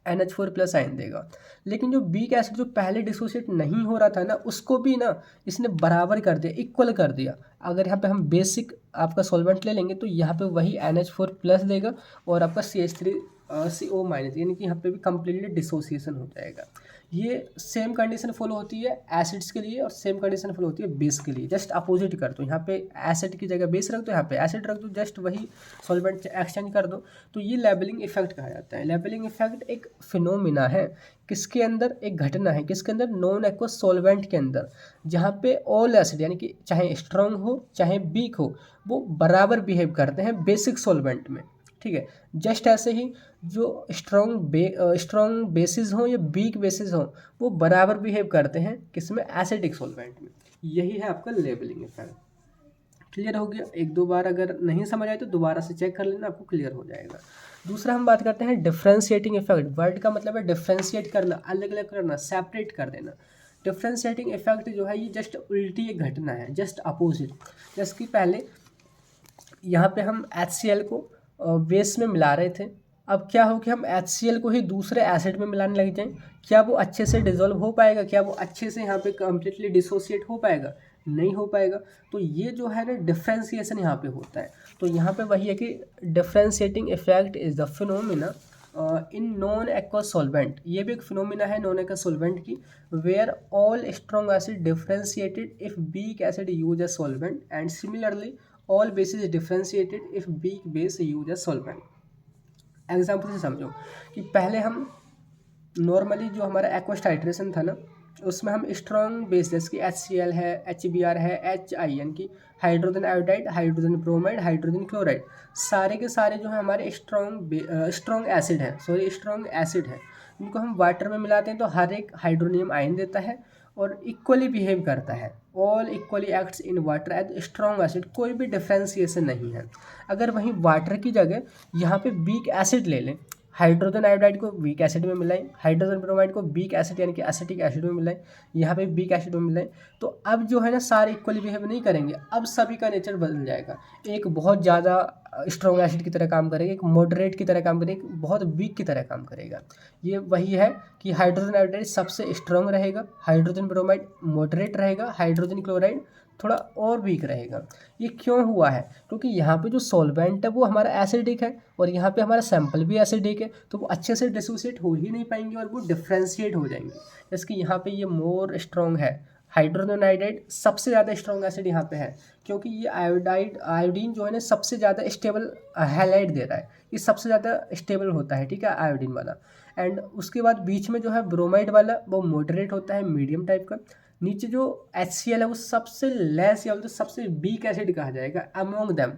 NH4+ आयन देगा। लेकिन जो वीक एसिड जो पहले डिसोसिएट नहीं हो रहा था ना, उसको भी ना इसने बराबर कर दिया, इक्वल कर दिया। अगर यहाँ पे हम बेसिक आपका सॉल्वेंट ले लेंगे तो यहाँ पे वही NH4+ देगा, और आपका CH3CO- यानी कि यहाँ पे भी कम्प्लीटली डिसोसिएशन हो जाएगा। ये सेम कंडीशन फॉलो होती है एसिड्स के लिए, और सेम कंडीशन फॉलो होती है बेस के लिए, जस्ट अपोजिट कर दो। यहाँ पे एसिड की जगह बेस रख दो, यहाँ पे एसिड रख दो, जस्ट वही सॉल्वेंट एक्सचेंज कर दो। तो ये लेबलिंग इफेक्ट कहा जाता है। लेबलिंग इफेक्ट एक फिनोमिना है, किसके अंदर, एक घटना है, किसके अंदर, नॉन एक्वस सॉल्वेंट के अंदर, जहाँ पे ऑल एसिड यानी कि चाहे स्ट्रॉन्ग हो चाहे वीक हो वो बराबर बिहेव करते हैं बेसिक सॉल्वेंट में। ठीक है, जस्ट ऐसे ही जो स्ट्रॉन्ग बेसिस हों या वीक बेसिस हों वो बराबर बिहेव करते हैं किसमें, एसिडिक सॉल्वेंट में। यही है आपका लेबलिंग इफेक्ट। क्लियर हो गया? एक दो बार अगर नहीं समझ आए तो दोबारा से चेक कर लेना, आपको क्लियर हो जाएगा। दूसरा हम बात करते हैं डिफ्रेंशिएटिंग इफेक्ट। वर्ड का मतलब है डिफ्रेंशिएट करना, अलग अलग करना, सेपरेट कर देना। डिफ्रेंशिएटिंग इफेक्ट जो है ये जस्ट उल्टी एक घटना है, जस्ट अपोजिट। जैसे कि पहले यहाँ पे हम HCl को बेस में मिला रहे थे, अब क्या हो कि हम HCl को ही दूसरे एसिड में मिलाने लग जाएं, क्या वो अच्छे से डिसॉल्व हो पाएगा, क्या वो अच्छे से यहाँ पे कम्प्लीटली डिसोसिएट हो पाएगा, नहीं हो पाएगा। तो ये जो है ना डिफ्रेंसिएशन यहाँ पे होता है। तो यहाँ पे वही है कि differentiating effect is the phenomena in non aqueous solvent. ये भी एक फिनोमिना है नॉन एक्वस सॉल्वेंट की, where all strong acid differentiated if weak acid use as solvent, and similarly all bases differentiated if weak base use as solvent. Example से समझो कि पहले हम नॉर्मली जो हमारा एक्वस टाइट्रेशन था ना, उसमें हम स्ट्रॉन्ग बेस जैसे कि HCl है, HBr है, HI यानी कि hydrogen iodide, hydrogen bromide, hydrogen chloride, सारे के सारे जो है हमारे स्ट्रॉन्ग एसिड है, स्ट्रॉन्ग एसिड है। इनको हम वाटर में मिलाते हैं तो हर एक हाइड्रोनियम आयन देता है और इक्वली बिहेव करता है। All equally acts in water as strong acid, कोई भी डिफ्रेंसिएशन नहीं है। अगर वहीं वाटर की जगह यहाँ पे वीक एसिड ले लें, हाइड्रोजन आयोडाइड को वीक एसिड में मिलाएं, हाइड्रोजन ब्रोमाइड को वीक एसिड यानी कि एसिटिक एसिड में मिलाएं, यहाँ पे वीक एसिड में मिलाएं, तो अब जो है ना सारे इक्वली बिहेव नहीं करेंगे, अब सभी का नेचर बदल जाएगा। एक बहुत ज़्यादा स्ट्रॉन्ग एसिड की तरह काम करेगा, एक मॉडरेट की तरह काम करेगा, एक बहुत वीक की तरह काम करेगा। ये वही है कि हाइड्रोजन आयोडाइड सबसे स्ट्रॉन्ग रहेगा, हाइड्रोजन ब्रोमाइड मॉडरेट रहेगा, हाइड्रोजन क्लोराइड थोड़ा और वीक रहेगा। ये क्यों हुआ है, क्योंकि यहाँ पे जो सॉल्वेंट है वो हमारा एसिडिक है और यहाँ पे हमारा सैंपल भी एसिडिक है, तो वो अच्छे से डिसोसिएट हो ही नहीं पाएंगे और वो डिफ्रेंशिएट हो जाएंगे। जैसे कि यहाँ पे ये मोर स्ट्रॉन्ग है, हाइड्रोजन आयोडाइड सबसे ज़्यादा स्ट्रॉन्ग एसिड यहाँ पे है, क्योंकि ये आयोडीन जो है ना सबसे ज़्यादा स्टेबल हैलाइड दे रहा है, ये सबसे ज़्यादा स्टेबल होता है, ठीक है, आयोडीन वाला। एंड उसके बाद बीच में जो है ब्रोमाइड वाला वो मॉडरेट होता है, मीडियम टाइप का। नीचे जो HCl है वो सबसे लेस या तो सबसे वीक एसिड कहा जाएगा अमोंग देम,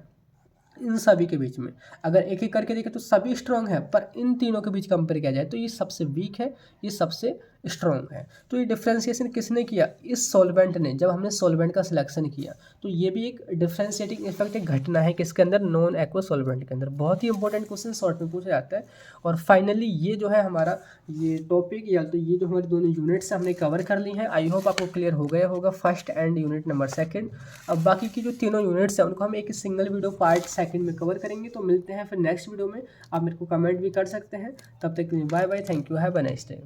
इन सभी के बीच में। अगर एक एक करके देखें तो सभी स्ट्रॉन्ग है, पर इन तीनों के बीच कंपेयर किया जाए तो ये सबसे वीक है, ये सबसे स्ट्रॉन्ग है। तो ये डिफ्रेंसिएशन किसने किया? इस सॉल्वेंट ने। जब हमने सॉल्वेंट का सिलेक्शन किया तो ये भी एक डिफ्रेंशिएटिंग इफेक्ट, एक घटना है किसके अंदर? नॉन एक्वा सॉल्वेंट के अंदर। बहुत ही इंपॉर्टेंट क्वेश्चन शॉर्ट में पूछा जाता है। और फाइनली ये जो है हमारा ये टॉपिक, या तो ये जो हमारी दोनों यूनिट्स हमने कवर कर ली हैं। आई होप आपको क्लियर हो गया होगा first and unit number second. अब बाकी की जो तीनों यूनिट्स हैं उनको हम एक सिंगल वीडियो पार्ट सेकंड में कवर करेंगे। तो मिलते हैं फिर नेक्स्ट वीडियो में। आप मेरे को कमेंट भी कर सकते हैं। तब तक के लिए bye bye, thank you, have a nice day.